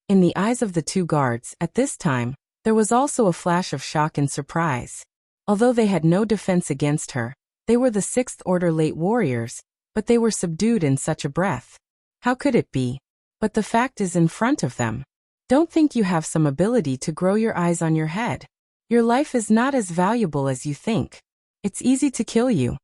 In the eyes of the two guards, at this time, there was also a flash of shock and surprise. Although they had no defense against her, they were the Sixth Order late warriors, but they were subdued in such a breath. How could it be? But the fact is in front of them. Don't think you have some ability to grow your eyes on your head. Your life is not as valuable as you think. It's easy to kill you.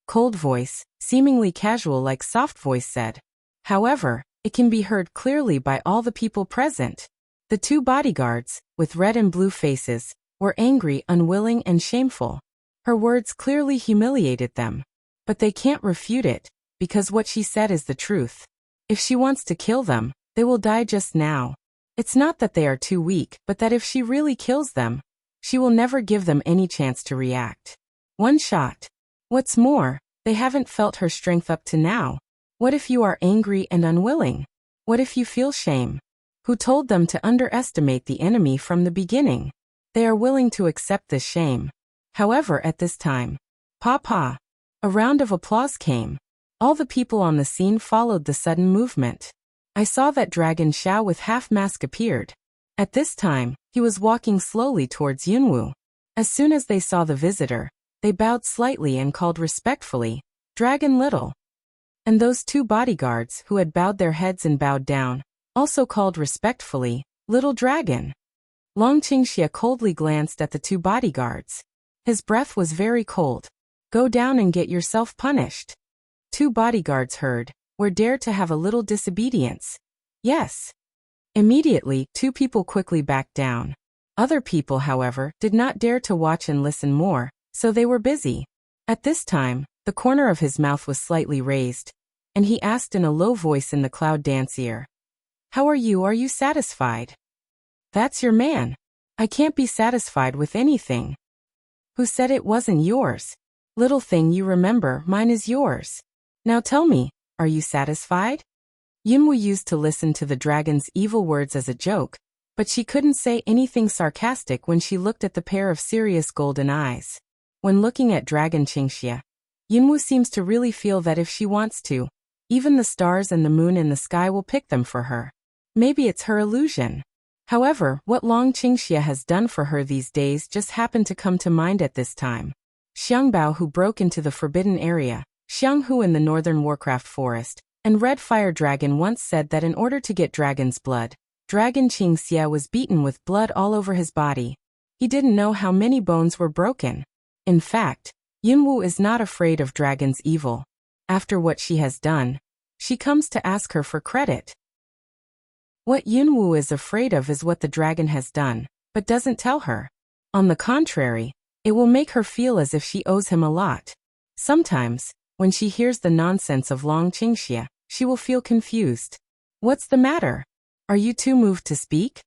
Cold voice, seemingly casual like soft voice said. However, it can be heard clearly by all the people present. The two bodyguards, with red and blue faces, were angry, unwilling, and shameful. Her words clearly humiliated them. But they can't refute it, because what she said is the truth. If she wants to kill them, they will die just now. It's not that they are too weak, but that if she really kills them, she will never give them any chance to react. One shot. What's more, they haven't felt her strength up to now. What if you are angry and unwilling? What if you feel shame? Who told them to underestimate the enemy from the beginning? They are willing to accept this shame. However, at this time, pa. A round of applause came. All the people on the scene followed the sudden movement. I saw that Dragon Xiao with half mask appeared. At this time, he was walking slowly towards Yunwu. As soon as they saw the visitor, they bowed slightly and called respectfully, "Dragon Little." And those two bodyguards who had bowed their heads and bowed down, also called respectfully, "Little Dragon." Long Qingxia coldly glanced at the two bodyguards. His breath was very cold. "Go down and get yourself punished." Two bodyguards heard, "Were dare to have a little disobedience." "Yes." Immediately, two people quickly backed down. Other people, however, did not dare to watch and listen more, so they were busy. At this time, the corner of his mouth was slightly raised, and he asked in a low voice in the cloud dance ear, "How are you? Are you satisfied?" "That's your man." "I can't be satisfied with anything." "Who said it wasn't yours?" "Little thing, you remember, mine is yours. Now tell me, are you satisfied?" Yunwu used to listen to the dragon's evil words as a joke, but she couldn't say anything sarcastic when she looked at the pair of serious golden eyes. When looking at Dragon Qingxia, Yunwu seems to really feel that if she wants to, even the stars and the moon in the sky will pick them for her. Maybe it's her illusion. However, what Long Qingxia has done for her these days just happened to come to mind at this time. Xiangbao, who broke into the forbidden area, Xianghu in the northern Warcraft forest, and Red Fire Dragon once said that in order to get dragon's blood, Dragon Qingxia was beaten with blood all over his body. He didn't know how many bones were broken. In fact, Yunwu is not afraid of dragon's evil. After what she has done, she comes to ask her for credit. What Yunwu is afraid of is what the dragon has done, but doesn't tell her. On the contrary, it will make her feel as if she owes him a lot. Sometimes, when she hears the nonsense of Long Qingxia, she will feel confused. "What's the matter? Are you too moved to speak?"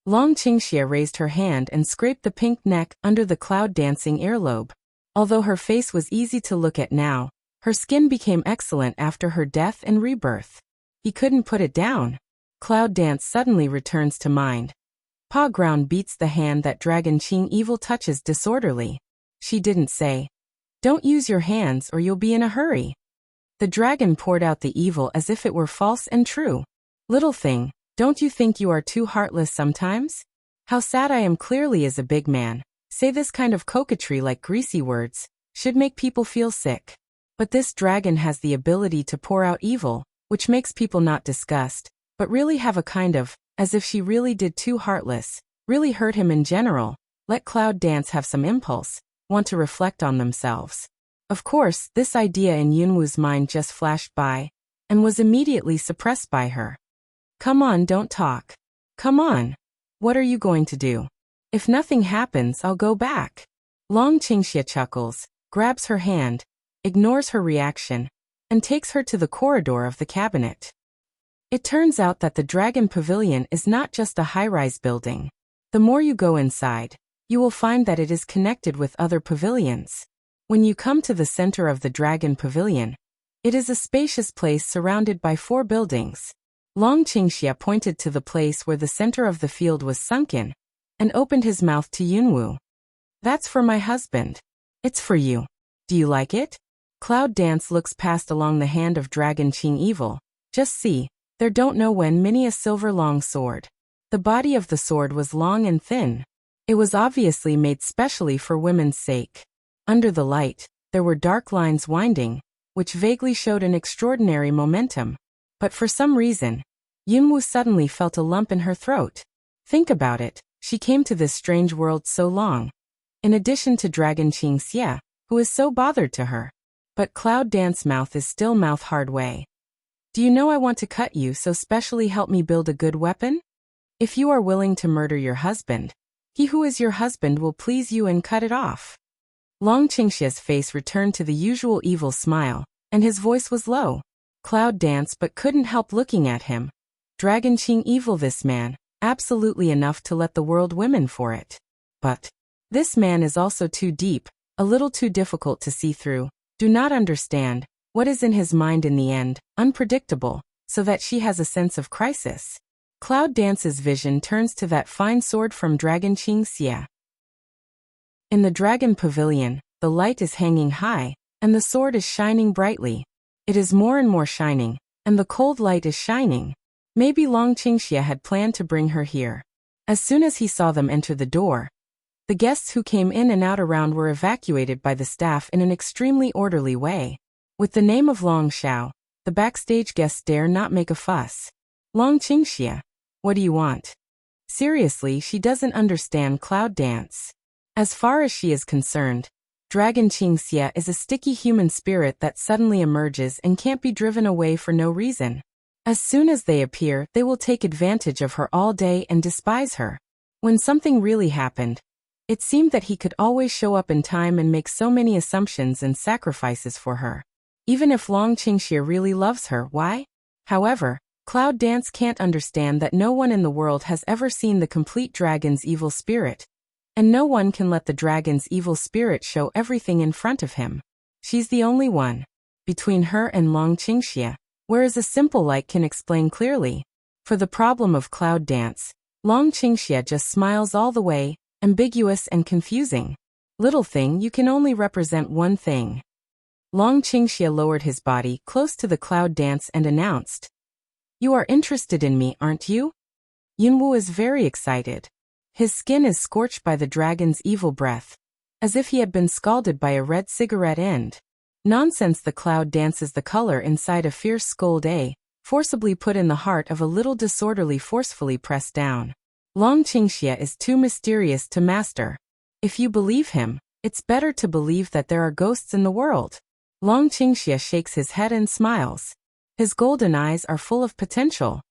Long Qingxia raised her hand and scraped the pink neck under the cloud-dancing earlobe. Although her face was easy to look at now, her skin became excellent after her death and rebirth. He couldn't put it down. Cloud dance suddenly returns to mind. Paw ground beats the hand that Dragon Qing evil touches disorderly. She didn't say, "Don't use your hands or you'll be in a hurry." The dragon poured out the evil as if it were false and true. "Little thing, don't you think you are too heartless sometimes? How sad I am clearly is a big man. Say this kind of coquetry like greasy words, should make people feel sick. But this dragon has the ability to pour out evil, which makes people not disgust, but really have a kind of, as if she really did too heartless, really hurt him in general, let Cloud Dance have some impulse, want to reflect on themselves." Of course, this idea in Yunwu's mind just flashed by, and was immediately suppressed by her. "Come on, don't talk. Come on. What are you going to do? If nothing happens, I'll go back." Long Qingxia chuckles, grabs her hand, ignores her reaction, and takes her to the corridor of the cabinet. It turns out that the Dragon Pavilion is not just a high-rise building. The more you go inside, you will find that it is connected with other pavilions. When you come to the center of the Dragon Pavilion, it is a spacious place surrounded by 4 buildings. Long Qingxia pointed to the place where the center of the field was sunken, and opened his mouth to Yunwu. "That's for my husband. It's for you. Do you like it?" Cloud Dance looks past along the hand of Dragon Qing Evil. "Just see, there don't know when many a silver long sword. The body of the sword was long and thin. It was obviously made specially for women's sake. Under the light, there were dark lines winding, which vaguely showed an extraordinary momentum. But for some reason, Yunwu suddenly felt a lump in her throat. Think about it, she came to this strange world so long. In addition to Dragon Qingxia, who is so bothered to her. But Cloud Dance mouth is still mouth hard way. Do you know I want to cut you, so specially help me build a good weapon? If you are willing to murder your husband, he who is your husband will please you and cut it off. Long Qingxia's face returned to the usual evil smile, and his voice was low. Cloud Dance but couldn't help looking at him. Dragon Qing evil this man, absolutely enough to let the world women for it. But this man is also too deep, a little too difficult to see through, do not understand, what is in his mind in the end, unpredictable, so that she has a sense of crisis. Cloud Dance's vision turns to that fine sword from Dragon Qingxia. In the Dragon Pavilion, the light is hanging high, and the sword is shining brightly. It is more and more shining, and the cold light is shining. Maybe Long Qingxia had planned to bring her here. As soon as he saw them enter the door, the guests who came in and out around were evacuated by the staff in an extremely orderly way. With the name of Long Xiao, the backstage guests dare not make a fuss. Long Qingxia, what do you want? Seriously, she doesn't understand Cloud Dance. As far as she is concerned, Dragon Qingxia is a sticky human spirit that suddenly emerges and can't be driven away for no reason. As soon as they appear, they will take advantage of her all day and despise her. When something really happened, it seemed that he could always show up in time and make so many assumptions and sacrifices for her. Even if Long Qingxia really loves her, why? However, Cloud Dance can't understand that no one in the world has ever seen the complete dragon's evil spirit. And no one can let the dragon's evil spirit show everything in front of him. She's the only one. Between her and Long Qingxia, whereas a simple light can explain clearly. For the problem of Cloud Dance, Long Qingxia just smiles all the way, ambiguous and confusing. Little thing, you can only represent one thing. Long Qingxia lowered his body close to the Cloud Dance and announced, "You are interested in me, aren't you?" Yunwu is very excited. His skin is scorched by the dragon's evil breath, as if he had been scalded by a red cigarette end. Nonsense, the Cloud Dances the color inside a fierce scold forcibly put in the heart of a little disorderly forcefully pressed down. Long Qingxia is too mysterious to master. If you believe him, it's better to believe that there are ghosts in the world. Long Qingxia shakes his head and smiles. His golden eyes are full of potential.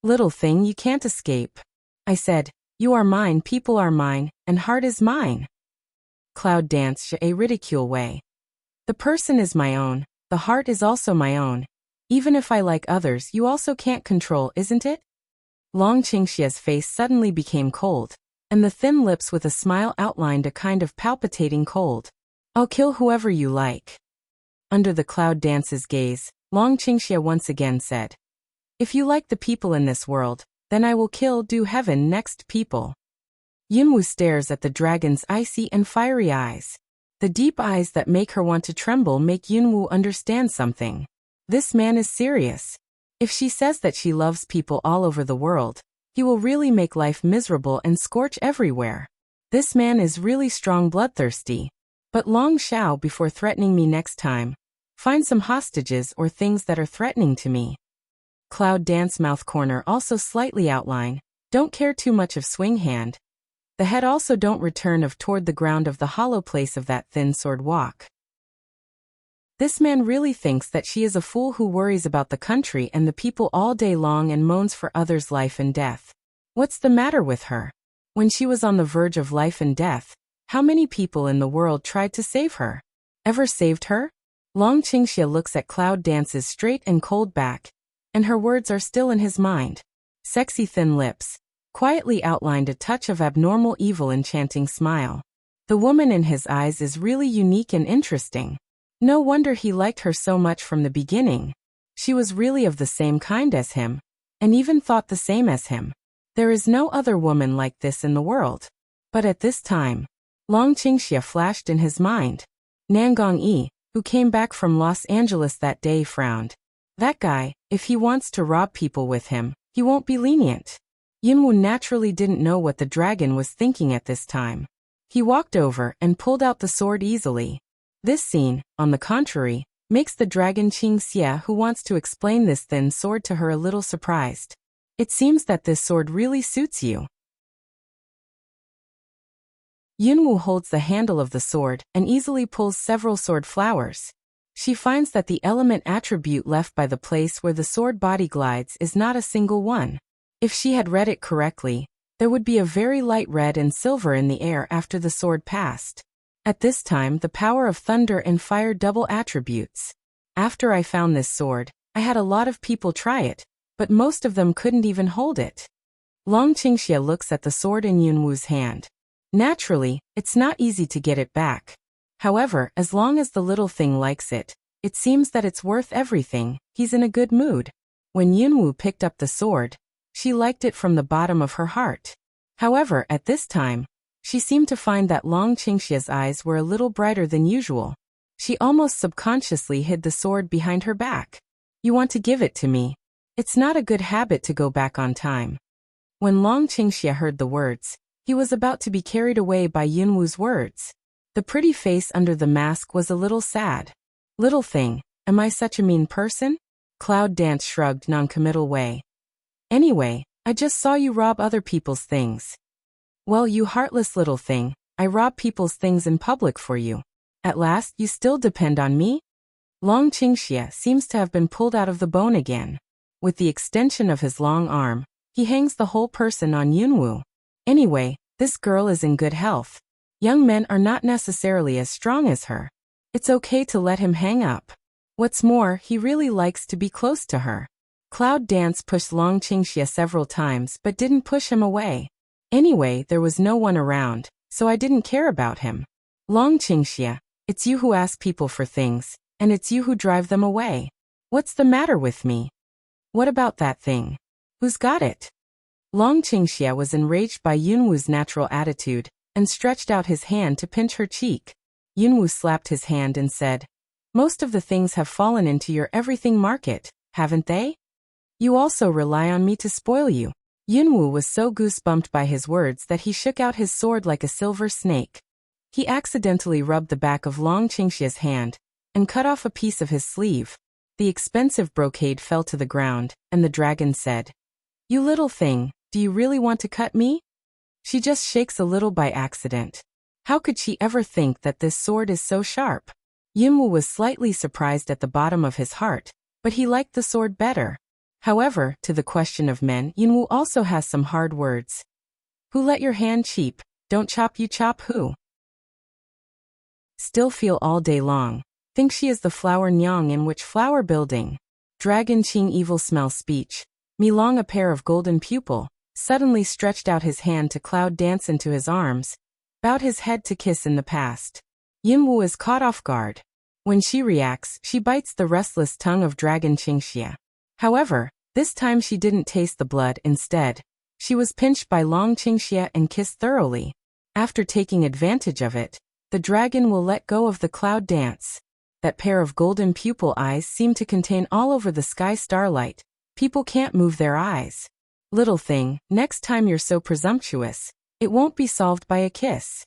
Little thing, you can't escape. I said, you are mine, people are mine, and heart is mine. Cloud Dance a ridicule way. The person is my own, the heart is also my own. Even if I like others, you also can't control, isn't it? Long Qingxia's face suddenly became cold, and the thin lips with a smile outlined a kind of palpitating cold. I'll kill whoever you like. Under the Cloud Dance's gaze, Long Qingxia once again said, if you like the people in this world, then I will kill do heaven next people. Yunwu stares at the dragon's icy and fiery eyes. The deep eyes that make her want to tremble make Yunwu understand something. This man is serious. If she says that she loves people all over the world, he will really make life miserable and scorch everywhere. This man is really strong bloodthirsty. But Long Xiao, before threatening me next time, find some hostages or things that are threatening to me. Cloud Dance mouth corner also slightly outline, don't care too much of swing hand. The head also don't return of toward the ground of the hollow place of that thin sword walk. This man really thinks that she is a fool who worries about the country and the people all day long and moans for others' life and death. What's the matter with her? When she was on the verge of life and death, how many people in the world tried to save her? Ever saved her? Long Qingxia looks at Cloud Dance's straight and cold back, and her words are still in his mind. Sexy thin lips, quietly outlined a touch of abnormal evil enchanting smile. The woman in his eyes is really unique and interesting. No wonder he liked her so much from the beginning. She was really of the same kind as him, and even thought the same as him. There is no other woman like this in the world. But at this time, Long Qingxia flashed in his mind. Nangong Yi, who came back from Los Angeles that day, frowned. That guy, if he wants to rob people with him, he won't be lenient. Yunwu naturally didn't know what the dragon was thinking at this time. He walked over and pulled out the sword easily. This scene, on the contrary, makes the dragon Qingxia, who wants to explain this thin sword to her, a little surprised. It seems that this sword really suits you. Yunwu holds the handle of the sword and easily pulls several sword flowers. She finds that the element attribute left by the place where the sword body glides is not a single one. If she had read it correctly, there would be a very light red and silver in the air after the sword passed. At this time, the power of thunder and fire double attributes. After I found this sword, I had a lot of people try it, but most of them couldn't even hold it. Long Qingxia looks at the sword in Yunwu's hand. Naturally, it's not easy to get it back. However, as long as the little thing likes it, it seems that it's worth everything. He's in a good mood. When Yunwu picked up the sword, she liked it from the bottom of her heart. However, at this time, she seemed to find that Long Qingxia's eyes were a little brighter than usual. She almost subconsciously hid the sword behind her back. You want to give it to me? It's not a good habit to go back on time. When Long Qingxia heard the words, he was about to be carried away by Yunwu's words. The pretty face under the mask was a little sad. Little thing, am I such a mean person? Cloud Dance shrugged non-committal way. Anyway, I just saw you rob other people's things. Well, you heartless little thing, I rob people's things in public for you. At last, you still depend on me? Long Qingxia seems to have been pulled out of the bone again. With the extension of his long arm, he hangs the whole person on Yunwu. Anyway, this girl is in good health. Young men are not necessarily as strong as her. It's okay to let him hang up. What's more, he really likes to be close to her. Cloud Dance pushed Long Qingxia several times but didn't push him away. Anyway, there was no one around, so I didn't care about him. Long Qingxia, it's you who ask people for things, and it's you who drive them away. What's the matter with me? What about that thing? Who's got it? Long Qingxia was enraged by Yunwu's natural attitude, and stretched out his hand to pinch her cheek. Yunwu slapped his hand and said, most of the things have fallen into your everything market, haven't they? You also rely on me to spoil you. Yunwu was so goosebumped by his words that he shook out his sword like a silver snake. He accidentally rubbed the back of Long Qingxia's hand, and cut off a piece of his sleeve. The expensive brocade fell to the ground, and the dragon said, you little thing, do you really want to cut me? She just shakes a little by accident. How could she ever think that this sword is so sharp? Yunwu was slightly surprised at the bottom of his heart, but he liked the sword better. However, to the question of men, Yunwu also has some hard words. Who let your hand cheap? Don't chop you chop who? Still feel all day long. Think she is the flower Nyang in which flower building? Dragon Qing evil smell speech. Me long a pair of golden pupil, suddenly stretched out his hand to Cloud Dance into his arms, bowed his head to kiss in the past. Yunwu is caught off guard. When she reacts, she bites the restless tongue of Dragon Qingxia. However, this time she didn't taste the blood. Instead, she was pinched by Long Qingxia and kissed thoroughly. After taking advantage of it, the dragon will let go of the Cloud Dance. That pair of golden pupil eyes seem to contain all over the sky starlight. People can't move their eyes. Little thing, next time you're so presumptuous, it won't be solved by a kiss.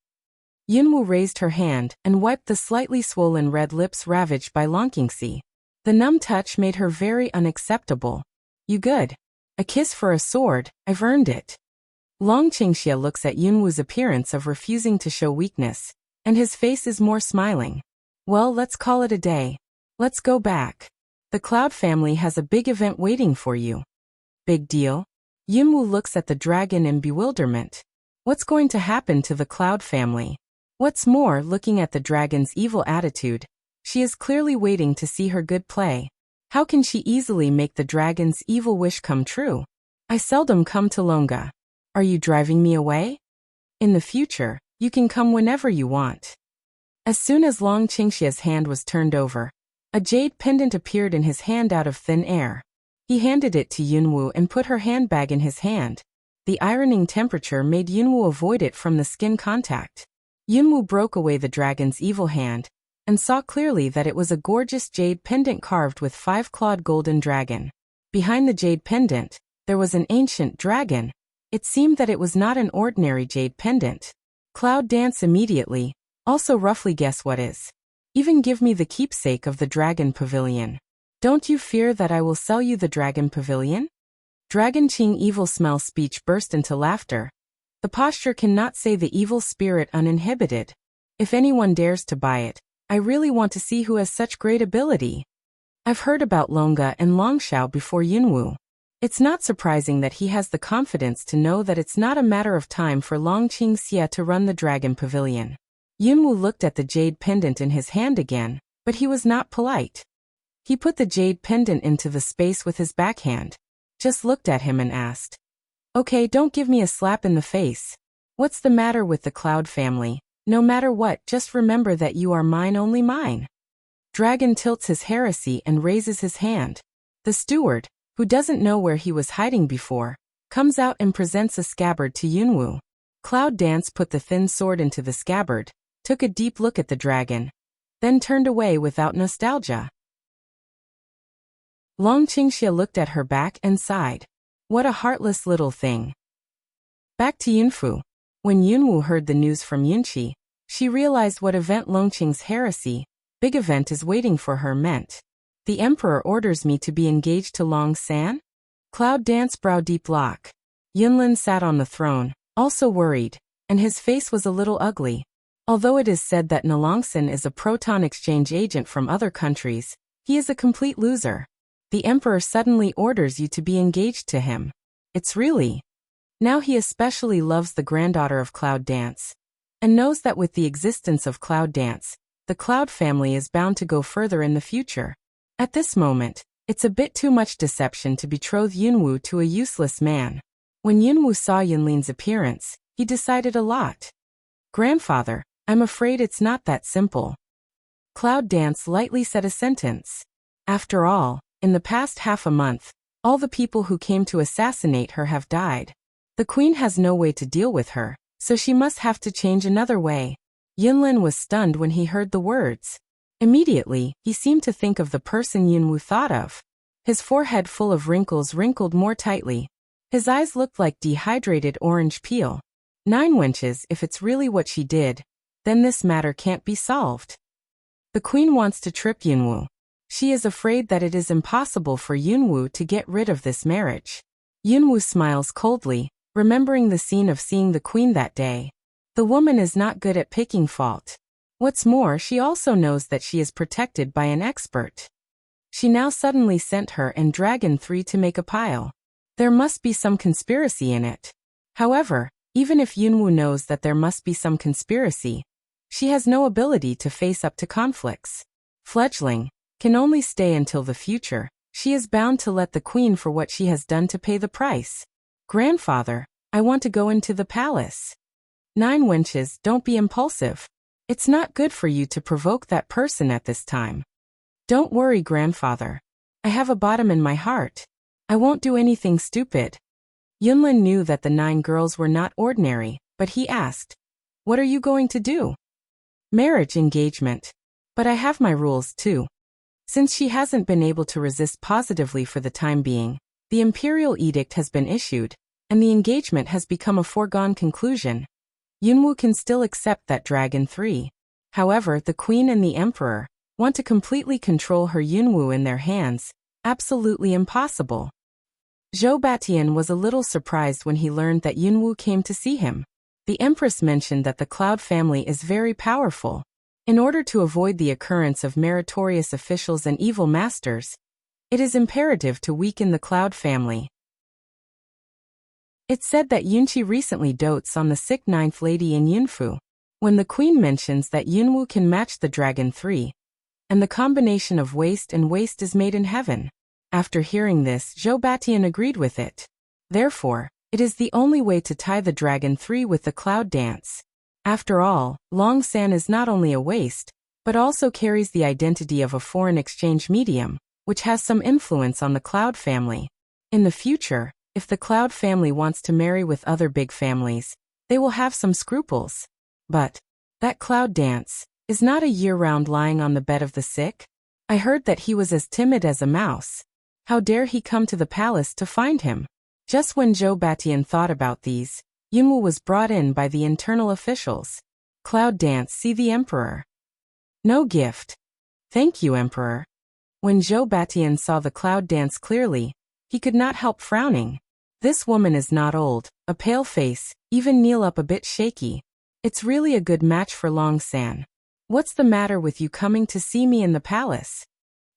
Yunwu raised her hand and wiped the slightly swollen red lips ravaged by Long Qingxia. The numb touch made her very unacceptable. You good? A kiss for a sword, I've earned it. Long Qingxia looks at Yunwu's appearance of refusing to show weakness, and his face is more smiling. Well, let's call it a day. Let's go back. The Cloud family has a big event waiting for you. Big deal? Yunwu looks at the dragon in bewilderment. What's going to happen to the Cloud family? What's more, looking at the dragon's evil attitude, she is clearly waiting to see her good play. How can she easily make the dragon's evil wish come true? I seldom come to Longa. Are you driving me away? In the future, you can come whenever you want. As soon as Long Qingxia's hand was turned over, a jade pendant appeared in his hand out of thin air. He handed it to Yunwu and put her handbag in his hand. The ironing temperature made Yunwu avoid it from the skin contact. Yunwu broke away the dragon's evil hand, and saw clearly that it was a gorgeous jade pendant carved with 5-clawed golden dragon. Behind the jade pendant, there was an ancient dragon. It seemed that it was not an ordinary jade pendant. Cloud Dance immediately, also roughly guess what is. Even give me the keepsake of the Dragon Pavilion. Don't you fear that I will sell you the Dragon Pavilion? Dragon Qing evil smell speech burst into laughter. The posture cannot say the evil spirit uninhibited. If anyone dares to buy it, I really want to see who has such great ability. I've heard about Longa and Longshao before Yunwu. It's not surprising that he has the confidence to know that it's not a matter of time for Long Qingxia to run the Dragon Pavilion. Yunwu looked at the jade pendant in his hand again, but he was not polite. He put the jade pendant into the space with his backhand, just looked at him and asked, "Okay, don't give me a slap in the face. What's the matter with the Cloud family? No matter what, just remember that you are mine, only mine." Dragon tilts his heresy and raises his hand. The steward, who doesn't know where he was hiding before, comes out and presents a scabbard to Yunwu. Cloud Dance put the thin sword into the scabbard, took a deep look at the dragon, then turned away without nostalgia. Long Qingxia looked at her back and sighed. What a heartless little thing. Back to Yunfu. When Yunwu heard the news from Yunqi, she realized what event Longqing's heresy, big event is waiting for her meant. The emperor orders me to be engaged to Long San? Cloud Dance brow deep lock. Yunlin sat on the throne, also worried, and his face was a little ugly. Although it is said that Nalongsan is a proton exchange agent from other countries, he is a complete loser. The emperor suddenly orders you to be engaged to him. It's really. Now he especially loves the granddaughter of Cloud Dance, and knows that with the existence of Cloud Dance, the Cloud family is bound to go further in the future. At this moment, it's a bit too much deception to betroth Yunwu to a useless man. When Yunwu saw Yunlin's appearance, he decided a lot. Grandfather, I'm afraid it's not that simple. Cloud Dance lightly said a sentence. After all, in the past half a month, all the people who came to assassinate her have died. The queen has no way to deal with her, so she must have to change another way. Yunlin was stunned when he heard the words. Immediately, he seemed to think of the person Yunwu thought of. His forehead full of wrinkles wrinkled more tightly. His eyes looked like dehydrated orange peel. 9 wenches, if it's really what she did, then this matter can't be solved. The queen wants to trip Yunwu. She is afraid that it is impossible for Yunwu to get rid of this marriage. Yunwu smiles coldly, remembering the scene of seeing the queen that day. The woman is not good at picking fault. What's more, she also knows that she is protected by an expert. She now suddenly sent her and Dragon 3 to make a pile. There must be some conspiracy in it. However, even if Yunwu knows that there must be some conspiracy, she has no ability to face up to conflicts. Fledgling can only stay until the future. She is bound to let the queen for what she has done to pay the price. Grandfather, I want to go into the palace. 9 wenches, don't be impulsive. It's not good for you to provoke that person at this time. Don't worry, grandfather. I have a bottom in my heart. I won't do anything stupid. Yunlin knew that the 9 girls were not ordinary, but he asked, "What are you going to do?" "Marriage engagement. But I have my rules too." Since she hasn't been able to resist positively for the time being, the imperial edict has been issued, and the engagement has become a foregone conclusion. Yunwu can still accept that Dragon 3. However, the queen and the emperor want to completely control her Yunwu in their hands. Absolutely impossible. Zhou Batian was a little surprised when he learned that Yunwu came to see him. The empress mentioned that the Cloud family is very powerful. In order to avoid the occurrence of meritorious officials and evil masters, it is imperative to weaken the Cloud family. It's said that Yunqi recently dotes on the sick 9th lady in Yunfu. When the queen mentions that Yunwu can match the Dragon 3, and the combination of waste and waste is made in heaven. After hearing this, Zhou Batian agreed with it. Therefore, it is the only way to tie the Dragon 3 with the Cloud Dance. After all, Long San is not only a waste, but also carries the identity of a foreign exchange medium, which has some influence on the Cloud family. In the future, if the Cloud family wants to marry with other big families, they will have some scruples. But that Cloud Dance is not a year-round lying on the bed of the sick. I heard that he was as timid as a mouse. How dare he come to the palace to find him? Just when Zhou Batian thought about these, Yunwu was brought in by the internal officials. Cloud dance, see the emperor. No gift. Thank you, emperor. When Zhou Batian saw the cloud dance clearly, he could not help frowning. This woman is not old, a pale face, even kneel up a bit shaky. It's really a good match for Long San. What's the matter with you coming to see me in the palace?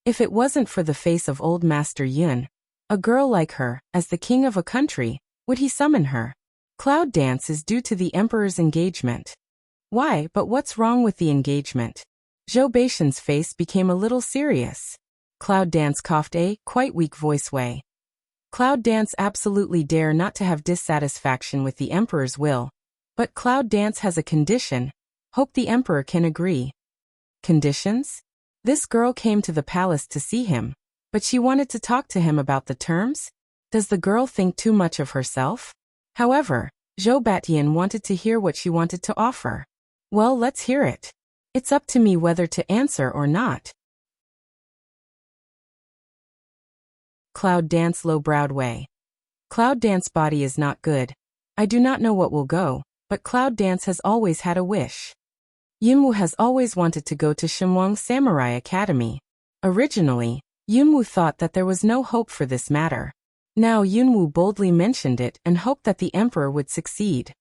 If it wasn't for the face of old Master Yun, a girl like her, as the king of a country, would he summon her? Cloud dance is due to the emperor's engagement. Why, but what's wrong with the engagement? Zhou Batian's face became a little serious. Cloud dance coughed a quite weak voice way. Cloud dance absolutely dare not to have dissatisfaction with the emperor's will. But Cloud dance has a condition. Hope the emperor can agree. Conditions? This girl came to the palace to see him, but she wanted to talk to him about the terms? Does the girl think too much of herself? However, Zhou Batian wanted to hear what she wanted to offer. Well, let's hear it. It's up to me whether to answer or not. Cloud dance low-browed way. Cloud dance body is not good. I do not know what will go, but Cloud dance has always had a wish. Yunwu has always wanted to go to Shimwang Samurai Academy. Originally, Yunwu thought that there was no hope for this matter. Now Yunwu boldly mentioned it and hoped that the emperor would succeed.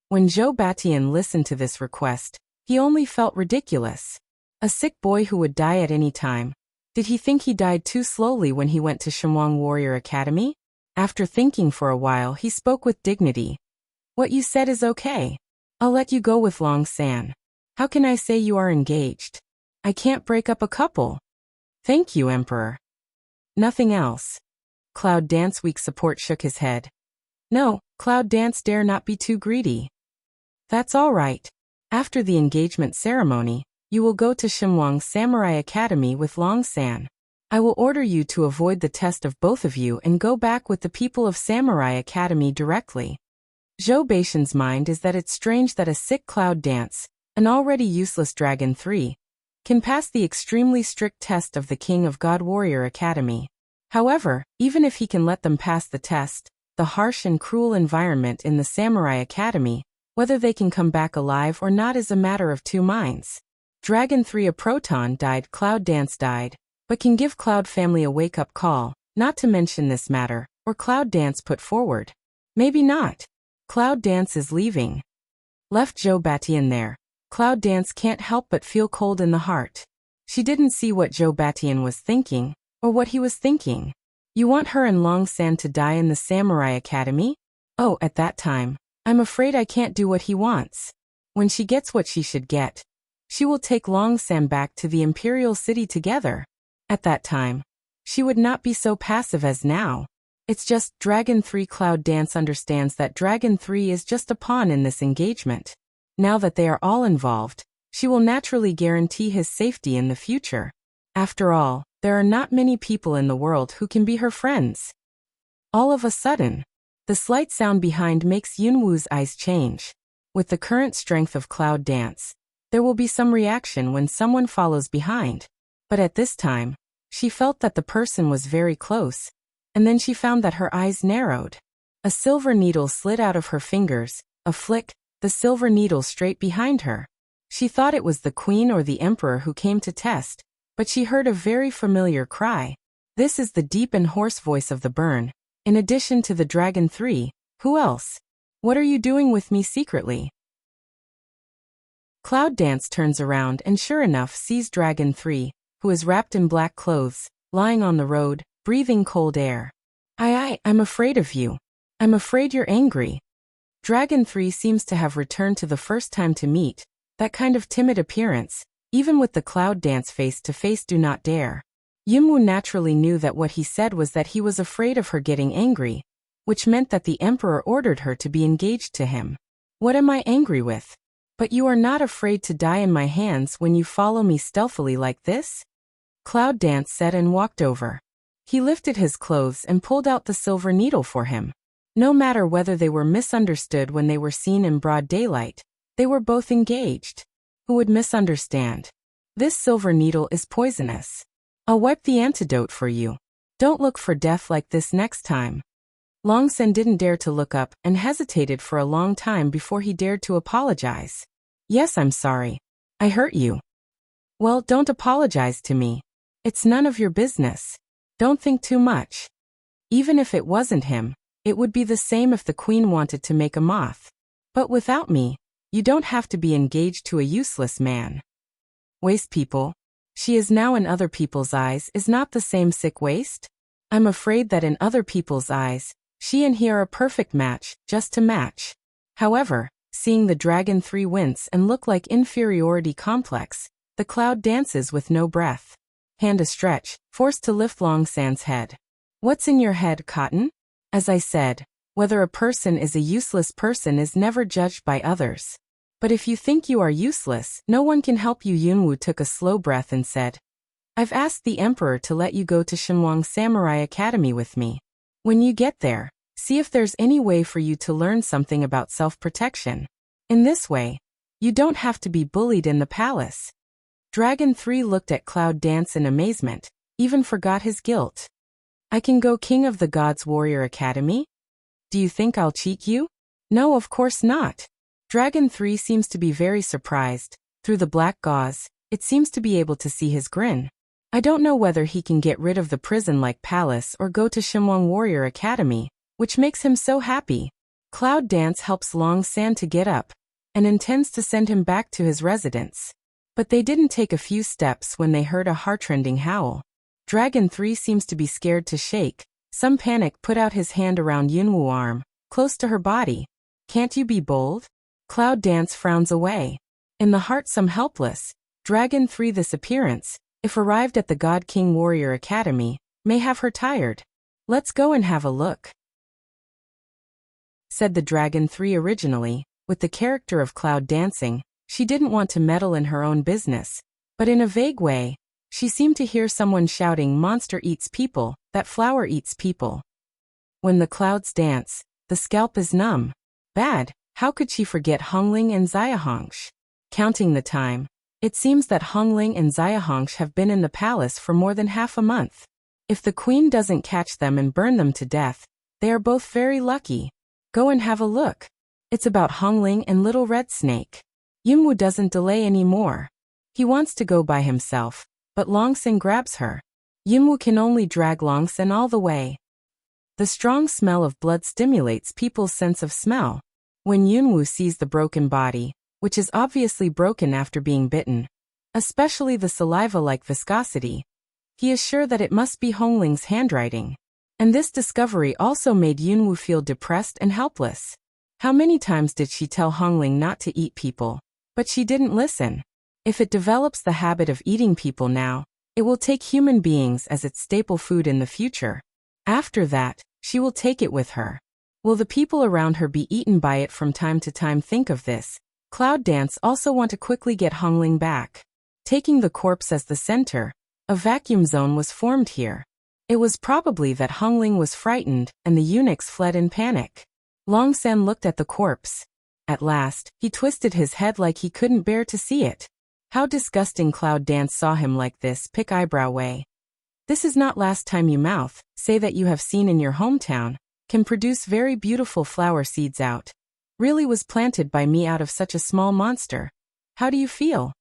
When Zhou Batian listened to this request, he only felt ridiculous. A sick boy who would die at any time. Did he think he died too slowly when he went to Shimwang Warrior Academy? After thinking for a while, he spoke with dignity. What you said is okay. I'll let you go with Long San. How can I say you are engaged? I can't break up a couple. Thank you, Emperor. Nothing else. Cloud Dance weak support shook his head. No, Cloud Dance dare not be too greedy. That's all right. After the engagement ceremony, you will go to Shimwang Samurai Academy with Long San. I will order you to avoid the test of both of you and go back with the people of Samurai Academy directly. Zhou Batian's mind is that it's strange that a sick Cloud Dance, an already useless Dragon 3, can pass the extremely strict test of the King of God Warrior Academy. However, even if he can let them pass the test, the harsh and cruel environment in the Samurai Academy, whether they can come back alive or not is a matter of two minds. Dragon 3 a proton died, Cloud Dance died, but can give Cloud family a wake-up call, not to mention this matter, or Cloud Dance put forward. Maybe not. Cloud Dance is leaving. Left Zhou Batian there. Cloud Dance can't help but feel cold in the heart. She didn't see what Zhou Batian was thinking, or what he was thinking. You want her and Long San to die in the Samurai Academy? Oh, at that time, I'm afraid I can't do what he wants. When she gets what she should get, she will take Long San back to the Imperial City together. At that time, she would not be so passive as now. It's just Dragon 3 Cloud Dance understands that Dragon 3 is just a pawn in this engagement. Now that they are all involved, she will naturally guarantee his safety in the future. After all, there are not many people in the world who can be her friends. All of a sudden, the slight sound behind makes Yunwu's eyes change. With the current strength of Cloud Dance, there will be some reaction when someone follows behind. But at this time, she felt that the person was very close, and then she found that her eyes narrowed. A silver needle slid out of her fingers, a flick, the silver needle straight behind her. She thought it was the queen or the emperor who came to test, but she heard a very familiar cry. This is the deep and hoarse voice of the burn. In addition to the Dragon 3, who else? What are you doing with me secretly? Cloud Dance turns around and sure enough sees Dragon 3, who is wrapped in black clothes, lying on the road, breathing cold air. I'm afraid of you. I'm afraid you're angry. Dragon 3 seems to have returned to the first time to meet, that kind of timid appearance, even with the Cloud Dance face-to-face do not dare. Yunwu naturally knew that what he said was that he was afraid of her getting angry, which meant that the emperor ordered her to be engaged to him. What am I angry with? But you are not afraid to die in my hands when you follow me stealthily like this? Cloud Dance said and walked over. He lifted his clothes and pulled out the silver needle for him. No matter whether they were misunderstood when they were seen in broad daylight, they were both engaged. Who would misunderstand? This silver needle is poisonous. I'll wipe the antidote for you. Don't look for death like this next time. Long Sen didn't dare to look up and hesitated for a long time before he dared to apologize. Yes, I'm sorry. I hurt you. Well, don't apologize to me. It's none of your business. Don't think too much. Even if it wasn't him, it would be the same if the queen wanted to make a moth. But without me, you don't have to be engaged to a useless man. Waste people. She is now in other people's eyes is not the same sick waste? I'm afraid that in other people's eyes, she and he are a perfect match, just to match. However, seeing the Dragon 3 wince and look like inferiority complex, the cloud dances with no breath. Hand a stretch, forced to lift Long San's head. What's in your head, Cotton? As I said, whether a person is a useless person is never judged by others. But if you think you are useless, no one can help you. Yunwu took a slow breath and said, I've asked the Emperor to let you go to Shenwang Samurai Academy with me. When you get there, see if there's any way for you to learn something about self-protection. In this way, you don't have to be bullied in the palace. Dragon 3 looked at Cloud Dance in amazement, even forgot his guilt. I can go King of the Gods Warrior Academy? Do you think I'll cheat you? No, of course not. Dragon 3 seems to be very surprised. Through the black gauze, it seems to be able to see his grin. I don't know whether he can get rid of the prison-like palace or go to Shenwang Warrior Academy, which makes him so happy. Cloud Dance helps Long San to get up, and intends to send him back to his residence. But they didn't take a few steps when they heard a heartrending howl. Dragon 3 seems to be scared to shake. Some panic put out his hand around Yunwu's arm, close to her body. Can't you be bold? Cloud Dance frowns away. In the heart some helpless. Dragon 3 this appearance, if arrived at the God King Warrior Academy, may have her tired. Let's go and have a look, said the Dragon 3 originally. With the character of Cloud Dancing, she didn't want to meddle in her own business, but in a vague way, she seemed to hear someone shouting, monster eats people, that flower eats people. When the clouds dance, the scalp is numb. Bad, how could she forget Hongling and Xiahongsh? Counting the time, it seems that Hongling and Xiahongsh have been in the palace for more than half a month. If the queen doesn't catch them and burn them to death, they are both very lucky. Go and have a look. It's about Hongling and Little Red Snake. Yunwu doesn't delay anymore. He wants to go by himself, but Longsen grabs her. Yunwu can only drag Longsen all the way. The strong smell of blood stimulates people's sense of smell. When Yunwu sees the broken body, which is obviously broken after being bitten, especially the saliva-like viscosity, he is sure that it must be Hongling's handwriting. And this discovery also made Yunwu feel depressed and helpless. How many times did she tell Hongling not to eat people? But she didn't listen. If it develops the habit of eating people now, it will take human beings as its staple food in the future. After that, she will take it with her. Will the people around her be eaten by it from time to time? Think of this. Cloud Dance also want to quickly get Hongling back. Taking the corpse as the center, a vacuum zone was formed here. It was probably that Hongling was frightened and the eunuchs fled in panic. Long San looked at the corpse. At last, he twisted his head like he couldn't bear to see it. How disgusting. Cloud Dance saw him like this, pick eyebrow way. This is not last time you mouth, say that you have seen in your hometown, can produce very beautiful flower seeds out. Really was planted by me out of such a small monster. How do you feel?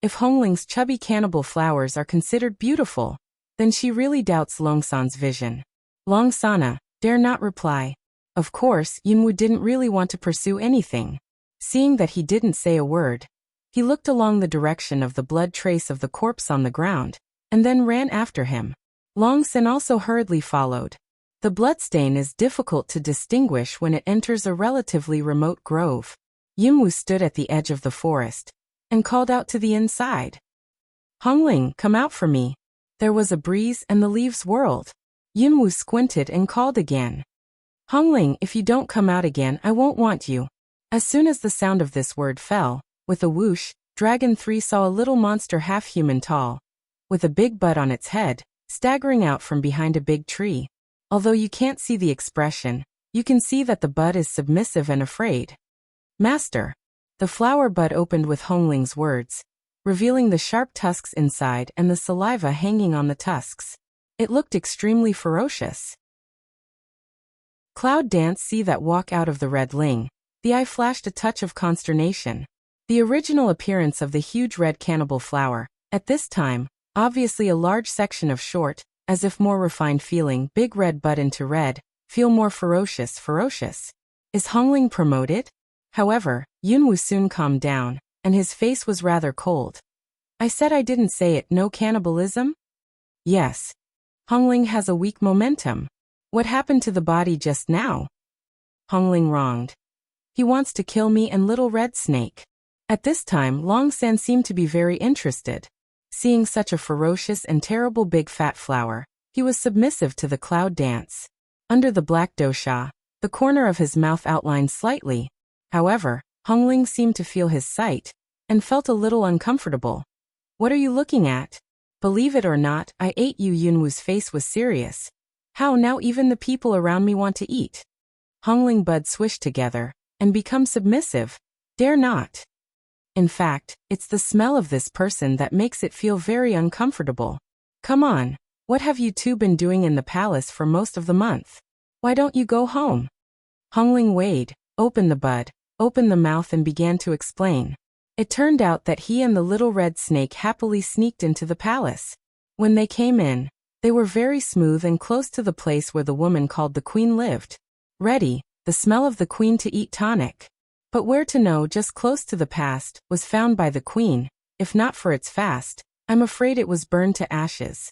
If Hongling's chubby cannibal flowers are considered beautiful, then she really doubts Longsan's vision. Longsana dare not reply. Of course, Yunwu didn't really want to pursue anything. Seeing that he didn't say a word, he looked along the direction of the blood trace of the corpse on the ground, and then ran after him. Longsan also hurriedly followed. The bloodstain is difficult to distinguish when it enters a relatively remote grove. Yunwu stood at the edge of the forest, and called out to the inside. Hongling, come out for me. There was a breeze and the leaves whirled. Yunwu squinted and called again. Hongling, if you don't come out again, I won't want you. As soon as the sound of this word fell, with a whoosh, Dragon 3 saw a little monster half-human tall, with a big butt on its head, staggering out from behind a big tree. Although you can't see the expression, you can see that the bud is submissive and afraid. Master. The flower bud opened with Hongling's words, revealing the sharp tusks inside and the saliva hanging on the tusks. It looked extremely ferocious. Cloud Dance see that walk out of the red ling. The eye flashed a touch of consternation. The original appearance of the huge red cannibal flower, at this time, obviously a large section of short, as if more refined feeling, big red bud into red, feel more ferocious. Is Hongling promoted? However, Yunwu soon calmed down, and his face was rather cold. I said I didn't say it, no cannibalism? Yes. Hongling has a weak momentum. What happened to the body just now? Hongling wronged. He wants to kill me and Little Red Snake. At this time, Long San seemed to be very interested. Seeing such a ferocious and terrible big fat flower, he was submissive to the Cloud Dance. Under the black dosha, the corner of his mouth outlined slightly. However, Hongling seemed to feel his sight, and felt a little uncomfortable. What are you looking at? Believe it or not, I ate you. Yunwu's face was serious. How now even the people around me want to eat? Hongling bud swished together, and become submissive. Dare not. In fact, it's the smell of this person that makes it feel very uncomfortable. Come on, what have you two been doing in the palace for most of the month? Why don't you go home? Hongling weighed, opened the bud, opened the mouth and began to explain. It turned out that he and the Little Red Snake happily sneaked into the palace. When they came in, they were very smooth and close to the place where the woman called the queen lived. Ready, the smell of the queen to eat tonic. But where to know, just close to the past, was found by the queen. If not for its fast, I'm afraid it was burned to ashes.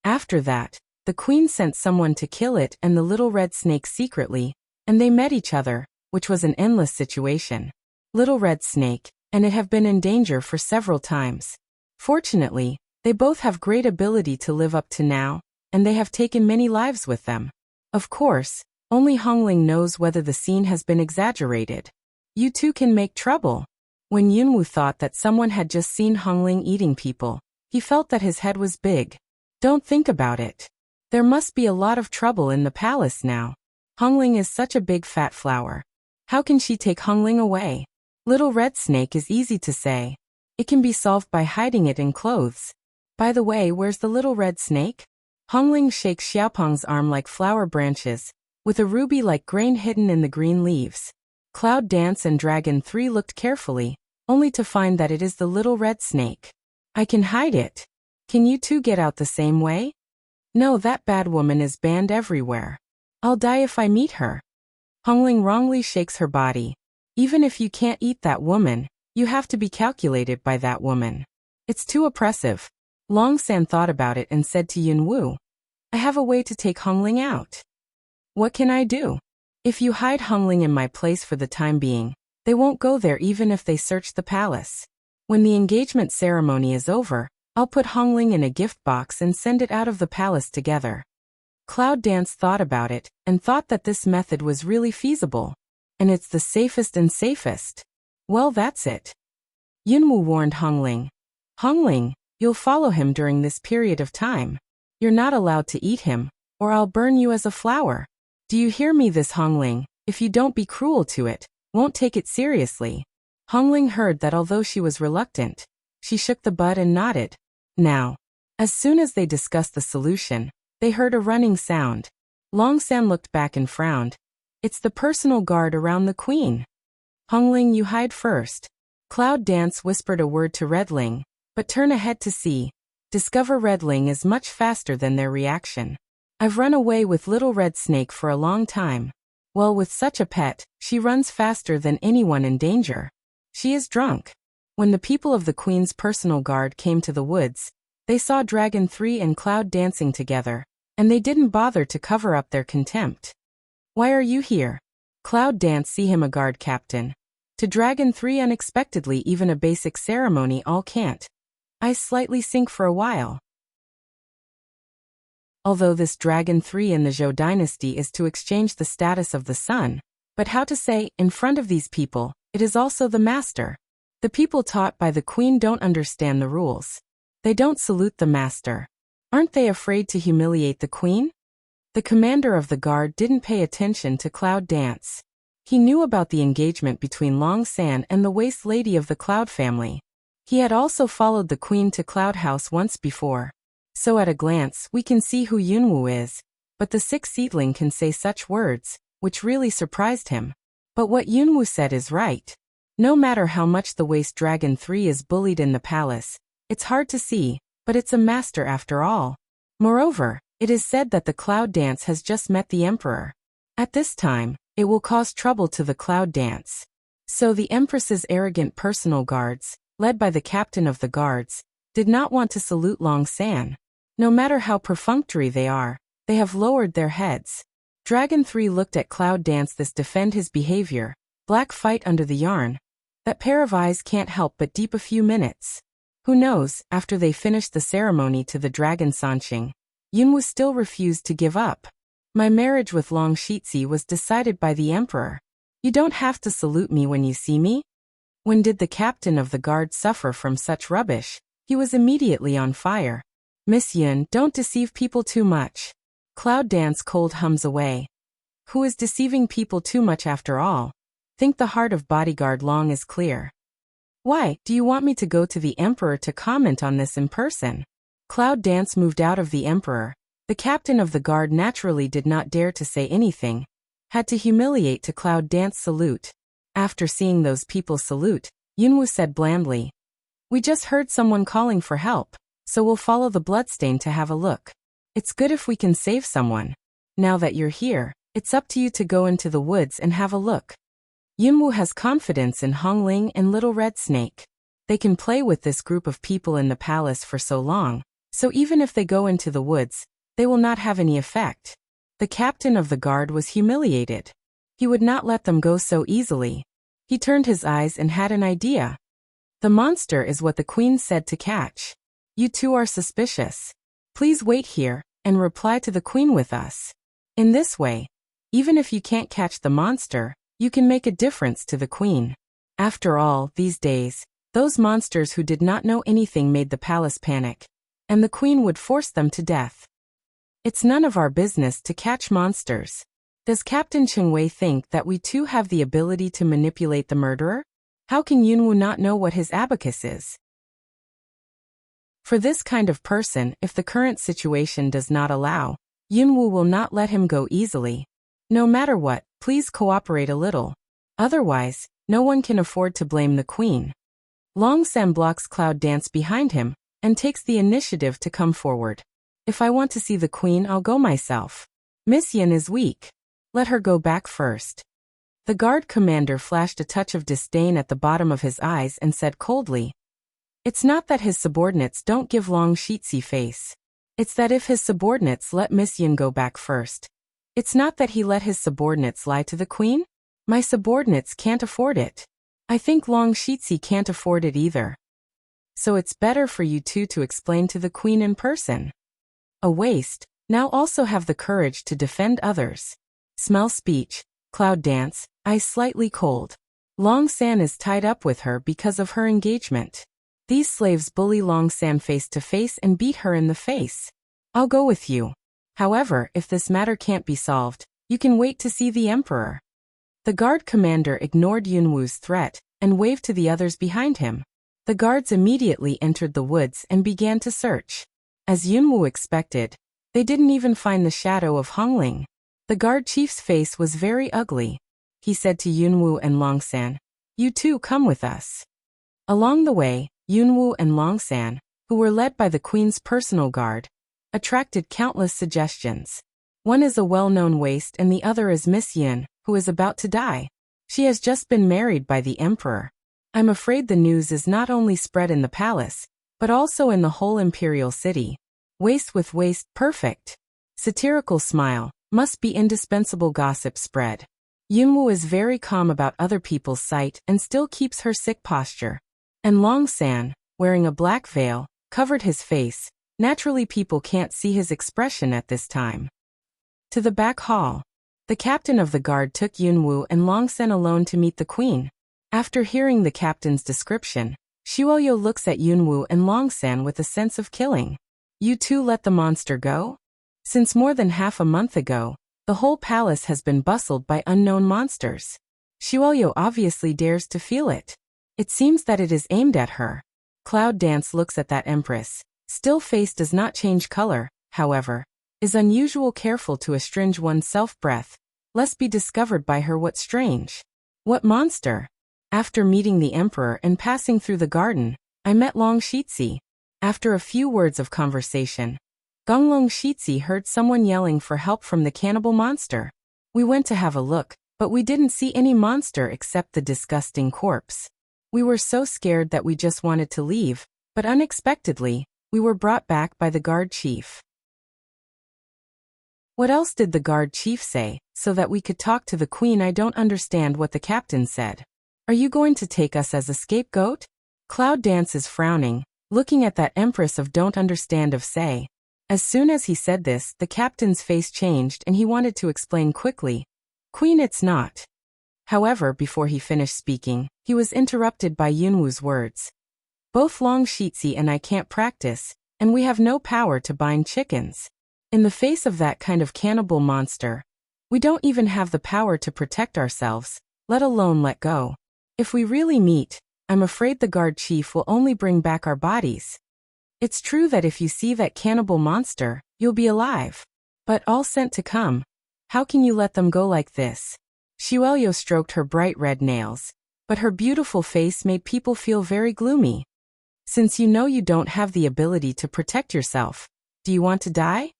After that, the queen sent someone to kill it and the Little Red Snake secretly, and they met each other, which was an endless situation. Little Red Snake, and it have been in danger for several times. Fortunately, they both have great ability to live up to now, and they have taken many lives with them. Of course, only Hongling knows whether the scene has been exaggerated. You two can make trouble. When Yunwu thought that someone had just seen Hongling eating people, he felt that his head was big. Don't think about it. There must be a lot of trouble in the palace now. Hongling is such a big fat flower. How can she take Hongling away? Little Red Snake is easy to say. It can be solved by hiding it in clothes. By the way, where's the Little Red Snake? Hongling shakes Xiaopeng's arm like flower branches, with a ruby-like grain hidden in the green leaves. Cloud Dance and Dragon 3 looked carefully, only to find that it is the Little Red Snake. I can hide it. Can you two get out the same way? No, that bad woman is banned everywhere. I'll die if I meet her. Hongling wrongly shakes her body. Even if you can't eat that woman, you have to be calculated by that woman. It's too oppressive. Long San thought about it and said to Yunwu, I have a way to take Hongling out. What can I do? If you hide Hongling in my place for the time being, they won't go there even if they search the palace. When the engagement ceremony is over, I'll put Hongling in a gift box and send it out of the palace together. Cloud Dance thought about it, and thought that this method was really feasible. And it's the safest and safest. Well, that's it. Yunwu warned Hongling. Hongling, you'll follow him during this period of time. You're not allowed to eat him, or I'll burn you as a flower. Do you hear me? This Hongling, if you don't be cruel to it, won't take it seriously. Hongling heard that although she was reluctant, she shook the bud and nodded. Now, as soon as they discussed the solution, they heard a running sound. Long San looked back and frowned. It's the personal guard around the queen. Hongling, you hide first. Cloud Dance whispered a word to Redling, but turn ahead to see. Discover Redling is much faster than their reaction. I've run away with Little Red Snake for a long time. Well, with such a pet, she runs faster than anyone in danger. She is drunk. When the people of the Queen's personal guard came to the woods, they saw Dragon 3 and Cloud dancing together, and they didn't bother to cover up their contempt. Why are you here? Cloud Dance see him a guard captain. To Dragon 3 unexpectedly even a basic ceremony all can't. I slightly sink for a while. Although this Dragon 3 in the Zhou dynasty is to exchange the status of the sun, but how to say, in front of these people, it is also the master. The people taught by the queen don't understand the rules. They don't salute the master. Aren't they afraid to humiliate the queen? The commander of the guard didn't pay attention to Cloud Dance. He knew about the engagement between Long San and the waste lady of the Cloud family. He had also followed the queen to Cloud House once before. So at a glance, we can see who Yunwu is, but the sick seedling can say such words, which really surprised him. But what Yunwu said is right. No matter how much the Waste Dragon 3 is bullied in the palace, it's hard to see, but it's a master after all. Moreover, it is said that the Cloud Dance has just met the Emperor. At this time, it will cause trouble to the Cloud Dance. So the Empress's arrogant personal guards, led by the captain of the guards, did not want to salute Long San. No matter how perfunctory they are, they have lowered their heads. Dragon 3 looked at Cloud Dance this defend his behavior, black fight under the yarn. That pair of eyes can't help but deep a few minutes. Who knows, after they finished the ceremony to the Dragon Sanqing, Yunwu still refused to give up. My marriage with Long Shitzi was decided by the Emperor. You don't have to salute me when you see me. When did the captain of the guard suffer from such rubbish? He was immediately on fire. Miss Yun, don't deceive people too much. Cloud Dance cold hums away. Who is deceiving people too much after all? Think the heart of bodyguard Long is clear. Why, do you want me to go to the Emperor to comment on this in person? Cloud Dance moved out of the Emperor. The captain of the guard naturally did not dare to say anything. Had to humiliate to Cloud Dance salute. After seeing those people salute, Yunwu said blandly, "We just heard someone calling for help, so we'll follow the bloodstain to have a look. It's good if we can save someone. Now that you're here, it's up to you to go into the woods and have a look." Yunwu has confidence in Hongling and Little Red Snake. They can play with this group of people in the palace for so long, so even if they go into the woods, they will not have any effect. The captain of the guard was humiliated. He would not let them go so easily. He turned his eyes and had an idea. The monster is what the queen said to catch. You two are suspicious. Please wait here, and reply to the queen with us. In this way, even if you can't catch the monster, you can make a difference to the queen. After all, these days, those monsters who did not know anything made the palace panic, and the queen would force them to death. It's none of our business to catch monsters. Does Captain Chengwei think that we too have the ability to manipulate the murderer? How can Yunwu not know what his abacus is? For this kind of person, if the current situation does not allow, Yunwu will not let him go easily. No matter what, please cooperate a little. Otherwise, no one can afford to blame the queen. Long San blocks Cloud Dance behind him, and takes the initiative to come forward. If I want to see the queen, I'll go myself. Miss Yin is weak. Let her go back first. The guard commander flashed a touch of disdain at the bottom of his eyes and said coldly, "It's not that his subordinates don't give Long Shitzi face. It's that if his subordinates let Miss Yin go back first. It's not that he let his subordinates lie to the queen. My subordinates can't afford it. I think Long Shitzi can't afford it either. So it's better for you two to explain to the queen in person. A waste, now also have the courage to defend others. Smell speech, Cloud Dance, eyes slightly cold. Long San is tied up with her because of her engagement. These slaves bully Long San face to face and beat her in the face. I'll go with you. However, if this matter can't be solved, you can wait to see the Emperor." The guard commander ignored Yunwu's threat and waved to the others behind him. The guards immediately entered the woods and began to search. As Yunwu expected, they didn't even find the shadow of Hongling. The guard chief's face was very ugly. He said to Yunwu and Longsan, "You two come with us." Along the way, Yunwu and Longsan, who were led by the queen's personal guard, attracted countless suggestions. One is a well-known waste and the other is Miss Yin, who is about to die. She has just been married by the emperor. I'm afraid the news is not only spread in the palace, but also in the whole imperial city. Waste with waste, perfect. Satirical smile, must be indispensable gossip spread. Yunwu is very calm about other people's sight and still keeps her sick posture. And Long San, wearing a black veil, covered his face. Naturally people can't see his expression at this time. To the back hall. The captain of the guard took Yunwu and Long San alone to meet the queen. After hearing the captain's description, Shuoyo looks at Yunwu and Long San with a sense of killing. You two let the monster go? Since more than half a month ago, the whole palace has been bustled by unknown monsters. Shuoyo obviously dares to feel it. It seems that it is aimed at her. Cloud Dance looks at that empress, Still face does not change color, however, is unusual careful to astringe one's self-breath, lest be discovered by her what strange. What monster? After meeting the emperor and passing through the garden, I met Long Shitzi. After a few words of conversation, Gonglong Shitzi heard someone yelling for help from the cannibal monster. We went to have a look, but we didn't see any monster except the disgusting corpse. We were so scared that we just wanted to leave, but unexpectedly, we were brought back by the guard chief. What else did the guard chief say, so that we could talk to the queen? I don't understand what the captain said. Are you going to take us as a scapegoat? Cloud Dance is frowning, looking at that empress of don't understand of say. As soon as he said this, the captain's face changed and he wanted to explain quickly. Queen, it's not. However, before he finished speaking, he was interrupted by Yunwu's words. Both Long Shitzi and I can't practice, and we have no power to bind chickens. In the face of that kind of cannibal monster, we don't even have the power to protect ourselves, let alone let go. If we really meet, I'm afraid the guard chief will only bring back our bodies. It's true that if you see that cannibal monster, you'll be alive. But all sent to come. How can you let them go like this? Xuelio stroked her bright red nails, but her beautiful face made people feel very gloomy. Since you know you don't have the ability to protect yourself, do you want to die?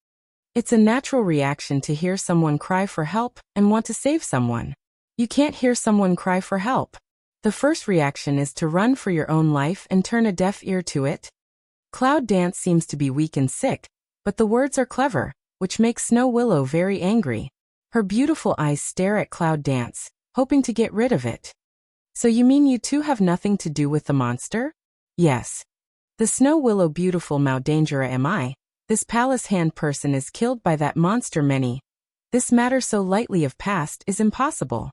It's a natural reaction to hear someone cry for help and want to save someone. You can't hear someone cry for help. The first reaction is to run for your own life and turn a deaf ear to it. Cloud Dance seems to be weak and sick, but the words are clever, which makes Snow Willow very angry. Her beautiful eyes stare at Cloud Dance, hoping to get rid of it. So you mean you two have nothing to do with the monster? Yes. The Snow Willow beautiful Mao Dangera am I. This palace hand person is killed by that monster many. This matter so lightly of past is impossible.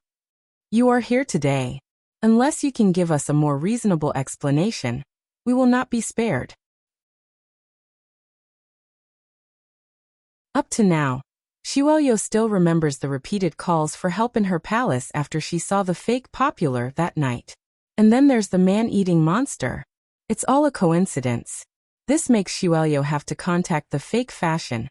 You are here today. Unless you can give us a more reasonable explanation, we will not be spared. Up to now, Xuelio still remembers the repeated calls for help in her palace after she saw the fake popular that night. And then there's the man-eating monster. It's all a coincidence. This makes Xuelio have to contact the fake fashion,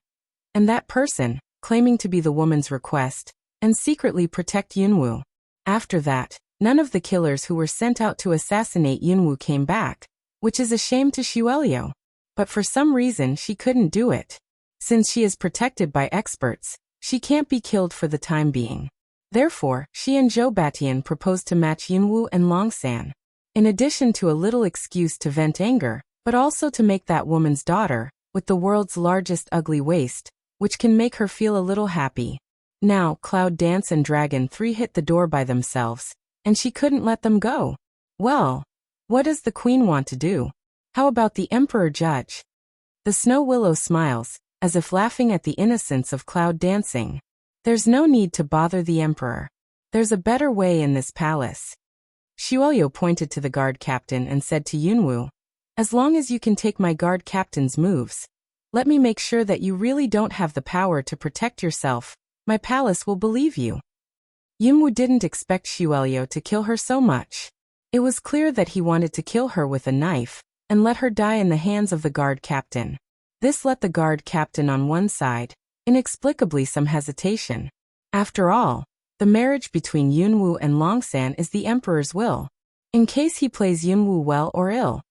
and that person, claiming to be the woman's request, and secretly protect Yunwu. After that, none of the killers who were sent out to assassinate Yunwu came back, which is a shame to Xuelio. But for some reason she couldn't do it. Since she is protected by experts, she can't be killed for the time being. Therefore, she and Zhou Batian proposed to match Yunwu and Longsan. In addition to a little excuse to vent anger, but also to make that woman's daughter, with the world's largest ugly waist, which can make her feel a little happy. Now, Cloud Dance and Dragon 3 hit the door by themselves, and she couldn't let them go. Well, what does the queen want to do? How about the emperor judge? The Snow Willow smiles, as if laughing at the innocence of Cloud Dancing. There's no need to bother the emperor. There's a better way in this palace. Xuelio pointed to the guard captain and said to Yunwu, as long as you can take my guard captain's moves, let me make sure that you really don't have the power to protect yourself. My palace will believe you. Yunwu didn't expect Xuelio to kill her so much. It was clear that he wanted to kill her with a knife, and let her die in the hands of the guard captain. This let the guard captain on one side, inexplicably some hesitation. After all, the marriage between Yunwu and Longsan is the emperor's will. In case he plays Yunwu well or ill,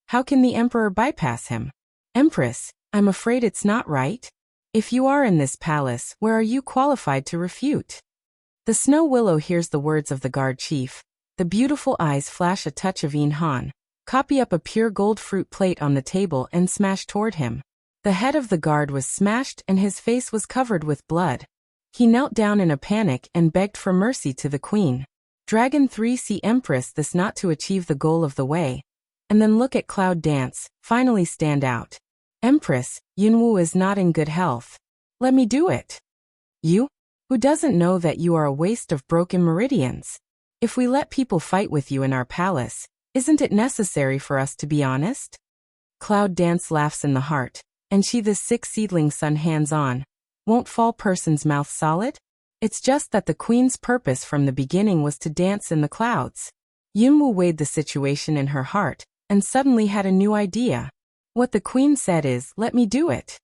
how can the emperor bypass him? Empress, I'm afraid it's not right. If you are in this palace, where are you qualified to refute? The Snow Willow hears the words of the guard chief. The beautiful eyes flash a touch of Yin Han, copy up a pure gold fruit plate on the table and smash toward him. The head of the guard was smashed and his face was covered with blood. He knelt down in a panic and begged for mercy to the queen. Dragon 3 see Empress this not to achieve the goal of the way, and then look at Cloud Dance, finally stand out. Empress, Yunwu is not in good health. Let me do it. You? Who doesn't know that you are a waste of broken meridians? If we let people fight with you in our palace, isn't it necessary for us to be honest? Cloud Dance laughs in the heart. And she the sick seedling son hands on. Won't fall person's mouth solid? It's just that the queen's purpose from the beginning was to dance in the clouds. Yunwu weighed the situation in her heart, and suddenly had a new idea. What the queen said is, let me do it.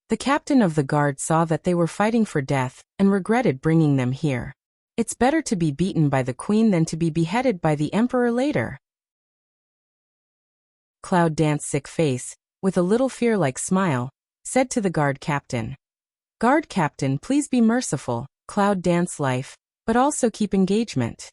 The captain of the guard saw that they were fighting for death, and regretted bringing them here. It's better to be beaten by the queen than to be beheaded by the emperor later. Cloud Dance's sick face, with a little fear-like smile, said to the guard captain. Guard captain, please be merciful, Cloud Dance life, but also keep engagement.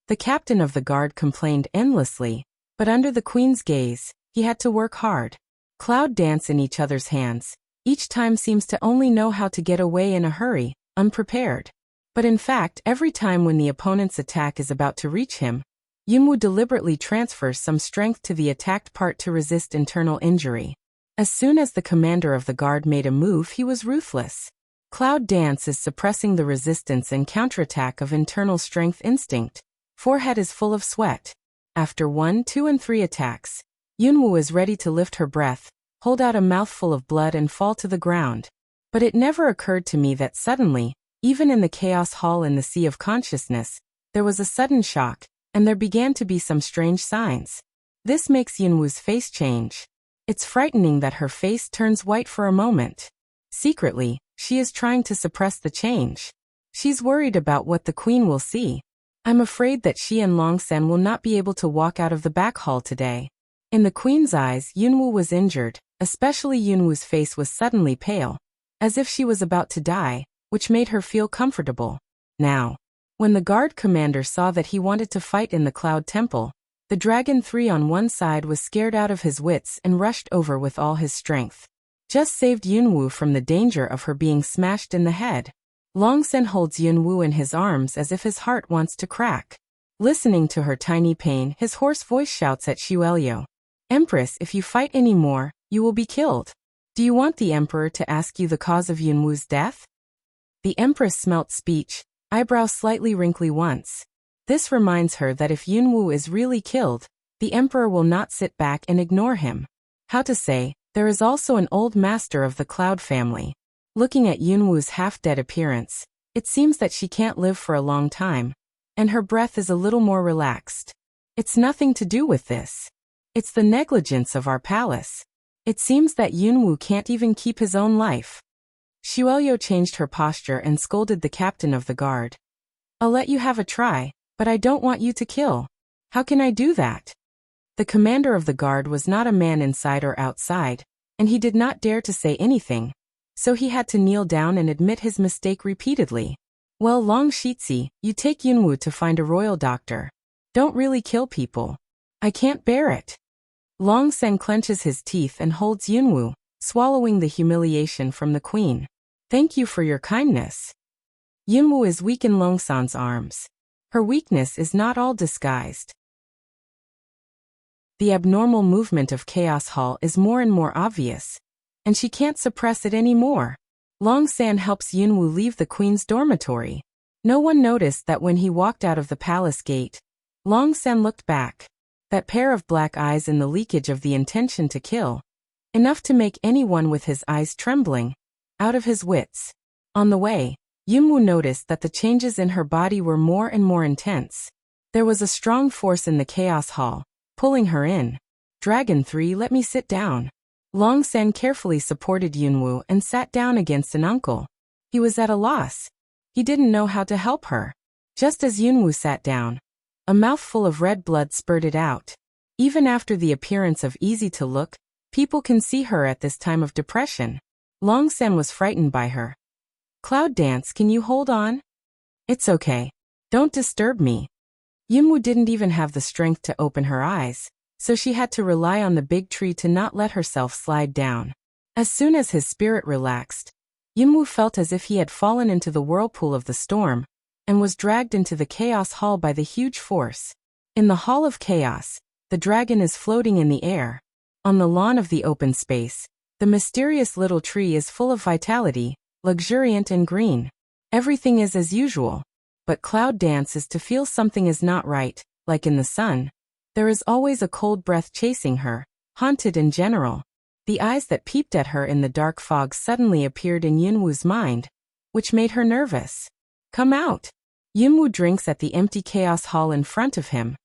The captain of the guard complained endlessly, but under the queen's gaze, he had to work hard. Cloud Dance in each other's hands, each time seems to only know how to get away in a hurry, unprepared. But in fact, every time when the opponent's attack is about to reach him, Yunwu deliberately transfers some strength to the attacked part to resist internal injury. As soon as the commander of the guard made a move, he was ruthless. Cloud Dance is suppressing the resistance and counterattack of internal strength instinct. Forehead is full of sweat. After 1, 2, and 3 attacks, Yunwu is ready to lift her breath, hold out a mouthful of blood and fall to the ground. But it never occurred to me that suddenly, even in the chaos hall in the sea of consciousness, there was a sudden shock, and there began to be some strange signs. This makes Yunwu's face change. It's frightening that her face turns white for a moment. Secretly, she is trying to suppress the change. She's worried about what the queen will see. I'm afraid that she and Longsen will not be able to walk out of the back hall today. In the queen's eyes, Yunwu was injured, especially Yunwu's face was suddenly pale, as if she was about to die, which made her feel comfortable. Now, when the guard commander saw that he wanted to fight in the Cloud Temple, the Dragon 3 on one side was scared out of his wits and rushed over with all his strength. Just saved Yunwu from the danger of her being smashed in the head. Longsen holds Yunwu in his arms as if his heart wants to crack. Listening to her tiny pain, his hoarse voice shouts at Xuelio. Empress, if you fight any more, you will be killed. Do you want the emperor to ask you the cause of Yunwu's death? The empress smelt speech, eyebrow slightly wrinkly once. This reminds her that if Yunwu is really killed, the emperor will not sit back and ignore him. How to say, there is also an old master of the Cloud family. Looking at Yunwu's half-dead appearance, it seems that she can't live for a long time, and her breath is a little more relaxed. It's nothing to do with this. It's the negligence of our palace. It seems that Yunwu can't even keep his own life. Xuelio changed her posture and scolded the captain of the guard. I'll let you have a try, but I don't want you to kill. How can I do that? The commander of the guard was not a man inside or outside, and he did not dare to say anything, so he had to kneel down and admit his mistake repeatedly. Well, Long Shitzi, you take Yunwu to find a royal doctor. Don't really kill people. I can't bear it. Long Sen clenches his teeth and holds Yunwu, swallowing the humiliation from the queen. Thank you for your kindness. Yunwu is weak in Longsan's arms. Her weakness is not all disguised. The abnormal movement of Chaos Hall is more and more obvious, and she can't suppress it anymore. Longsan helps Yunwu leave the queen's dormitory. No one noticed that when he walked out of the palace gate. Longsan looked back. That pair of black eyes in the leakage of the intention to kill. Enough to make anyone with his eyes trembling. Out of his wits. On the way, Yunwu noticed that the changes in her body were more and more intense. There was a strong force in the Chaos Hall, pulling her in. Dragon 3, let me sit down. Longsan carefully supported Yunwu and sat down against an uncle. He was at a loss. He didn't know how to help her. Just as Yunwu sat down, a mouthful of red blood spurted out. Even after the appearance of easy to look, people can see her at this time of depression. Longsen was frightened by her. Cloud Dance, can you hold on? It's okay. Don't disturb me. Yunwu didn't even have the strength to open her eyes, so she had to rely on the big tree to not let herself slide down. As soon as his spirit relaxed, Yunwu felt as if he had fallen into the whirlpool of the storm, and was dragged into the Chaos Hall by the huge force. In the Hall of Chaos, the dragon is floating in the air. On the lawn of the open space, the mysterious little tree is full of vitality, luxuriant and green. Everything is as usual. But Cloud Dance is to feel something is not right, like in the sun. There is always a cold breath chasing her, haunted in general. The eyes that peeped at her in the dark fog suddenly appeared in Yunwu's mind, which made her nervous. Come out. Yunwu drinks at the empty Chaos Hall in front of him,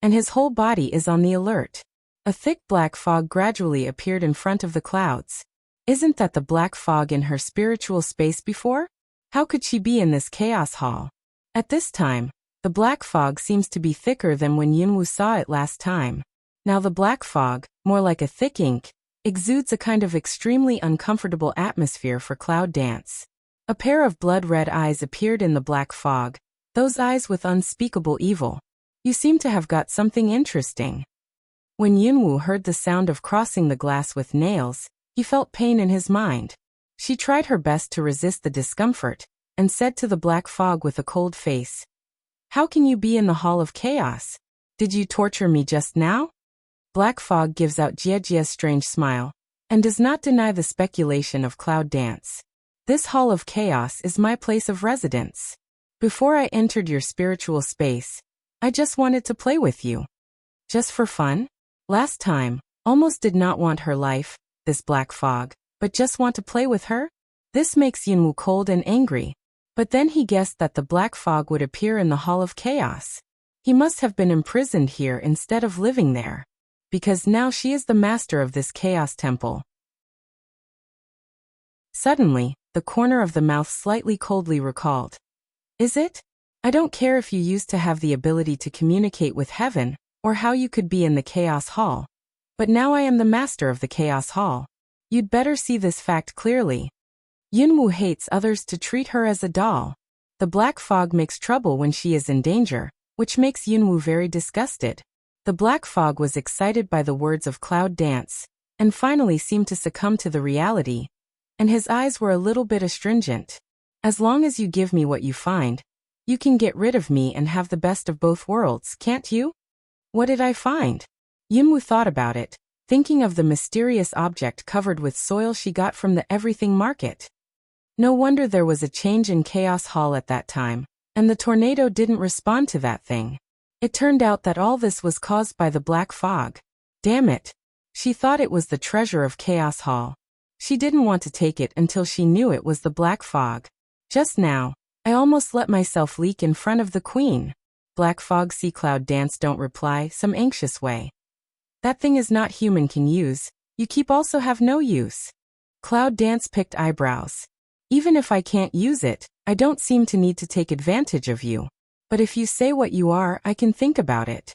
and his whole body is on the alert. A thick black fog gradually appeared in front of the clouds. Isn't that the black fog in her spiritual space before? How could she be in this chaos hall? At this time, the black fog seems to be thicker than when Yunwoo saw it last time. Now the black fog, more like a thick ink, exudes a kind of extremely uncomfortable atmosphere for cloud dance. A pair of blood-red eyes appeared in the black fog, those eyes with unspeakable evil. You seem to have got something interesting. When Yunwoo heard the sound of crossing the glass with nails, he felt pain in his mind. She tried her best to resist the discomfort, and said to the black fog with a cold face, "How can you be in the Hall of Chaos? Did you torture me just now?" Black fog gives out Jiejia's strange smile, and does not deny the speculation of cloud dance. This Hall of Chaos is my place of residence. Before I entered your spiritual space, I just wanted to play with you. Just for fun? Last time, almost did not want her life, this black fog, but just want to play with her? This makes Yunwoo cold and angry. But then he guessed that the black fog would appear in the Hall of Chaos. He must have been imprisoned here instead of living there. Because now she is the master of this chaos temple. Suddenly, the corner of the mouth slightly coldly recalled. Is it? I don't care if you used to have the ability to communicate with heaven, or how you could be in the Chaos Hall. But now I am the master of the Chaos Hall. You'd better see this fact clearly. Yunwoo hates others to treat her as a doll. The black fog makes trouble when she is in danger, which makes Yunwoo very disgusted. The black fog was excited by the words of cloud dance, and finally seemed to succumb to the reality, and his eyes were a little bit astringent. As long as you give me what you find, you can get rid of me and have the best of both worlds, can't you? What did I find? Yunwoo thought about it, thinking of the mysterious object covered with soil she got from the everything market. No wonder there was a change in Chaos Hall at that time, and the tornado didn't respond to that thing. It turned out that all this was caused by the black fog. Damn it. She thought it was the treasure of Chaos Hall. She didn't want to take it until she knew it was the black fog. Just now, I almost let myself leak in front of the queen. Black fog see cloud dance don't reply, some anxious way. That thing is not human can use, you keep also have no use. Cloud dance picked eyebrows. Even if I can't use it, I don't seem to need to take advantage of you. But if you say what you are, I can think about it.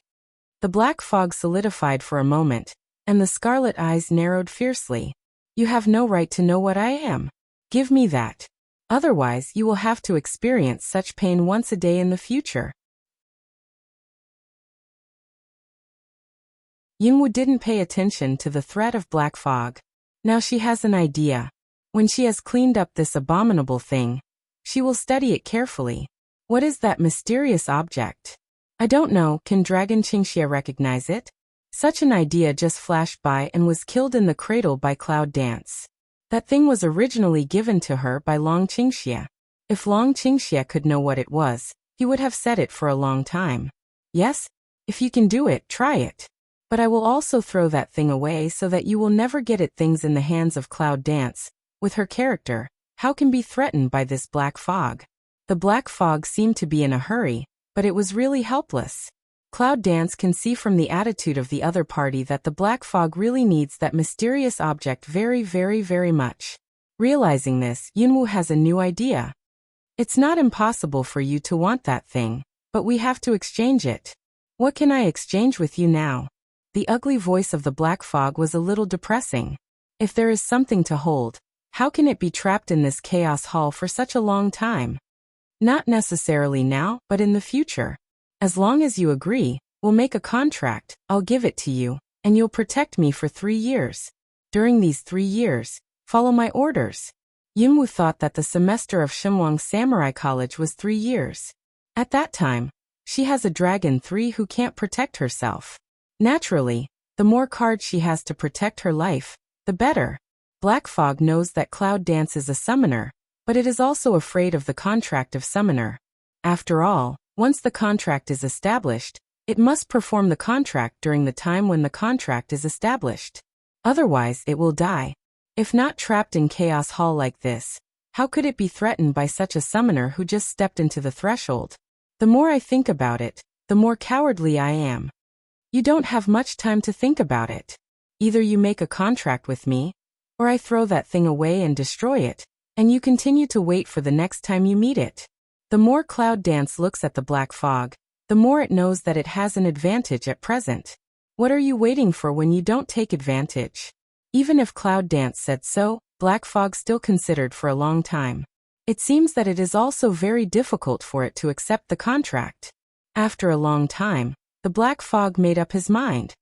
The black fog solidified for a moment, and the scarlet eyes narrowed fiercely. You have no right to know what I am. Give me that. Otherwise, you will have to experience such pain once a day in the future. Yunwoo didn't pay attention to the threat of black fog. Now she has an idea. When she has cleaned up this abominable thing, she will study it carefully. What is that mysterious object? I don't know, can Dragon Qingxia recognize it? Such an idea just flashed by and was killed in the cradle by cloud dance. That thing was originally given to her by Long Qingxia. If Long Qingxia could know what it was, he would have said it for a long time. Yes? If you can do it, try it. But I will also throw that thing away so that you will never get it. Things in the hands of cloud dance, with her character, how can be threatened by this black fog? The black fog seemed to be in a hurry, but it was really helpless. Cloud dance can see from the attitude of the other party that the black fog really needs that mysterious object very, very, very much. Realizing this, Yunwoo has a new idea. It's not impossible for you to want that thing, but we have to exchange it. What can I exchange with you now? The ugly voice of the black fog was a little depressing. If there is something to hold, how can it be trapped in this chaos hall for such a long time? Not necessarily now, but in the future. As long as you agree, we'll make a contract, I'll give it to you, and you'll protect me for 3 years. During these 3 years, follow my orders. Yunwoo thought that the semester of Shimwang Samurai College was 3 years. At that time, she has a dragon 3 who can't protect herself. Naturally, the more cards she has to protect her life, the better. Black Fog knows that Cloud Dance is a summoner, but it is also afraid of the contract of summoner. After all, once the contract is established, it must perform the contract during the time when the contract is established. Otherwise, it will die. If not trapped in Chaos Hall like this, how could it be threatened by such a summoner who just stepped into the threshold? The more I think about it, the more cowardly I am. You don't have much time to think about it. Either you make a contract with me, or I throw that thing away and destroy it, and you continue to wait for the next time you meet it. The more Cloud Dance looks at the black fog, the more it knows that it has an advantage at present. What are you waiting for when you don't take advantage? Even if Cloud Dance said so, Black Fog still considered for a long time. It seems that it is also very difficult for it to accept the contract. After a long time, the Black Fog made up his mind.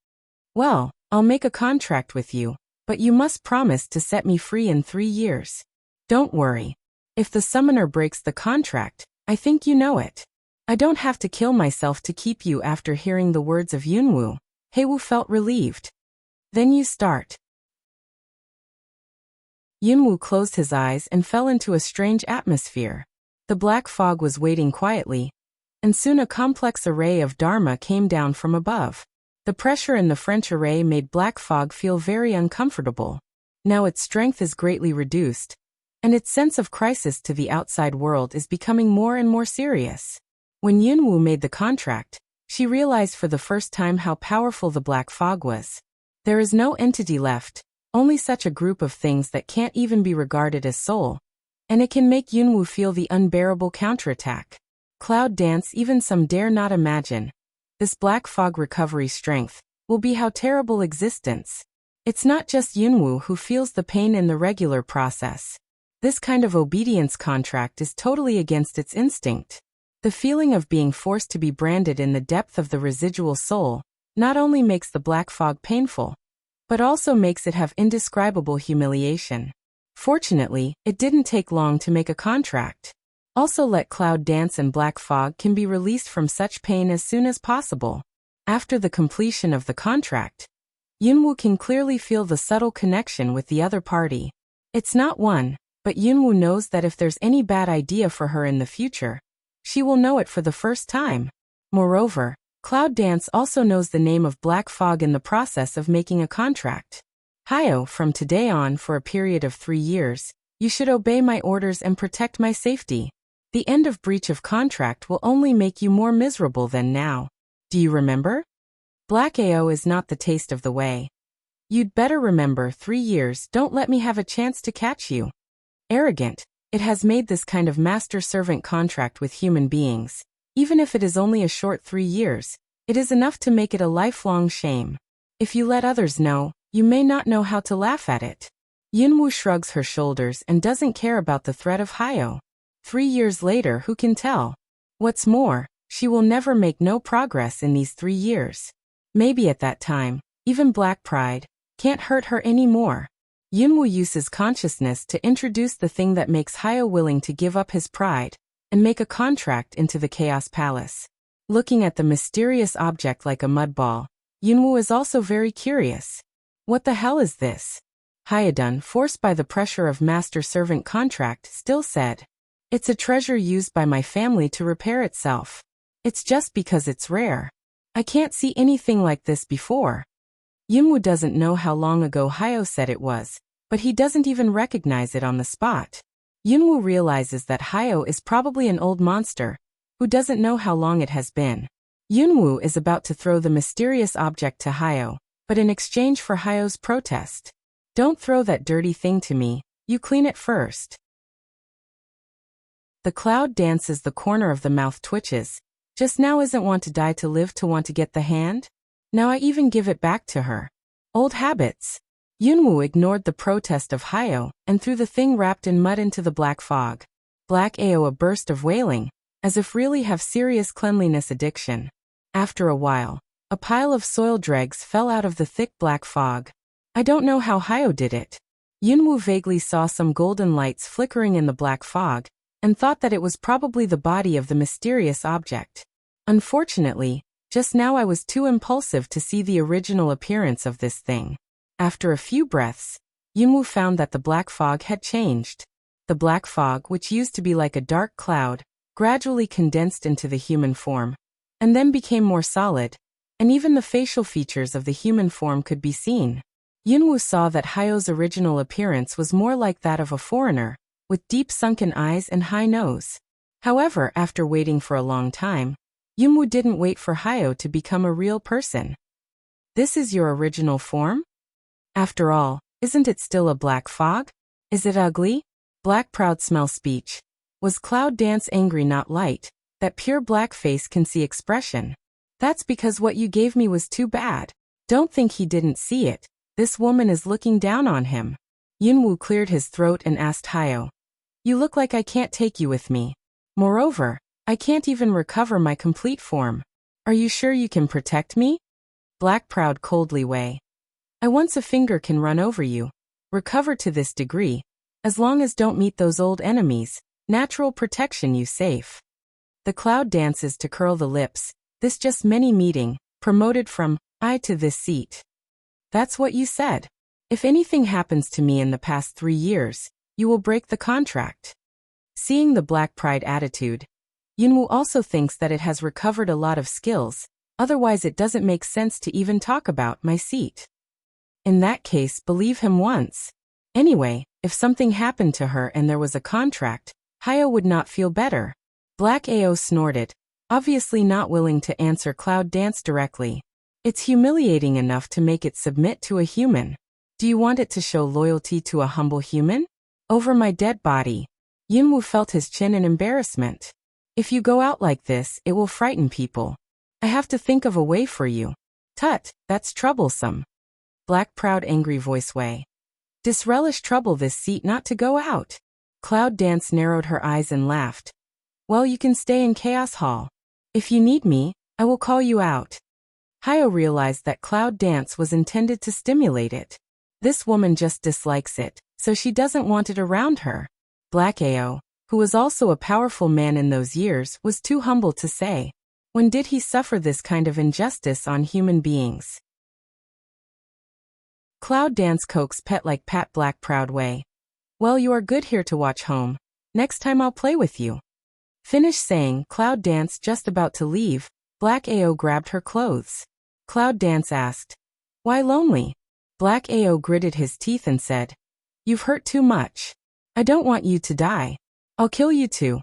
Well, I'll make a contract with you, but you must promise to set me free in 3 years. Don't worry. If the summoner breaks the contract, I think you know it. I don't have to kill myself to keep you. After hearing the words of Yunwu, Heiwu felt relieved. Then you start. Yunwu closed his eyes and fell into a strange atmosphere. The black fog was waiting quietly, and soon a complex array of Dharma came down from above. The pressure in the French array made Black Fog feel very uncomfortable. Now its strength is greatly reduced, and its sense of crisis to the outside world is becoming more and more serious. When Yunwu made the contract, she realized for the first time how powerful the Black Fog was. There is no entity left, only such a group of things that can't even be regarded as soul, and it can make Yunwu feel the unbearable counterattack. Cloud Dance even some dare not imagine. This Black Fog recovery strength will be how terrible existence. It's not just Yunwu who feels the pain in the regular process. This kind of obedience contract is totally against its instinct. The feeling of being forced to be branded in the depth of the residual soul not only makes the Black Fog painful, but also makes it have indescribable humiliation. Fortunately, it didn't take long to make a contract. Also let Cloud Dance and Black Fog can be released from such pain as soon as possible. After the completion of the contract, Yunwu can clearly feel the subtle connection with the other party. It's not one, but Yunwu knows that if there's any bad idea for her in the future, she will know it for the first time. Moreover, Cloud Dance also knows the name of Black Fog in the process of making a contract. Hayo, from today on for a period of 3 years, you should obey my orders and protect my safety. The end of breach of contract will only make you more miserable than now. Do you remember? Black AO is not the taste of the way. You'd better remember 3 years. Don't let me have a chance to catch you. Arrogant, it has made this kind of master-servant contract with human beings. Even if it is only a short 3 years, it is enough to make it a lifelong shame. If you let others know, you may not know how to laugh at it. Yunwu shrugs her shoulders and doesn't care about the threat of Hayo. 3 years later, who can tell? What's more, she will never make no progress in these 3 years. Maybe at that time, even Black Pride can't hurt her anymore. Yunwu uses consciousness to introduce the thing that makes Hayo willing to give up his pride and make a contract into the Chaos Palace. Looking at the mysterious object like a mud ball, Yunwu is also very curious. What the hell is this? Hayadun, forced by the pressure of master-servant contract, still said, "It's a treasure used by my family to repair itself. It's just because it's rare. I can't see anything like this before." Yunwu doesn't know how long ago Hayo said it was, but he doesn't even recognize it on the spot. Yunwu realizes that Hayo is probably an old monster, who doesn't know how long it has been. Yunwu is about to throw the mysterious object to Hayo, but in exchange for Hayo's protest, "Don't throw that dirty thing to me, you clean it first." The cloud dances, the corner of the mouth twitches. Just now isn't want to die to live to want to get the hand? Now I even give it back to her. Old habits. Yunwu ignored the protest of Hayo and threw the thing wrapped in mud into the black fog. Black Ao a burst of wailing, as if really have serious cleanliness addiction. After a while, a pile of soil dregs fell out of the thick black fog. I don't know how Hayo did it. Yunwu vaguely saw some golden lights flickering in the black fog, and thought that it was probably the body of the mysterious object. Unfortunately, just now I was too impulsive to see the original appearance of this thing. After a few breaths, Yunwu found that the black fog had changed. The black fog, which used to be like a dark cloud, gradually condensed into the human form, and then became more solid, and even the facial features of the human form could be seen. Yunwu saw that Hayo's original appearance was more like that of a foreigner, with deep sunken eyes and high nose. However, after waiting for a long time, Yunwu didn't wait for Hayo to become a real person. This is your original form? After all, isn't it still a black fog? Is it ugly? Black proud smell speech. Was Cloud Dance angry not light? That pure black face can see expression. That's because what you gave me was too bad. Don't think he didn't see it. This woman is looking down on him. Yunwoo cleared his throat and asked Hyo. You look like I can't take you with me. Moreover, I can't even recover my complete form. Are you sure you can protect me? Black proud coldly way. I once a finger can run over you. Recover to this degree. As long as don't meet those old enemies, natural protection you safe. The Cloud dances to curl the lips. This just many meeting, promoted from I to this seat. That's what you said. If anything happens to me in the past 3 years, you will break the contract. Seeing the black pride attitude, Yunwoo also thinks that it has recovered a lot of skills, otherwise it doesn't make sense to even talk about my seat. In that case, believe him once. Anyway, if something happened to her and there was a contract, Hyo would not feel better. Black Ao snorted, obviously not willing to answer Cloud Dance directly. It's humiliating enough to make it submit to a human. Do you want it to show loyalty to a humble human? Over my dead body. Yunwoo felt his chin in embarrassment. If you go out like this, it will frighten people. I have to think of a way for you. Tut, that's troublesome. Black proud angry voice way. Disrelish trouble this seat not to go out. Cloud Dance narrowed her eyes and laughed. Well, you can stay in Chaos Hall. If you need me, I will call you out. Hyo realized that Cloud Dance was intended to stimulate it. This woman just dislikes it, so she doesn't want it around her. Black Ao, who was also a powerful man in those years, was too humble to say. When did he suffer this kind of injustice on human beings? Cloud Dance coaxed Pet like Pat Black proud way. Well, you are good here to watch home. Next time I'll play with you. Finish saying Cloud Dance just about to leave, Black Ao grabbed her clothes. Cloud Dance asked, why lonely? Black Ao gritted his teeth and said, you've hurt too much. I don't want you to die. I'll kill you too.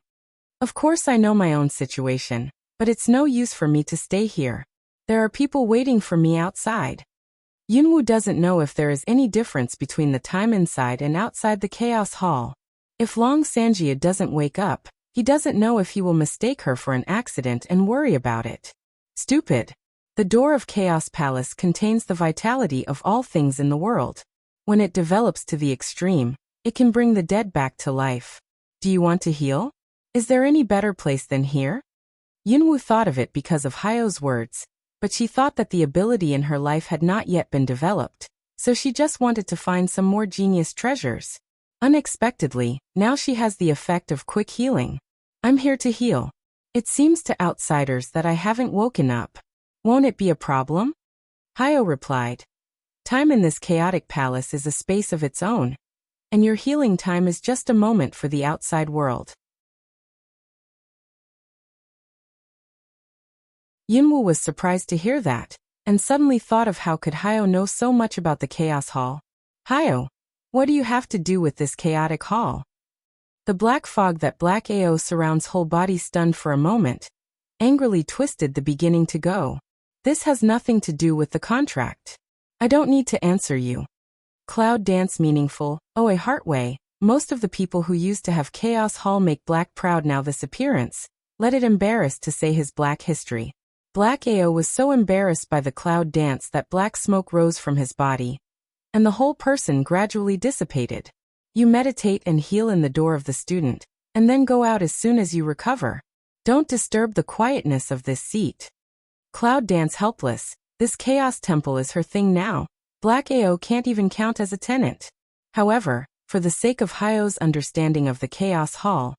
Of course I know my own situation, but it's no use for me to stay here. There are people waiting for me outside. Yunwoo doesn't know if there is any difference between the time inside and outside the Chaos Hall. If Long Sanjia doesn't wake up, he doesn't know if he will mistake her for an accident and worry about it. Stupid. The door of Chaos Palace contains the vitality of all things in the world. When it develops to the extreme, it can bring the dead back to life. Do you want to heal? Is there any better place than here? Yunwoo thought of it because of Hyo's words, but she thought that the ability in her life had not yet been developed, so she just wanted to find some more genius treasures. Unexpectedly, now she has the effect of quick healing. I'm here to heal. It seems to outsiders that I haven't woken up. Won't it be a problem? Hyo replied. Time in this chaotic palace is a space of its own, and your healing time is just a moment for the outside world. Yunwoo was surprised to hear that, and suddenly thought of how could Hyo know so much about the Chaos Hall. Hyo, what do you have to do with this chaotic hall? The black fog that Black Ao surrounds whole body stunned for a moment, angrily twisted the beginning to go. This has nothing to do with the contract. I don't need to answer you. Cloud Dance meaningful, oh a heart way, most of the people who used to have Chaos Hall make Black proud now this appearance, let it embarrass to say his black history. Black Ao was so embarrassed by the Cloud Dance that black smoke rose from his body, and the whole person gradually dissipated. You meditate and heal in the door of the student, and then go out as soon as you recover. Don't disturb the quietness of this seat. Cloud Dance helpless, this chaos temple is her thing now. Black Ao can't even count as a tenant. However, for the sake of Hyo's understanding of the Chaos Hall,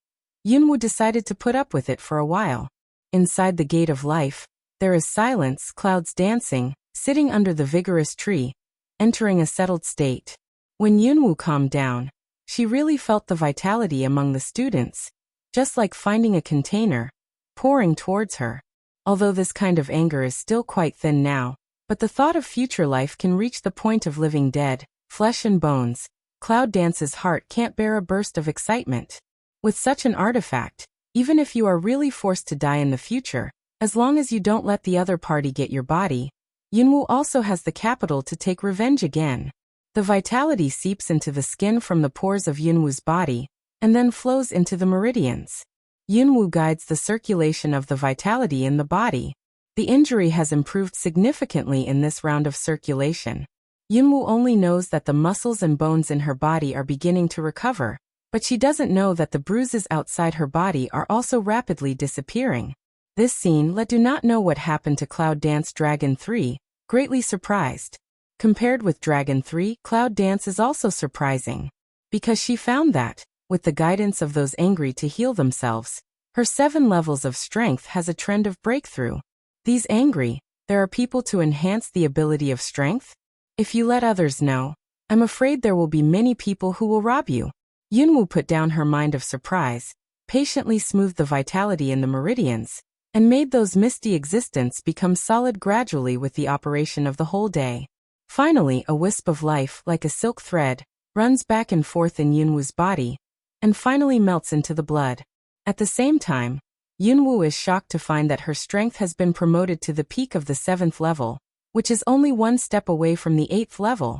Yunwoo decided to put up with it for a while. Inside the gate of life, there is silence, clouds dancing, sitting under the vigorous tree, entering a settled state. When Yunwoo calmed down, she really felt the vitality among the students, just like finding a container, pouring towards her. Although this kind of anger is still quite thin now, but the thought of future life can reach the point of living dead, flesh and bones. Cloud Dance's heart can't bear a burst of excitement. With such an artifact, even if you are really forced to die in the future, as long as you don't let the other party get your body, Yunwu also has the capital to take revenge again. The vitality seeps into the skin from the pores of Yunwu's body, and then flows into the meridians. Yunwu guides the circulation of the vitality in the body. The injury has improved significantly in this round of circulation. Yunwu only knows that the muscles and bones in her body are beginning to recover, but she doesn't know that the bruises outside her body are also rapidly disappearing. This scene let do not know what happened to Cloud Dance Dragon 3, greatly surprised. Compared with Dragon 3, Cloud Dance is also surprising, because she found that, with the guidance of those angry to heal themselves, her 7 levels of strength has a trend of breakthrough. These angry, there are people to enhance the ability of strength? If you let others know, I'm afraid there will be many people who will rob you. Yunwu put down her mind of surprise, patiently smoothed the vitality in the meridians, and made those misty existence become solid gradually with the operation of the whole day. Finally, a wisp of life, like a silk thread, runs back and forth in Yunwu's body, and finally melts into the blood. At the same time, Yunwu is shocked to find that her strength has been promoted to the peak of the 7th level, which is only 1 step away from the 8th level.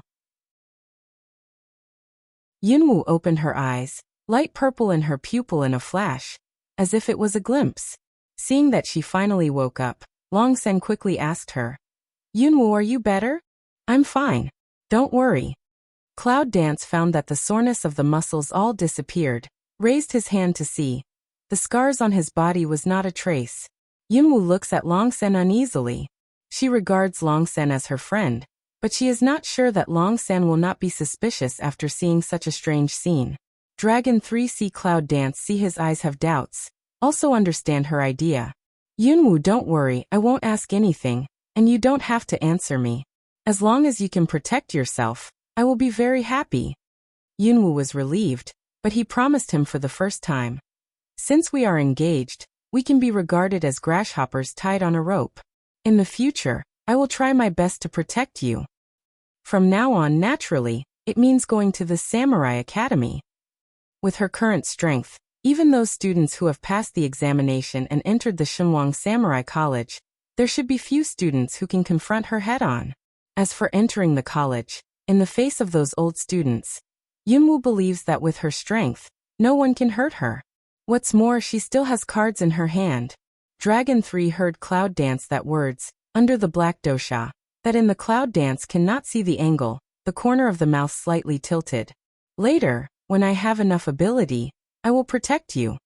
Yunwu opened her eyes, light purple in her pupil in a flash, as if it was a glimpse. Seeing that she finally woke up, Longsen quickly asked her, "Yunwu, are you better?" "I'm fine. Don't worry." Cloud Dance found that the soreness of the muscles all disappeared, raised his hand to see. The scars on his body was not a trace. Yunwu looks at Longsen uneasily. She regards Longsen as her friend, but she is not sure that Longsen will not be suspicious after seeing such a strange scene. Dragon 3 see Cloud Dance see his eyes have doubts, also understand her idea. "Yunwu, don't worry, I won't ask anything, and you don't have to answer me. As long as you can protect yourself, I will be very happy." Yunwu was relieved, but he promised him for the first time, "Since we are engaged, we can be regarded as grasshoppers tied on a rope. In the future, I will try my best to protect you." From now on, naturally, it means going to the Samurai Academy. With her current strength, even those students who have passed the examination and entered the Shenhuang Samurai College, there should be few students who can confront her head-on. As for entering the college, in the face of those old students, Yunwu believes that with her strength, no one can hurt her. What's more, she still has cards in her hand. Dragon 3 heard Cloud Dance that words, under the black dosha, that in the Cloud Dance cannot see the angle, the corner of the mouth slightly tilted. "Later, when I have enough ability, I will protect you."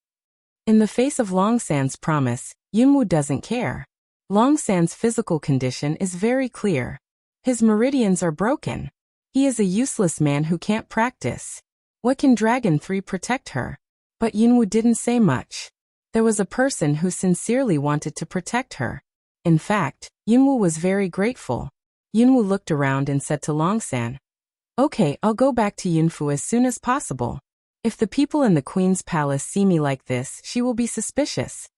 In the face of Longsan's promise, Yunwu doesn't care. Longsan's physical condition is very clear. His meridians are broken. He is a useless man who can't practice. What can Dragon 3 protect her? But Yunwu didn't say much. There was a person who sincerely wanted to protect her. In fact, Yunwu was very grateful. Yunwu looked around and said to Longsan, "Okay, I'll go back to Yunfu as soon as possible. If the people in the Queen's palace see me like this, she will be suspicious."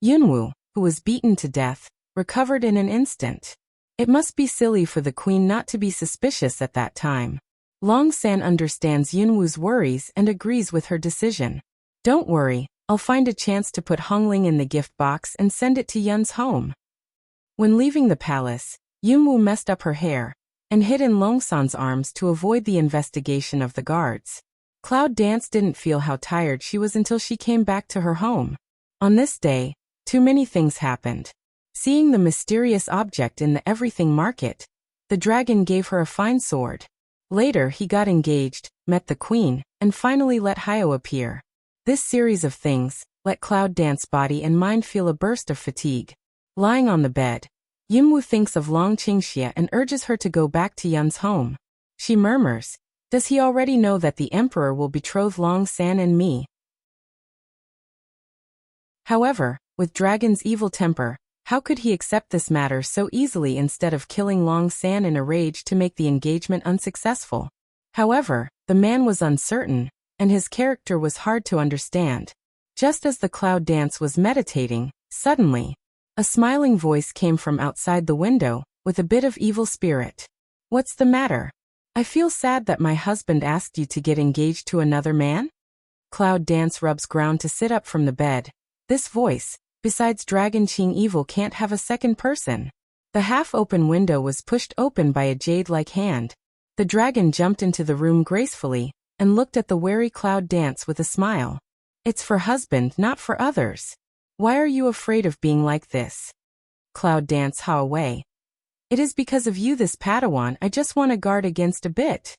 Yunwu, who was beaten to death, recovered in an instant. It must be silly for the Queen not to be suspicious at that time. Longsan understands Yunwu's worries and agrees with her decision. "Don't worry, I'll find a chance to put Hongling in the gift box and send it to Yun's home." When leaving the palace, Yunwu messed up her hair and hid in Longsan's arms to avoid the investigation of the guards. Cloud Dance didn't feel how tired she was until she came back to her home. On this day, too many things happened. Seeing the mysterious object in the everything market, the dragon gave her a fine sword. Later he got engaged, met the queen, and finally let Hyo appear. This series of things let Cloud Dance body and mind feel a burst of fatigue. Lying on the bed, Yunwu thinks of Long Qingxia and urges her to go back to Yun's home. She murmurs, "Does he already know that the emperor will betroth Long San and me?" However, with Dragon's evil temper, how could he accept this matter so easily instead of killing Long San in a rage to make the engagement unsuccessful? However, the man was uncertain, and his character was hard to understand. Just as the Cloud Dance was meditating, suddenly, a smiling voice came from outside the window, with a bit of evil spirit. "What's the matter? I feel sad that my husband asked you to get engaged to another man?" Cloud Dance rubs ground to sit up from the bed. This voice, besides Dragon Qing Evil, can't have a second person. The half-open window was pushed open by a jade-like hand. The dragon jumped into the room gracefully and looked at the wary Cloud Dance with a smile. It's for husband, not for others. Why are you afraid of being like this? Cloud Dance haw away. It is because of you, this Padawan. I just want to guard against a bit.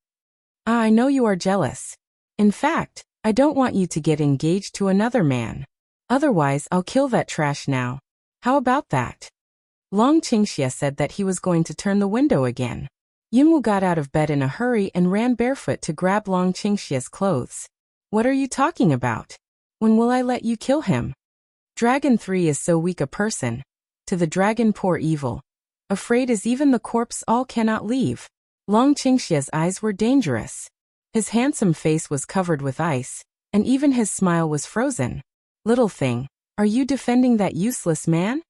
I know you are jealous. In fact, I don't want you to get engaged to another man. Otherwise, I'll kill that trash now. How about that? Long Qingxia said that he was going to turn the window again. Yunwu got out of bed in a hurry and ran barefoot to grab Long Qingxia's clothes. What are you talking about? When will I let you kill him? Dragon 3 is so weak a person. To the dragon poor evil. Afraid as even the corpse all cannot leave. Long Qingxia's eyes were dangerous. His handsome face was covered with ice, and even his smile was frozen. Little thing, are you defending that useless man?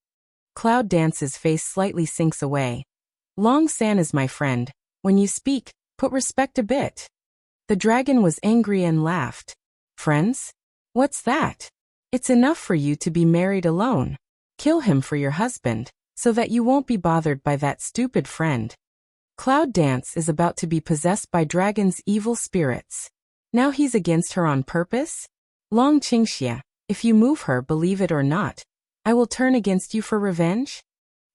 Cloud Dance's face slightly sinks away. Long San is my friend. When you speak, put respect a bit. The dragon was angry and laughed. Friends? What's that? It's enough for you to be married alone. Kill him for your husband, so that you won't be bothered by that stupid friend. Cloud Dance is about to be possessed by dragon's evil spirits. Now he's against her on purpose? Long Qingxia, if you move her, believe it or not, I will turn against you for revenge?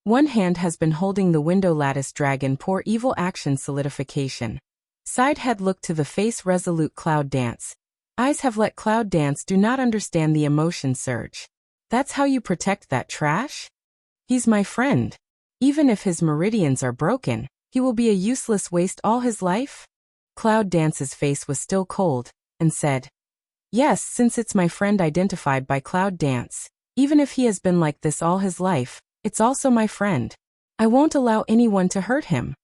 One hand has been holding the window lattice dragon pour evil action solidification. Side head looked to the face resolute Cloud Dance. Eyes have let Cloud Dance do not understand the emotion surge. That's how you protect that trash? He's my friend. Even if his meridians are broken, he will be a useless waste all his life? Cloud Dance's face was still cold, and said, Yes, since it's my friend identified by Cloud Dance. Even if he has been like this all his life, it's also my friend. I won't allow anyone to hurt him.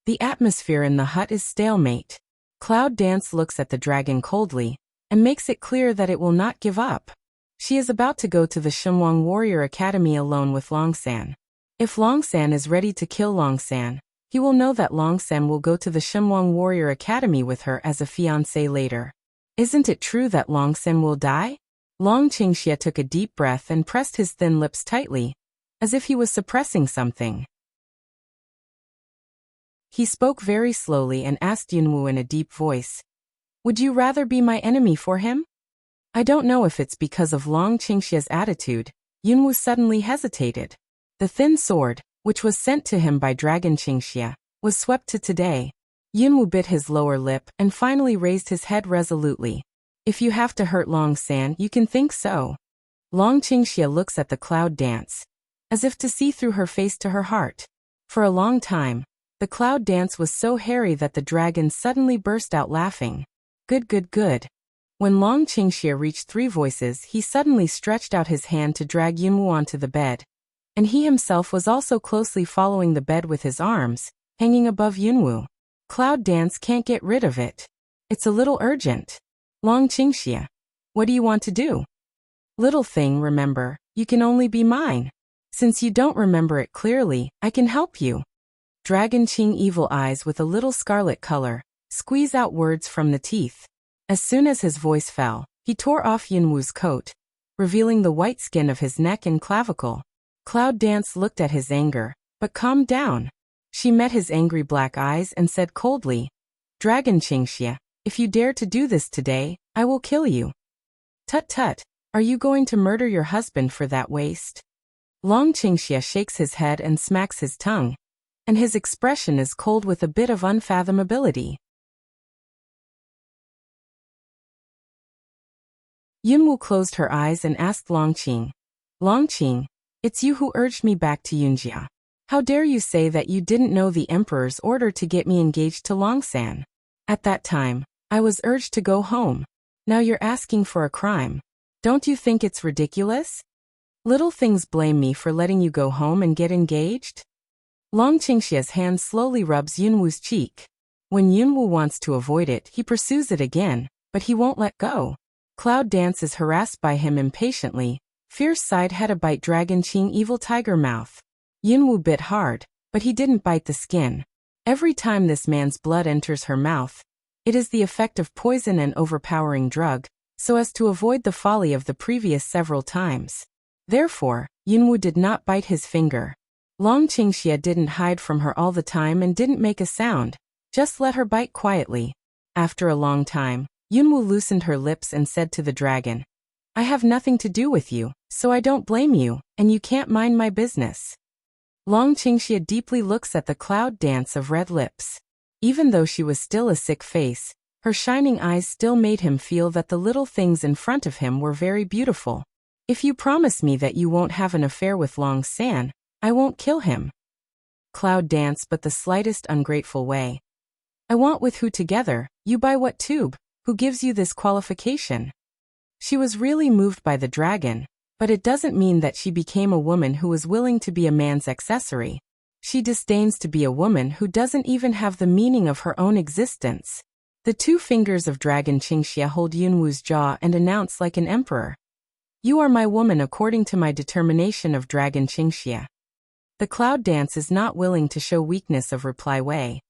The atmosphere in the hut is stalemate. Cloud Dance looks at the dragon coldly, and makes it clear that it will not give up. She is about to go to the Shenwang Warrior Academy alone with Longsan. If Longsan is ready to kill Longsan, he will know that Longsan will go to the Shenwang Warrior Academy with her as a fiancé later. Isn't it true that Longsan will die? Long Qingxia took a deep breath and pressed his thin lips tightly, as if he was suppressing something. He spoke very slowly and asked Yunwu in a deep voice, Would you rather be my enemy for him? I don't know if it's because of Long Qingxia's attitude. Yunwu suddenly hesitated. The thin sword, which was sent to him by Dragon Qingxia, was swept to today. Yunwu bit his lower lip and finally raised his head resolutely. If you have to hurt Long San, you can think so. Long Qingxia looks at the Cloud Dance, as if to see through her face to her heart. For a long time, the Cloud Dance was so hairy that the dragon suddenly burst out laughing. Good, good, good. When Long Qingxia reached 3 voices, he suddenly stretched out his hand to drag Yunwu onto the bed. And he himself was also closely following the bed with his arms, hanging above Yunwu. Cloud Dance can't get rid of it. It's a little urgent. Long Qingxia, what do you want to do? Little thing, remember, you can only be mine. Since you don't remember it clearly, I can help you. Dragon Qing evil eyes with a little scarlet color, squeeze out words from the teeth. As soon as his voice fell, he tore off Yunwu's coat, revealing the white skin of his neck and clavicle. Cloud Dance looked at his anger, but calmed down. She met his angry black eyes and said coldly, Dragon Qingxia, if you dare to do this today, I will kill you. Tut tut, are you going to murder your husband for that waste? Long Qingxia shakes his head and smacks his tongue, and his expression is cold with a bit of unfathomability. Yunwu closed her eyes and asked Longqing, Longqing, it's you who urged me back to Yunjia. How dare you say that you didn't know the emperor's order to get me engaged to Longsan? At that time, I was urged to go home. Now you're asking for a crime. Don't you think it's ridiculous? Little things blame me for letting you go home and get engaged? Long Qingxia's hand slowly rubs Yunwu's cheek. When Yunwu wants to avoid it, he pursues it again, but he won't let go. Cloud Dance is harassed by him impatiently. Fierce side had a bite Dragon Qing evil tiger mouth. Yunwu bit hard, but he didn't bite the skin. Every time this man's blood enters her mouth, it is the effect of poison and overpowering drug, so as to avoid the folly of the previous several times. Therefore, Yunwu did not bite his finger. Long Qingxia didn't hide from her all the time and didn't make a sound, just let her bite quietly. After a long time, Yunwu loosened her lips and said to the dragon, I have nothing to do with you, so I don't blame you, and you can't mind my business. Long Qingxia deeply looks at the cloud dance of red lips. Even though she was still a sick face, her shining eyes still made him feel that the little things in front of him were very beautiful. If you promise me that you won't have an affair with Long San, I won't kill him. Cloud dance but the slightest ungrateful way. I want with who together, you by what tube, who gives you this qualification? She was really moved by the dragon, but it doesn't mean that she became a woman who was willing to be a man's accessory. She disdains to be a woman who doesn't even have the meaning of her own existence. The 2 fingers of Dragon Qingxia hold Yunwu's jaw and announce like an emperor. You are my woman according to my determination of Dragon Qingxia. The cloud dance is not willing to show weakness of reply way.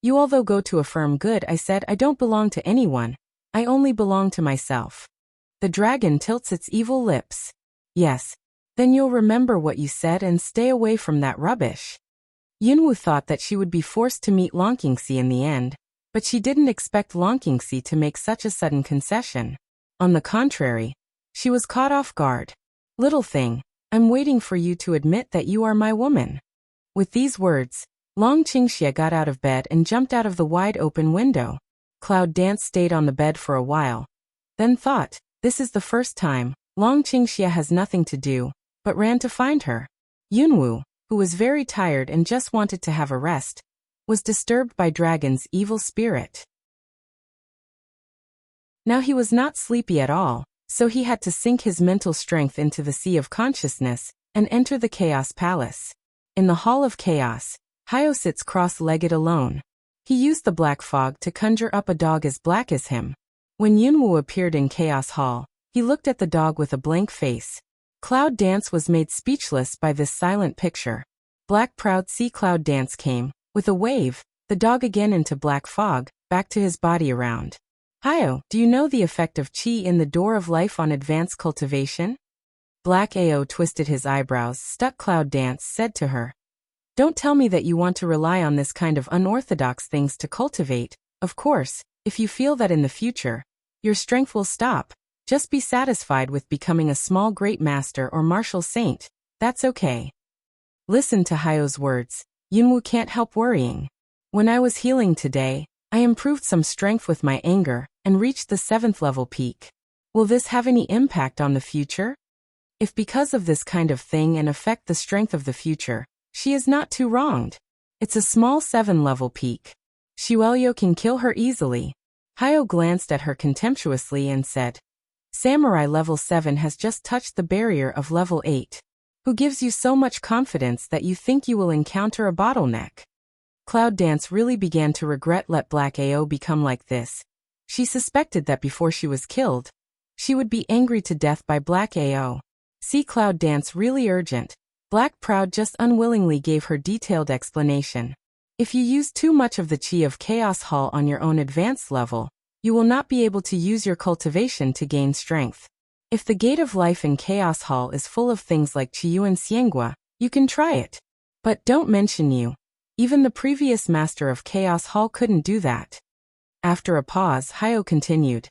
You although go to affirm good I said I don't belong to anyone, I only belong to myself. The dragon tilts its evil lips. Yes. Then you'll remember what you said and stay away from that rubbish. Yunwu thought that she would be forced to meet Long Qingxi in the end, but she didn't expect Long Qingxi to make such a sudden concession. On the contrary, she was caught off guard. Little thing, I'm waiting for you to admit that you are my woman. With these words, Long Qingxia got out of bed and jumped out of the wide-open window. Cloud Dance stayed on the bed for a while, then thought, this is the first time Long Qingxia has nothing to do, but ran to find her. Yunwu, who was very tired and just wanted to have a rest, was disturbed by Dragon's evil spirit. Now he was not sleepy at all, so he had to sink his mental strength into the sea of consciousness and enter the Chaos Palace. In the Hall of Chaos, Hayo sits cross-legged alone. He used the black fog to conjure up a dog as black as him. When Yunwu appeared in Chaos Hall, he looked at the dog with a blank face. Cloud Dance was made speechless by this silent picture. Black Proud Sea Cloud Dance came, with a wave, the dog again into black fog, back to his body around. Hayo, do you know the effect of Qi in the door of life on advanced cultivation? Black Ao twisted his eyebrows. Stuck Cloud Dance said to her, don't tell me that you want to rely on this kind of unorthodox things to cultivate. Of course, if you feel that in the future, your strength will stop, just be satisfied with becoming a small great master or martial saint. That's okay. Listen to Hayo's words. Yunwu can't help worrying. When I was healing today, I improved some strength with my anger and reached the 7th level peak. Will this have any impact on the future? If because of this kind of thing and affect the strength of the future, she is not too wronged. It's a small 7-level peak. Xuelyo can kill her easily. Hayo glanced at her contemptuously and said, Samurai level 7 has just touched the barrier of level 8. Who gives you so much confidence that you think you will encounter a bottleneck? Cloud Dance really began to regret let Black Ao become like this. She suspected that before she was killed, she would be angry to death by Black Ao. See Cloud Dance really urgent. Black Proud just unwillingly gave her detailed explanation. If you use too much of the Qi of Chaos Hall on your own advanced level, you will not be able to use your cultivation to gain strength. If the Gate of Life in Chaos Hall is full of things like Qiyuan Xiangua, you can try it. But don't mention you. Even the previous master of Chaos Hall couldn't do that. After a pause, Hayo continued.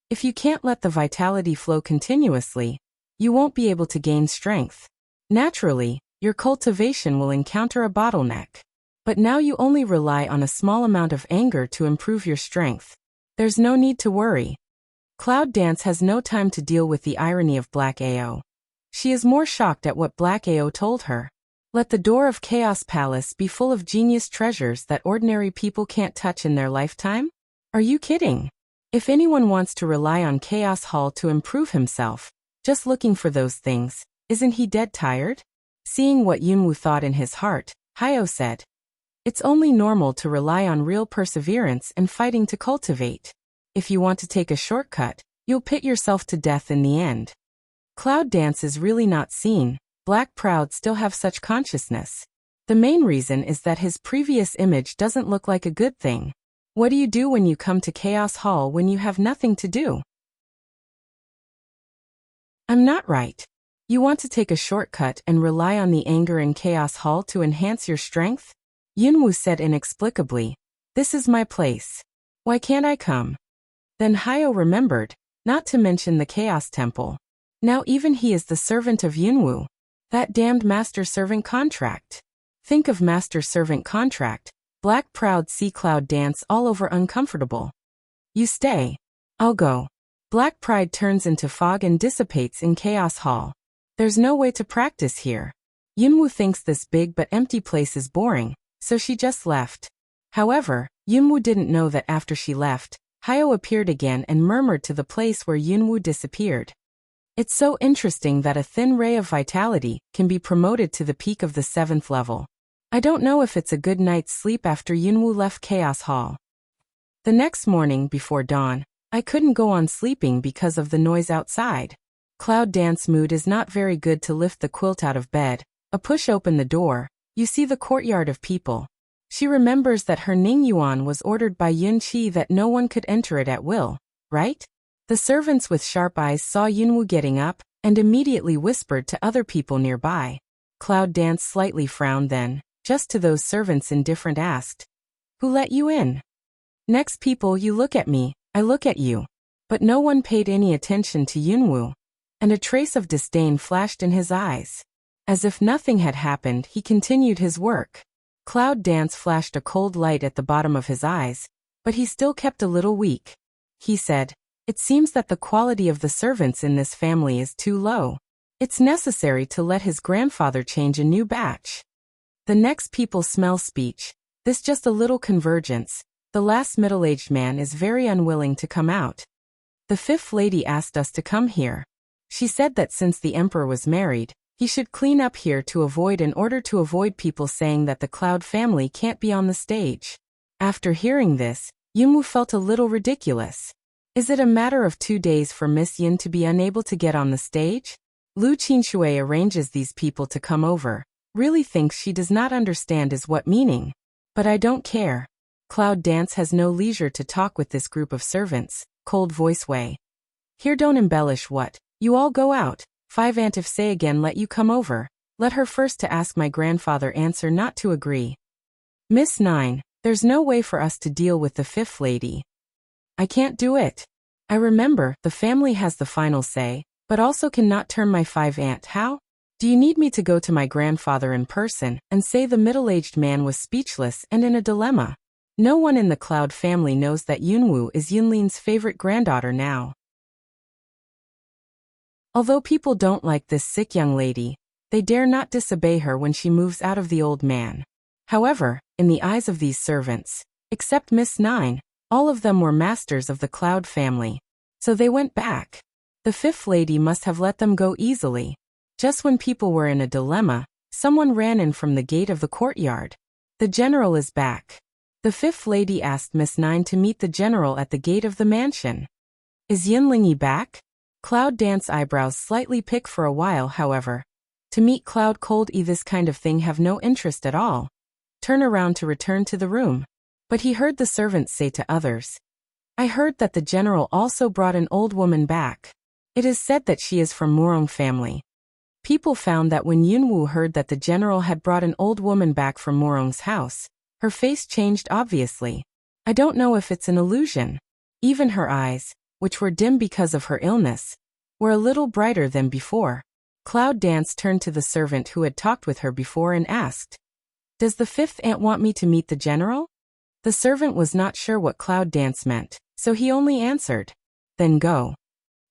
If you can't let the vitality flow continuously, you won't be able to gain strength. Naturally, your cultivation will encounter a bottleneck. But now you only rely on a small amount of anger to improve your strength. There's no need to worry. Cloud Dance has no time to deal with the irony of Black Ao. She is more shocked at what Black Ao told her. Let the door of Chaos Palace be full of genius treasures that ordinary people can't touch in their lifetime? Are you kidding? If anyone wants to rely on Chaos Hall to improve himself, just looking for those things, isn't he dead tired? Seeing what Yunwu thought in his heart, Hayo said, it's only normal to rely on real perseverance and fighting to cultivate. If you want to take a shortcut, you'll pit yourself to death in the end. Cloud Dance is really not seen. Black Proud still have such consciousness. The main reason is that his previous image doesn't look like a good thing. What do you do when you come to Chaos Hall when you have nothing to do? I'm not right. You want to take a shortcut and rely on the anger and chaos hall to enhance your strength? Yunwoo said inexplicably. This is my place. Why can't I come? Then Hyo remembered, not to mention the Chaos Temple. Now even he is the servant of Yunwoo. That damned master-servant contract. Think of master-servant contract. Black proud sea cloud dance all over uncomfortable. You stay. I'll go. Black pride turns into fog and dissipates in Chaos Hall. There's no way to practice here. Yunwoo thinks this big but empty place is boring, so she just left. However, Yunwoo didn't know that after she left, Hyo appeared again and murmured to the place where Yunwoo disappeared. It's so interesting that a thin ray of vitality can be promoted to the peak of the 7th level. I don't know if it's a good night's sleep after Yunwoo left Chaos Hall. The next morning before dawn, I couldn't go on sleeping because of the noise outside. Cloud Dance mood is not very good to lift the quilt out of bed. A push open the door, you see the courtyard of people. She remembers that her Ning Yuan was ordered by Yun Qi that no one could enter it at will, right? The servants with sharp eyes saw Yunwoo getting up, and immediately whispered to other people nearby. Cloud Dance slightly frowned then, just to those servants indifferent asked. Who let you in? Next people you look at me, I look at you. But no one paid any attention to Yunwoo, and a trace of disdain flashed in his eyes. As if nothing had happened, he continued his work. Cloud Dance flashed a cold light at the bottom of his eyes, but he still kept a little weak. He said, it seems that the quality of the servants in this family is too low. It's necessary to let his grandfather change a new batch. The next people smell speech. This just a little convergence. The last middle-aged man is very unwilling to come out. The 5th lady asked us to come here. She said that since the emperor was married, he should clean up here in order to avoid people saying that the Cloud family can't be on the stage. After hearing this, Yunwoo felt a little ridiculous. Is it a matter of 2 days for Miss Yin to be unable to get on the stage? Lu Qinshui arranges these people to come over. Really thinks she does not understand is what meaning. But I don't care. Cloud Dance has no leisure to talk with this group of servants. Cold voice way. Here don't embellish what. You all go out. 5 Aunt if say again let you come over. Let her first to ask my grandfather answer not to agree. Miss 9, there's no way for us to deal with the 5th lady. I can't do it. I remember, the family has the final say, but also cannot turn my 5 aunt. How? Do you need me to go to my grandfather in person and say the middle-aged man was speechless and in a dilemma? No one in the Cloud family knows that Yunwoo is Yunlin's favorite granddaughter now. Although people don't like this sick young lady, they dare not disobey her when she moves out of the old man. However, in the eyes of these servants, except Miss 9, all of them were masters of the Cloud family. So they went back. The 5th lady must have let them go easily. Just when people were in a dilemma, someone ran in from the gate of the courtyard. The general is back. The 5th lady asked Miss 9 to meet the general at the gate of the mansion. Is Yunlingi back? Cloud Dance eyebrows slightly pick for a while, however. To meet Cloud Cold this kind of thing have no interest at all. Turn around to return to the room. But he heard the servants say to others. I heard that the general also brought an old woman back. It is said that she is from Murong family. People found that when Yunwoo heard that the general had brought an old woman back from Murong's house, her face changed obviously. I don't know if it's an illusion. Even her eyes, which were dim because of her illness, were a little brighter than before. Cloud Dance turned to the servant who had talked with her before and asked, Does the 5th aunt want me to meet the general? The servant was not sure what Cloud Dance meant, so he only answered, Then go.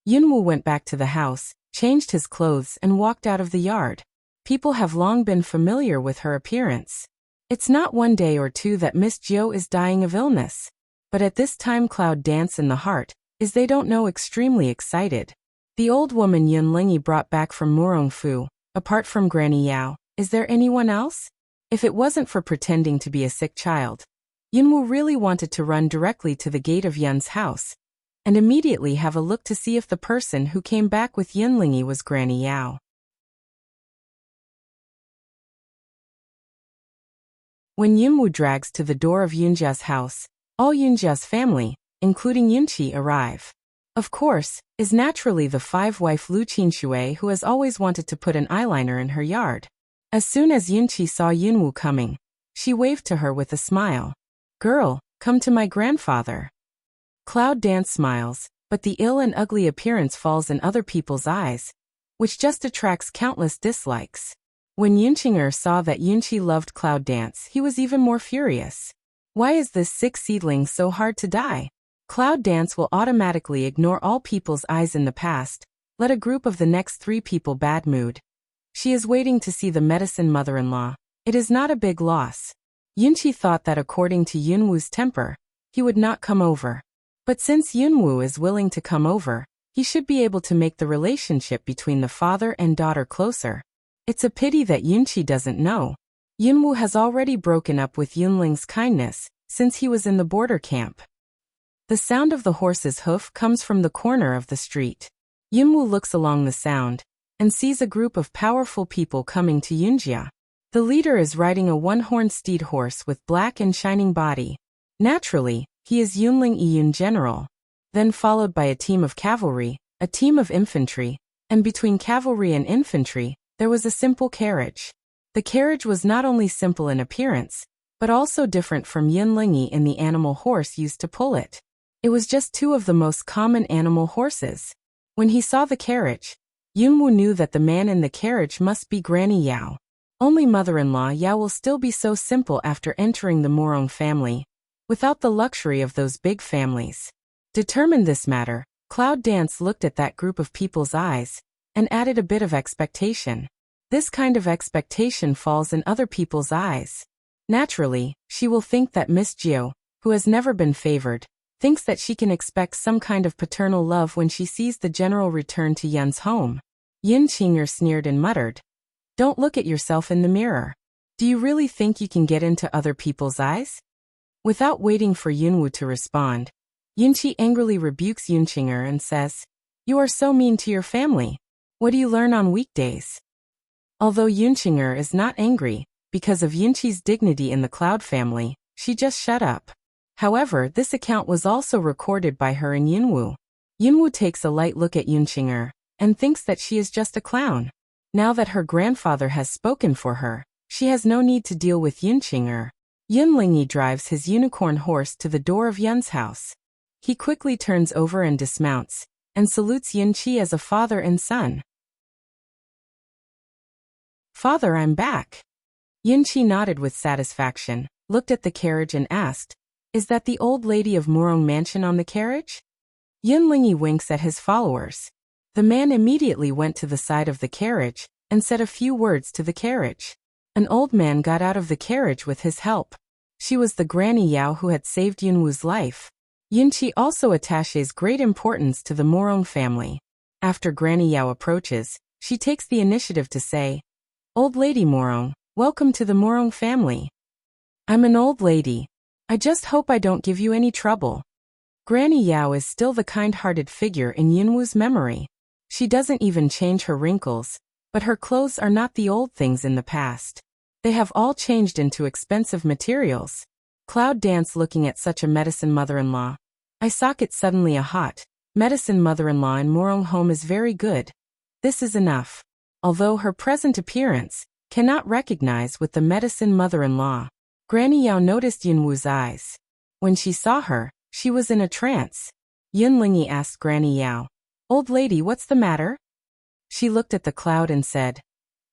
Yunwoo went back to the house, changed his clothes and walked out of the yard. People have long been familiar with her appearance. It's not 1 day or 2 that Miss Jiu is dying of illness. But at this time Cloud Dance in the heart, is they don't know extremely excited. The old woman Yunlingi brought back from Murong Fu, apart from Granny Yao, is there anyone else? If it wasn't for pretending to be a sick child, Yunwoo really wanted to run directly to the gate of Yun's house, and immediately have a look to see if the person who came back with Yunlingi was Granny Yao. When Yunwoo drags to the door of Yunjia's house, all Yunjia's family, including Yunqi, arrive. of course, is naturally the five-wife Lu Qinshui who has always wanted to put an eyeliner in her yard. As soon as Yunqi saw Yunwu coming, she waved to her with a smile. "Girl, come to my grandfather." Cloud Dance smiles, but the ill and ugly appearance falls in other people's eyes, which just attracts countless dislikes. When Yunqinger saw that Yunqi loved Cloud Dance, he was even more furious. Why is this sick seedling so hard to die? Cloud Dance will automatically ignore all people's eyes in the past, let a group of the next 3 people bad mood. She is waiting to see the medicine mother-in-law. It is not a big loss. Yunqi thought that according to Yunwu's temper, he would not come over. But since Yunwu is willing to come over, he should be able to make the relationship between the father and daughter closer. It's a pity that Yunqi doesn't know. Yunwu has already broken up with Yunling's kindness, since he was in the border camp. The sound of the horse's hoof comes from the corner of the street. Yunwu looks along the sound, and sees a group of powerful people coming to Yunjia. The leader is riding a one-horned steed horse with black and shining body. Naturally, he is Yunling Yiyun general. Then followed by a team of cavalry, a team of infantry, and between cavalry and infantry, there was a simple carriage. The carriage was not only simple in appearance, but also different from Yunlingyi in the animal horse used to pull it. It was just 2 of the most common animal horses. When he saw the carriage, Yunwu knew that the man in the carriage must be Granny Yao. Only mother-in-law Yao will still be so simple after entering the Morong family, without the luxury of those big families. Determined this matter, Cloud Dance looked at that group of people's eyes, and added a bit of expectation. This kind of expectation falls in other people's eyes. Naturally, she will think that Miss Jiao, who has never been favored, thinks that she can expect some kind of paternal love when she sees the general return to Yun's home. Yin Qinger sneered and muttered, "Don't look at yourself in the mirror. Do you really think you can get into other people's eyes?" Without waiting for Yunwu to respond, Yunqi angrily rebukes Yunqinger and says, "You are so mean to your family. What do you learn on weekdays?" Although Yunqinger is not angry, because of Yunqi's dignity in the Cloud family, she just shut up. However, this account was also recorded by her and Yunwu. Yunwu takes a light look at Yunqinger, and thinks that she is just a clown. Now that her grandfather has spoken for her, she has no need to deal with Yunqinger. Yunlingyi drives his unicorn horse to the door of Yun's house. He quickly turns over and dismounts, and salutes Yunqi as a father and son. "Father, I'm back." Yunqi nodded with satisfaction, looked at the carriage and asked, "Is that the old lady of Murong Mansion on the carriage?" Yunlingyi winks at his followers. The man immediately went to the side of the carriage, and said a few words to the carriage. An old man got out of the carriage with his help. She was the Granny Yao who had saved Yunwu's life. Yunqi also attaches great importance to the Morong family. After Granny Yao approaches, she takes the initiative to say, "Old Lady Morong, welcome to the Morong family." "I'm an old lady. I just hope I don't give you any trouble." Granny Yao is still the kind-hearted figure in Yunwu's memory. She doesn't even change her wrinkles, but her clothes are not the old things in the past. They have all changed into expensive materials. Cloud Dance looking at such a medicine mother-in-law. I socket suddenly a hot. Medicine mother-in-law in Morong home is very good. This is enough. Although her present appearance cannot recognize with the medicine mother-in-law. Granny Yao noticed Yunwu's eyes. When she saw her, she was in a trance. Yunlingyi asked Granny Yao, "Old lady, what's the matter?" She looked at the cloud and said,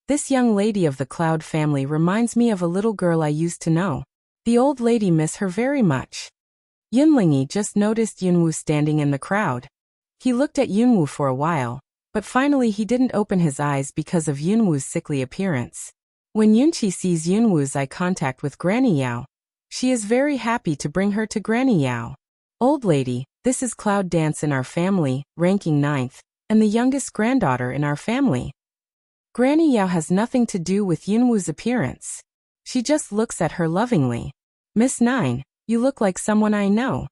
"This young lady of the Cloud family reminds me of a little girl I used to know. The old lady miss her very much." Yunlingyi just noticed Yunwu standing in the crowd. He looked at Yunwu for a while, but finally he didn't open his eyes because of Yunwu's sickly appearance. When Yunqi sees Yunwu's eye contact with Granny Yao, she is very happy to bring her to Granny Yao. "Old lady, this is Cloud Dance in our family, ranking 9th, and the youngest granddaughter in our family." Granny Yao has nothing to do with Yunwu's appearance. She just looks at her lovingly. "Miss 9, you look like someone I know."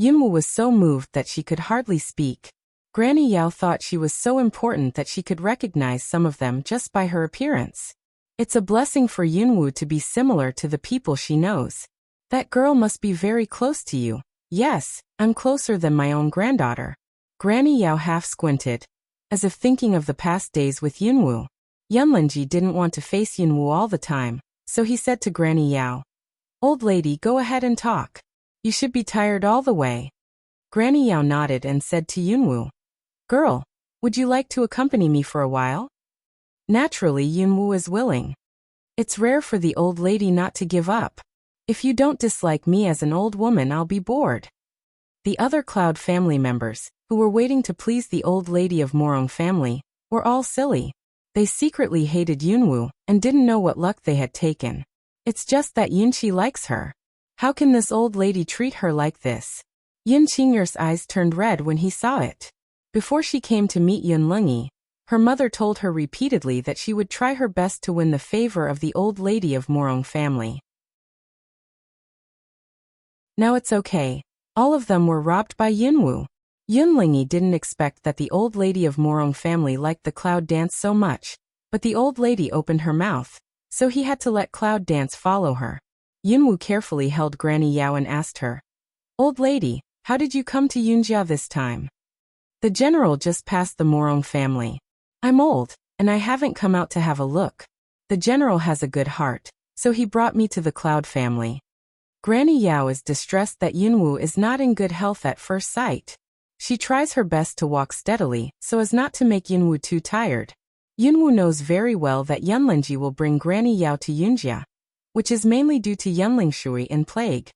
Yunwu was so moved that she could hardly speak. Granny Yao thought she was so important that she could recognize some of them just by her appearance. It's a blessing for Yunwu to be similar to the people she knows. "That girl must be very close to you." "Yes, I'm closer than my own granddaughter." Granny Yao half squinted, as if thinking of the past days with Yunwu. Yunlingji didn't want to face Yunwu all the time, so he said to Granny Yao, "Old lady, go ahead and talk. You should be tired all the way." Granny Yao nodded and said to Yunwu, "Girl, would you like to accompany me for a while?" Naturally, Yunwu is willing. It's rare for the old lady not to give up. "If you don't dislike me as an old woman, I'll be bored." The other Cloud family members, who were waiting to please the old lady of Morong family, were all silly. They secretly hated Yunwu and didn't know what luck they had taken. It's just that Yunqi likes her. How can this old lady treat her like this? Yun Qing'er's eyes turned red when he saw it. Before she came to meet Yun Lingyi, her mother told her repeatedly that she would try her best to win the favor of the old lady of Morong family. Now it's okay. All of them were robbed by Yunwu. Yun Lingyi didn't expect that the old lady of Morong family liked the Cloud dance so much, but the old lady opened her mouth, so he had to let Cloud dance follow her. Yunwu carefully held Granny Yao and asked her, "Old lady, how did you come to Yunjia this time?" "The general just passed the Morong family. I'm old, and I haven't come out to have a look. The general has a good heart, so he brought me to the Cloud family." Granny Yao is distressed that Yunwu is not in good health at first sight. She tries her best to walk steadily so as not to make Yunwu too tired. Yunwu knows very well that Yunlingji will bring Granny Yao to Yunjia, which is mainly due to Yunlingshui and plague.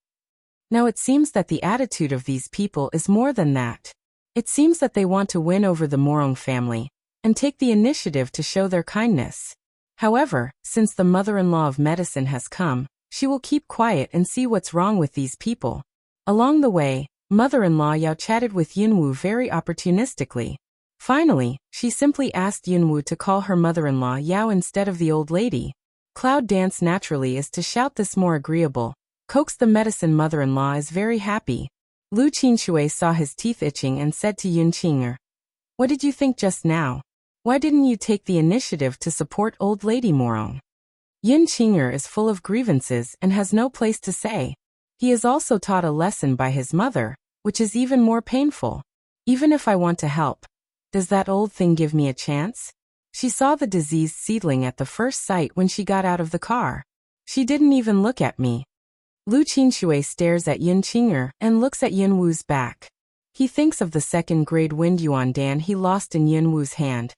Now it seems that the attitude of these people is more than that. It seems that they want to win over the Morong family and take the initiative to show their kindness. However, since the mother-in-law of medicine has come, she will keep quiet and see what's wrong with these people. Along the way, mother-in-law Yao chatted with Yunwu very opportunistically. Finally, she simply asked Yunwu to call her mother-in-law Yao instead of the old lady. Cloud dance naturally is to shout this more agreeable. Coax the medicine mother-in-law is very happy. Lu Qinshui saw his teeth itching and said to Yun Qing'er, "What did you think just now? Why didn't you take the initiative to support old lady Morong?" Yun Qing'er is full of grievances and has no place to say. He is also taught a lesson by his mother, which is even more painful. Even if I want to help, does that old thing give me a chance? She saw the diseased seedling at the first sight when she got out of the car. She didn't even look at me. Lu Qinshui stares at Yun Qing'er and looks at Yunwu's back. He thinks of the second-grade wind yuan dan he lost in Yunwu's hand.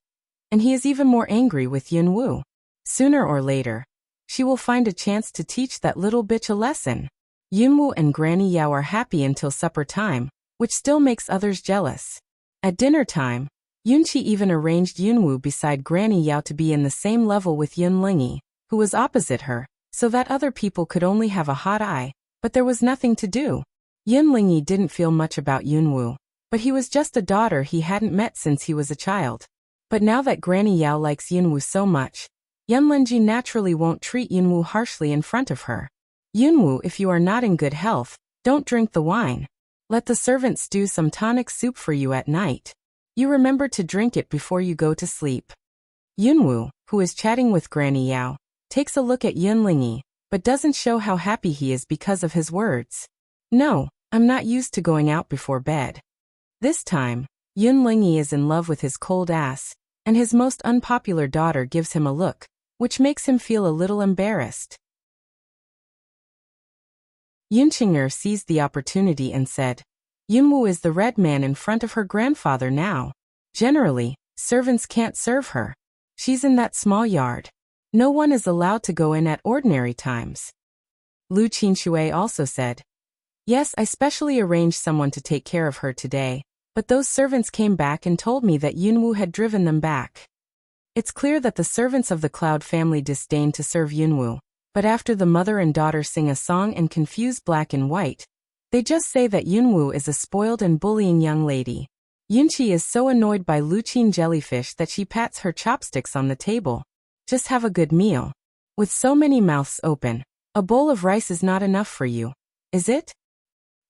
And he is even more angry with Yunwu. Sooner or later, she will find a chance to teach that little bitch a lesson. Yunwu and Granny Yao are happy until supper time, which still makes others jealous. At dinner time, Yunqi even arranged Yunwu beside Granny Yao to be in the same level with Yun Lingyi, who was opposite her, so that other people could only have a hot eye, but there was nothing to do. Yun Lingyi didn't feel much about Yunwu, but he was just a daughter he hadn't met since he was a child. But now that Granny Yao likes Yunwu so much, Yunlingji naturally won't treat Yunwu harshly in front of her. "Yunwu, if you are not in good health, don't drink the wine. Let the servant stew some tonic soup for you at night. You remember to drink it before you go to sleep." Yunwu, who is chatting with Granny Yao, takes a look at Yun Lingyi, but doesn't show how happy he is because of his words. "No, I'm not used to going out before bed." This time, Yun Lingyi is in love with his cold ass, and his most unpopular daughter gives him a look, which makes him feel a little embarrassed. Yun Qing'er seized the opportunity and said, "Yunwu is the red man in front of her grandfather now. Generally, servants can't serve her. She's in that small yard. No one is allowed to go in at ordinary times." Lu Qinshui also said, "Yes, I specially arranged someone to take care of her today, but those servants came back and told me that Yunwu had driven them back." It's clear that the servants of the Cloud family disdain to serve Yunwu, but after the mother and daughter sing a song and confuse black and white, they just say that Yunwu is a spoiled and bullying young lady. Yunqi is so annoyed by Luchin jellyfish that she pats her chopsticks on the table. "Just have a good meal. With so many mouths open, a bowl of rice is not enough for you, is it?"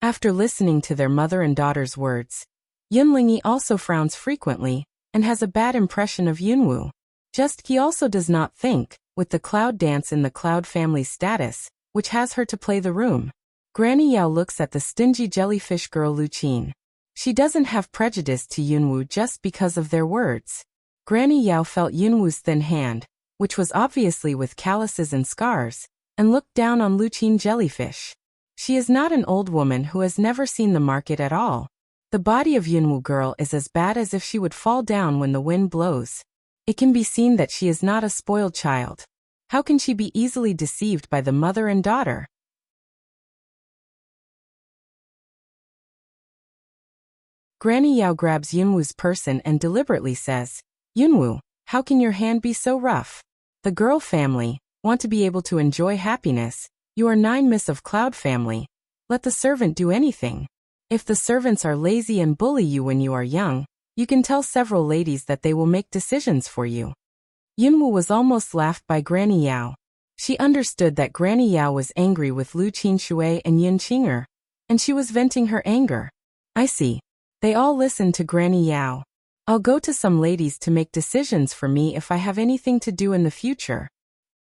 After listening to their mother and daughter's words, Yun Lingyi also frowns frequently and has a bad impression of Yunwu. Just he also does not think, with the Cloud dance in the Cloud family's status, which has her to play the room. Granny Yao looks at the stingy jellyfish girl Luchin. She doesn't have prejudice to Yunwu just because of their words. Granny Yao felt Yunwu's thin hand, which was obviously with calluses and scars, and looked down on Luchin jellyfish. She is not an old woman who has never seen the market at all. The body of Yunwu girl is as bad as if she would fall down when the wind blows. It can be seen that she is not a spoiled child. How can she be easily deceived by the mother and daughter? Granny Yao grabs Yunwu's person and deliberately says, "Yunwu, how can your hand be so rough? The girl family want to be able to enjoy happiness. You are 9 Miss of Cloud family. Let the servant do anything. If the servants are lazy and bully you when you are young, you can tell several ladies that they will make decisions for you." Yunwu was almost laughed by Granny Yao. She understood that Granny Yao was angry with Lu Qinshui and Yun Qinger, and she was venting her anger. I see. They all listened to Granny Yao. I'll go to some ladies to make decisions for me if I have anything to do in the future.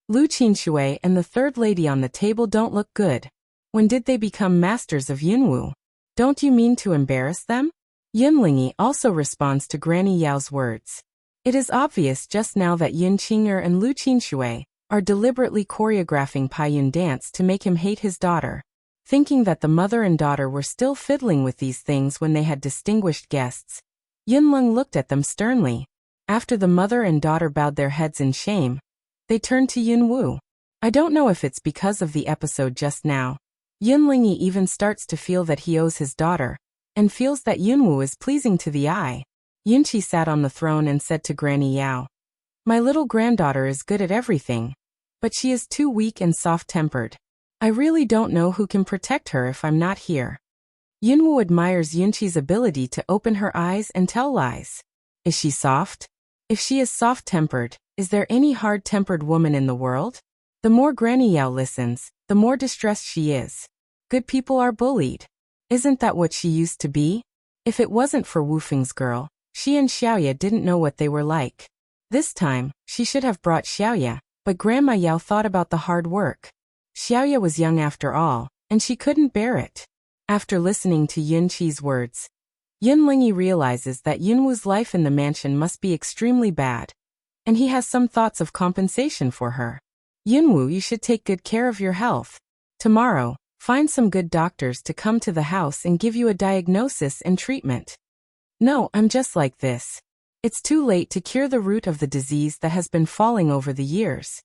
Lu Qinshui and the third lady on the table don't look good. When did they become masters of Yunwu? Don't you mean to embarrass them? Yunlingyi also responds to Granny Yao's words. It is obvious just now that Yun Qinger and Lu Qinshui are deliberately choreographing Paiyun dance to make him hate his daughter. Thinking that the mother and daughter were still fiddling with these things when they had distinguished guests, Yunlong looked at them sternly. After the mother and daughter bowed their heads in shame, they turned to Yunwu. I don't know if it's because of the episode just now. Yunlingyi even starts to feel that he owes his daughter, and feels that Yunwu is pleasing to the eye. Yunqi sat on the throne and said to Granny Yao, "My little granddaughter is good at everything, but she is too weak and soft-tempered. I really don't know who can protect her if I'm not here." Yunwu admires Yunqi's ability to open her eyes and tell lies. Is she soft? If she is soft-tempered, is there any hard-tempered woman in the world? The more Granny Yao listens, the more distressed she is. Good people are bullied. Isn't that what she used to be? If it wasn't for Wu Feng's girl, she and Xiaoya didn't know what they were like. This time, she should have brought Xiaoya, but Grandma Yao thought about the hard work. Xiaoya was young after all, and she couldn't bear it. After listening to Yun Qi's words, Yunlingyi realizes that Yunwu's life in the mansion must be extremely bad, and he has some thoughts of compensation for her. Yunwu, you should take good care of your health. Tomorrow, find some good doctors to come to the house and give you a diagnosis and treatment. No, I'm just like this. It's too late to cure the root of the disease that has been falling over the years.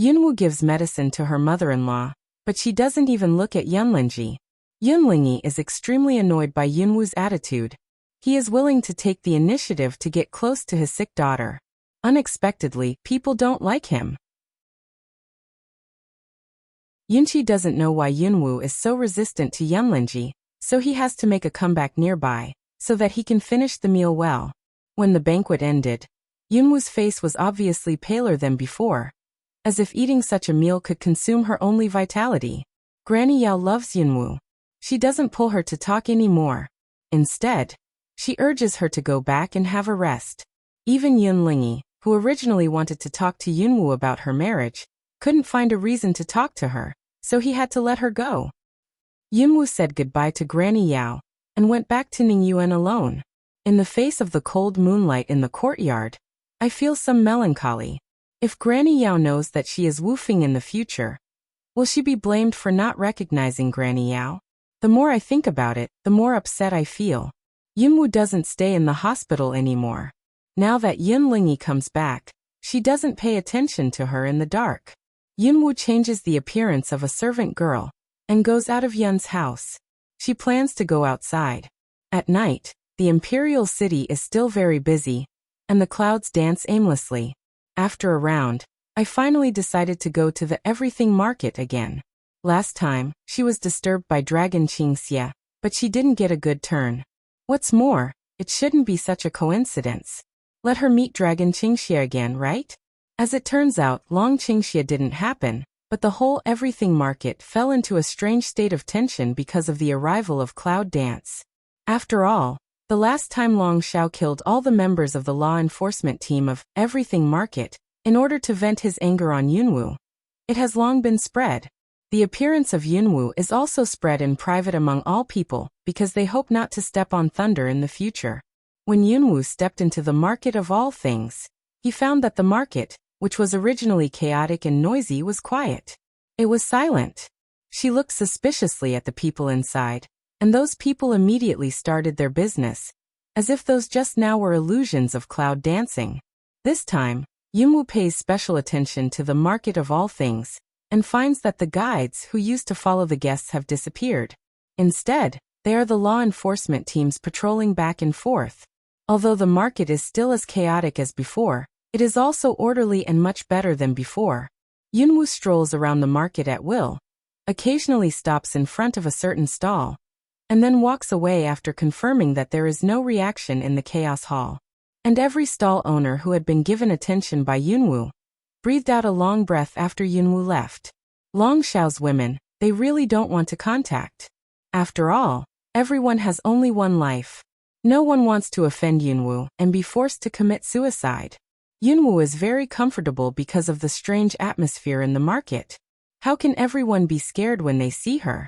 Yunwu gives medicine to her mother-in-law, but she doesn't even look at Yunlingyi. Yunlingyi is extremely annoyed by Yunwu's attitude. He is willing to take the initiative to get close to his sick daughter. Unexpectedly, people don't like him. Yunqi doesn't know why Yunwu is so resistant to Yunlingyi, so he has to make a comeback nearby, so that he can finish the meal well. When the banquet ended, Yunwu's face was obviously paler than before, as if eating such a meal could consume her only vitality. Granny Yao loves Yunwu. She doesn't pull her to talk anymore. Instead, she urges her to go back and have a rest. Even Yunlingyi, who originally wanted to talk to Yunwu about her marriage, couldn't find a reason to talk to her, so he had to let her go. Yunwu said goodbye to Granny Yao, and went back to Ningyuan alone. In the face of the cold moonlight in the courtyard, I feel some melancholy. If Granny Yao knows that she is Wu Feng in the future, will she be blamed for not recognizing Granny Yao? The more I think about it, the more upset I feel. Yunwu doesn't stay in the hospital anymore. Now that Yunlingyi comes back, she doesn't pay attention to her in the dark. Yunwu changes the appearance of a servant girl, and goes out of Yun's house. She plans to go outside. At night, the imperial city is still very busy, and the clouds dance aimlessly. After a round, I finally decided to go to the everything market again. Last time, she was disturbed by Dragon Qingxia, but she didn't get a good turn. What's more, it shouldn't be such a coincidence. Let her meet Dragon Qingxia again, right? As it turns out, Long Qingxia didn't happen, but the whole everything market fell into a strange state of tension because of the arrival of Cloud Dance. After all, the last time Long Xiao killed all the members of the law enforcement team of Everything Market in order to vent his anger on Yunwu. It has long been spread. The appearance of Yunwu is also spread in private among all people, because they hope not to step on thunder in the future. When Yunwu stepped into the market of all things, he found that the market, which was originally chaotic and noisy, was quiet. It was silent. She looked suspiciously at the people inside, and those people immediately started their business, as if those just now were illusions of cloud dancing. This time, Yunwu pays special attention to the market of all things, and finds that the guides who used to follow the guests have disappeared. Instead, they are the law enforcement teams patrolling back and forth. Although the market is still as chaotic as before, it is also orderly and much better than before. Yunwu strolls around the market at will, occasionally stops in front of a certain stall, and then walks away after confirming that there is no reaction in the chaos hall. And every stall owner who had been given attention by Yunwu breathed out a long breath after Yunwu left. Long Xiao's women, they really don't want to contact. After all, everyone has only one life. No one wants to offend Yunwu and be forced to commit suicide. Yunwu is very comfortable because of the strange atmosphere in the market. How can everyone be scared when they see her?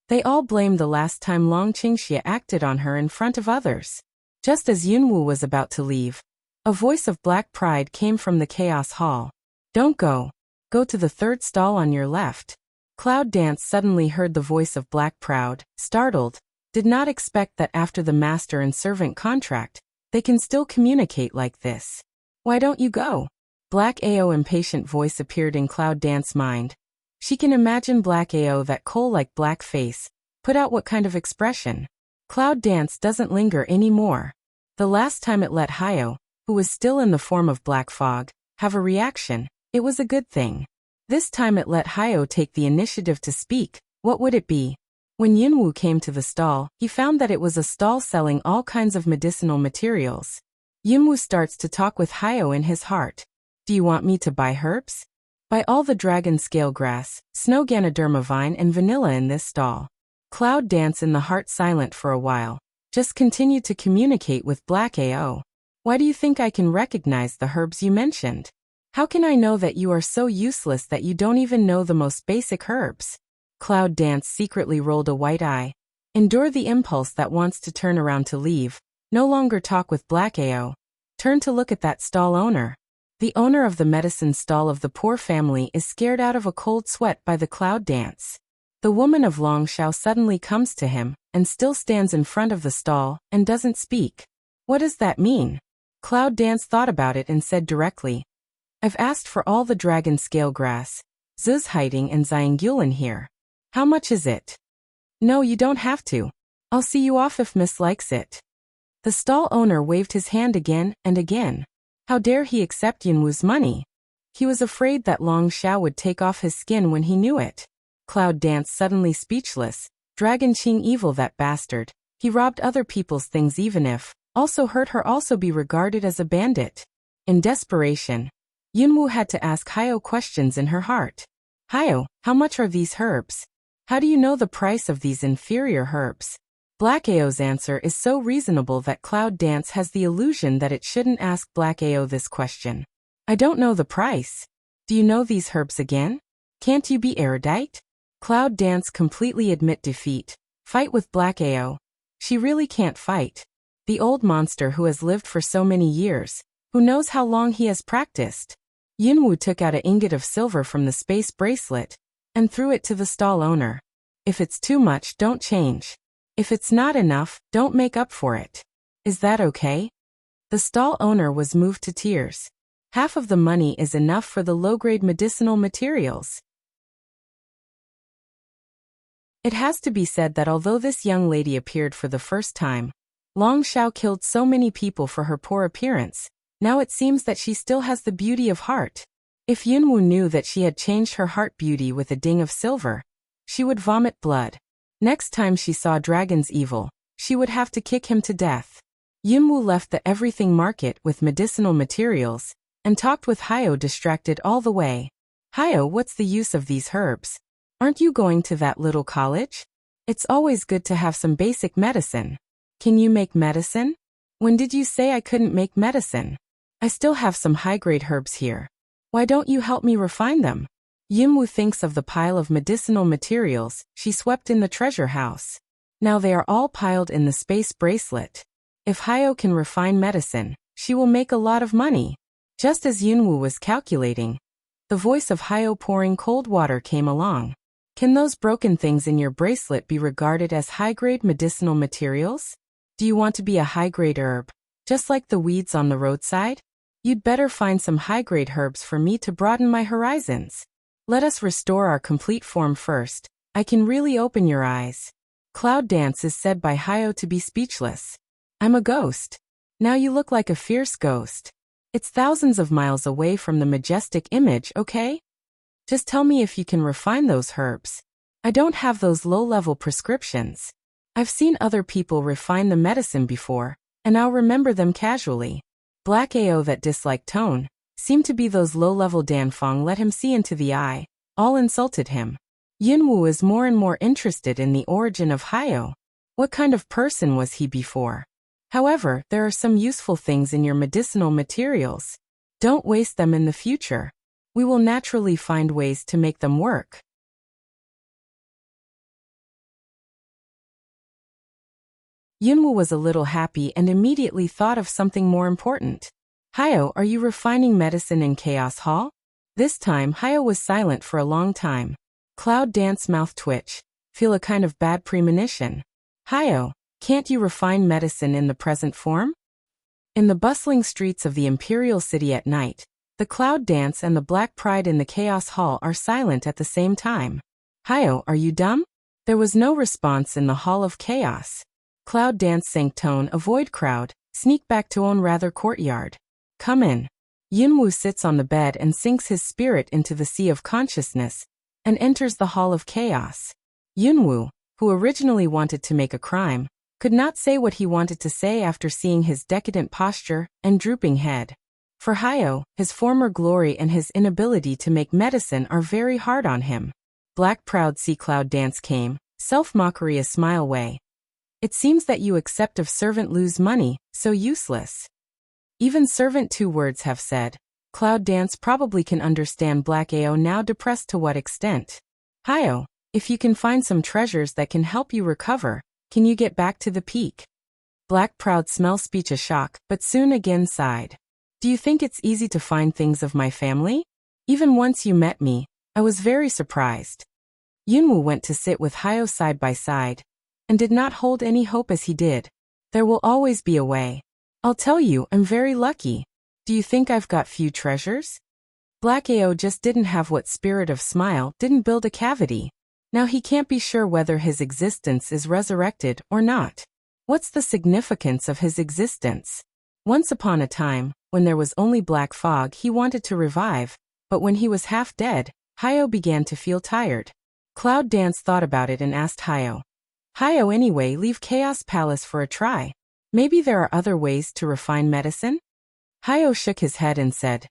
They all blame the last time Long Qingxie acted on her in front of others. Just as Yunwu was about to leave, a voice of black pride came from the chaos hall. Don't go. Go to the third stall on your left. Cloud Dance suddenly heard the voice of Black Proud, startled, did not expect that after the master and servant contract, they can still communicate like this. Why don't you go? Black Ao impatient voice appeared in Cloud Dance's mind. She can imagine Black Ao, that coal-like black face, put out what kind of expression. Cloud Dance doesn't linger anymore. The last time it let Hyo, who was still in the form of black fog, have a reaction, it was a good thing. This time it let Hyo take the initiative to speak. What would it be? When Yunwu came to the stall, he found that it was a stall selling all kinds of medicinal materials. Yunwu starts to talk with Hyo in his heart. Do you want me to buy herbs? Buy all the dragon scale grass, snow ganoderma vine and vanilla in this stall. Cloud Dance in the heart silent for a while. Just continue to communicate with Black Ao. Why do you think I can recognize the herbs you mentioned? How can I know that you are so useless that you don't even know the most basic herbs? Cloud Dance secretly rolled a white eye. Endure the impulse that wants to turn around to leave. No longer talk with Black Ao. Turn to look at that stall owner. The owner of the medicine stall of the poor family is scared out of a cold sweat by the Cloud Dance. The woman of Long Xiao suddenly comes to him, and still stands in front of the stall, and doesn't speak. What does that mean? Cloud Dance thought about it and said directly, I've asked for all the dragon scale grass, Zuzhiding and Xiangyulan here. How much is it? No, you don't have to. I'll see you off if Miss likes it. The stall owner waved his hand again and again. How dare he accept Yunwu's money? He was afraid that Long Xiao would take off his skin when he knew it. Cloud Dance suddenly speechless. Dragon Qing evil, that bastard. He robbed other people's things, even if also hurt her, also be regarded as a bandit. In desperation, Yunwu had to ask Hyo questions in her heart. Hyo, how much are these herbs? How do you know the price of these inferior herbs? Black Ao's answer is so reasonable that Cloud Dance has the illusion that it shouldn't ask Black Ao this question. I don't know the price. Do you know these herbs again? Can't you be erudite? Cloud Dance completely admit defeat. Fight with Black Ao. She really can't fight. The old monster who has lived for so many years, who knows how long he has practiced. Yunwu took out an ingot of silver from the space bracelet and threw it to the stall owner. If it's too much, don't change. If it's not enough, don't make up for it. Is that okay? The stall owner was moved to tears. Half of the money is enough for the low-grade medicinal materials. It has to be said that although this young lady appeared for the first time, Long Xiao killed so many people for her poor appearance. Now it seems that she still has the beauty of heart. If Yunwu knew that she had changed her heart beauty with a ding of silver, she would vomit blood. Next time she saw Dragon's evil, she would have to kick him to death. Yunwu left the everything market with medicinal materials and talked with Hyo, distracted all the way. Hyo, what's the use of these herbs? Aren't you going to that little college? It's always good to have some basic medicine. Can you make medicine? When did you say I couldn't make medicine? I still have some high-grade herbs here. Why don't you help me refine them? Yunwu thinks of the pile of medicinal materials she swept in the treasure house. Now they are all piled in the space bracelet. If Hayo can refine medicine, she will make a lot of money. Just as Yunwu was calculating, the voice of Hayo pouring cold water came along. Can those broken things in your bracelet be regarded as high-grade medicinal materials? Do you want to be a high-grade herb, just like the weeds on the roadside? You'd better find some high-grade herbs for me to broaden my horizons. Let us restore our complete form first. I can really open your eyes. Cloud dance is said by Hayo to be speechless. I'm a ghost. Now you look like a fierce ghost. It's thousands of miles away from the majestic image, okay? Just tell me if you can refine those herbs. I don't have those low-level prescriptions. I've seen other people refine the medicine before, and I'll remember them casually. Black Ao that disliked tone seemed to be those low-level Danfeng let him see into the eye, all insulted him. Yunwu is more and more interested in the origin of Hayo. What kind of person was he before? However, there are some useful things in your medicinal materials. Don't waste them in the future. We will naturally find ways to make them work. Yunwu was a little happy and immediately thought of something more important. Hayo, are you refining medicine in Chaos Hall? This time, Hayo was silent for a long time. Cloud Dance mouth twitch. Feel a kind of bad premonition. Hayo, can't you refine medicine in the present form? In the bustling streets of the Imperial City at night, the Cloud Dance and the Black Pride in the Chaos Hall are silent at the same time. Hayo, are you dumb? There was no response in the Hall of Chaos. Cloud Dance sank tone, avoid crowd, sneak back to own rather courtyard. Come in. Yunwu sits on the bed and sinks his spirit into the sea of consciousness, and enters the Hall of Chaos. Yunwu, who originally wanted to make a crime, could not say what he wanted to say after seeing his decadent posture and drooping head. For Hayo, his former glory and his inability to make medicine are very hard on him. Black Proud see Cloud Dance came, self-mockery a smile way. It seems that you accept of servant lose money, so useless. Even servant 2 words have said. Cloud Dance probably can understand Black Ao now depressed to what extent. Hayo, if you can find some treasures that can help you recover, can you get back to the peak? Black Proud smell speech a shock, but soon again sighed. Do you think it's easy to find things of my family? Even once you met me, I was very surprised. Yunwu went to sit with Hayo side by side, and did not hold any hope as he did. There will always be a way. I'll tell you, I'm very lucky. Do you think I've got few treasures? Black Ao just didn't have what spirit of smile, didn't build a cavity. Now he can't be sure whether his existence is resurrected or not. What's the significance of his existence? Once upon a time, when there was only black fog, he wanted to revive, but when he was half dead, Hayo began to feel tired. Cloud Dance thought about it and asked Hayo. Hayo, anyway, leave Chaos Palace for a try. Maybe there are other ways to refine medicine? Hayo shook his head and said,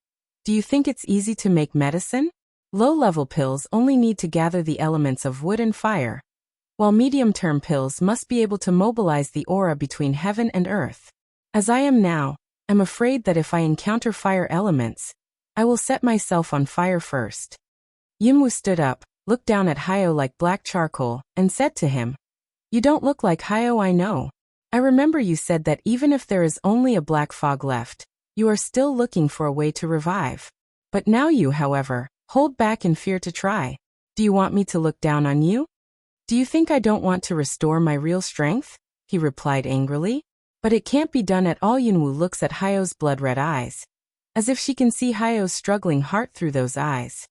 do you think it's easy to make medicine? Low-level pills only need to gather the elements of wood and fire, while medium-term pills must be able to mobilize the aura between heaven and earth. As I am now, I'm afraid that if I encounter fire elements, I will set myself on fire first. Yunwu stood up, looked down at Hayo like black charcoal, and said to him, you don't look like Hayo I know. I remember you said that even if there is only a black fog left, you are still looking for a way to revive. But now you, however, hold back in fear to try. Do you want me to look down on you? Do you think I don't want to restore my real strength? He replied angrily. But it can't be done at all. Yunwu looks at Hayo's blood-red eyes, as if she can see Hayo's struggling heart through those eyes.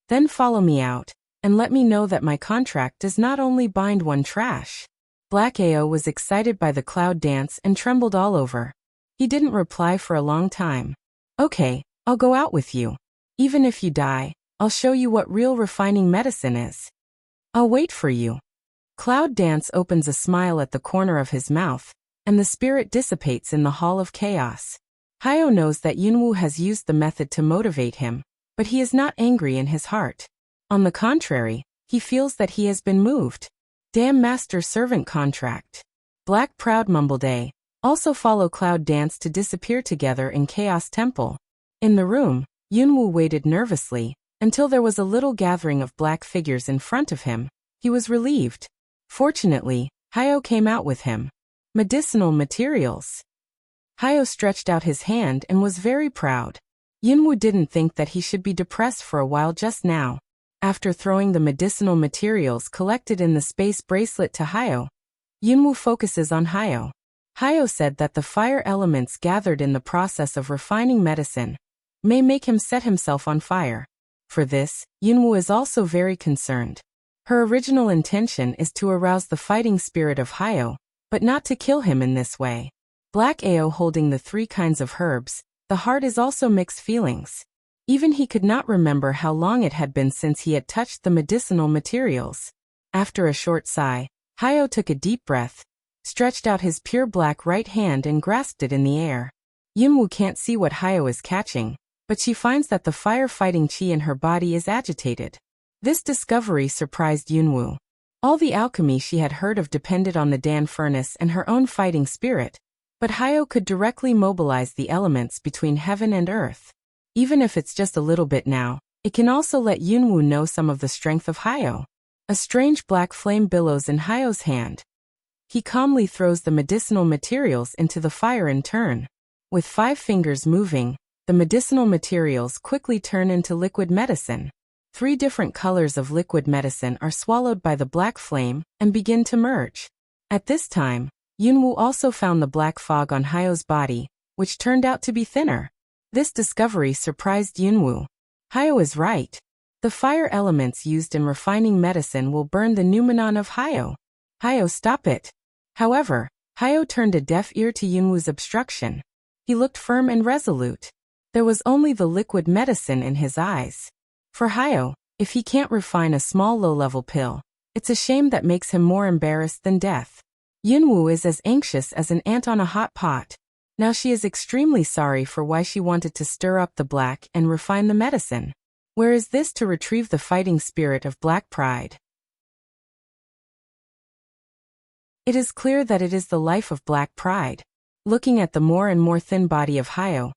Then follow me out, and let me know that my contract does not only bind one trash. Black Ao was excited by the Cloud Dance and trembled all over. He didn't reply for a long time. Okay, I'll go out with you. Even if you die, I'll show you what real refining medicine is. I'll wait for you. Cloud Dance opens a smile at the corner of his mouth, and the spirit dissipates in the Hall of Chaos. Hayo knows that Yunwu has used the method to motivate him, but he is not angry in his heart. On the contrary, he feels that he has been moved. Damn master-servant contract. Black Proud mumbled Also follow Cloud Dance to disappear together in Chaos Temple. In the room, Yunwoo waited nervously until there was a little gathering of black figures in front of him. He was relieved. Fortunately, Hayo came out with him. Medicinal materials. Hayo stretched out his hand and was very proud. Yunwoo didn't think that he should be depressed for a while just now. After throwing the medicinal materials collected in the space bracelet to Hayo, Yunwoo focuses on Hayo. Hayo said that the fire elements gathered in the process of refining medicine may make him set himself on fire. For this, Yunwoo is also very concerned. Her original intention is to arouse the fighting spirit of Hayo, but not to kill him in this way. Black Ao holding the 3 kinds of herbs, the heart is also mixed feelings. Even he could not remember how long it had been since he had touched the medicinal materials. After a short sigh, Hayo took a deep breath, stretched out his pure black right hand and grasped it in the air. Yunwoo can't see what Hayo is catching, but she finds that the fire-fighting chi in her body is agitated. This discovery surprised Yunwoo. All the alchemy she had heard of depended on the Dan furnace and her own fighting spirit, but Hayo could directly mobilize the elements between heaven and earth. Even if it's just a little bit now, it can also let Yunwoo know some of the strength of Hayo. A strange black flame billows in Hayo's hand. He calmly throws the medicinal materials into the fire in turn. With 5 fingers moving, the medicinal materials quickly turn into liquid medicine. 3 different colors of liquid medicine are swallowed by the black flame and begin to merge. At this time, Yunwoo also found the black fog on Hayo's body, which turned out to be thinner. This discovery surprised Yunwoo. Hayo is right. The fire elements used in refining medicine will burn the noumenon of Hayo. Hayo, stop it. However, Hayo turned a deaf ear to Yunwoo's obstruction. He looked firm and resolute. There was only the liquid medicine in his eyes. For Hayo, if he can't refine a small low-level pill, it's a shame that makes him more embarrassed than death. Yunwoo is as anxious as an ant on a hot pot. Now she is extremely sorry for why she wanted to stir up the black and refine the medicine. Where is this to retrieve the fighting spirit of black pride? It is clear that it is the life of black pride. Looking at the more and more thin body of Hayo,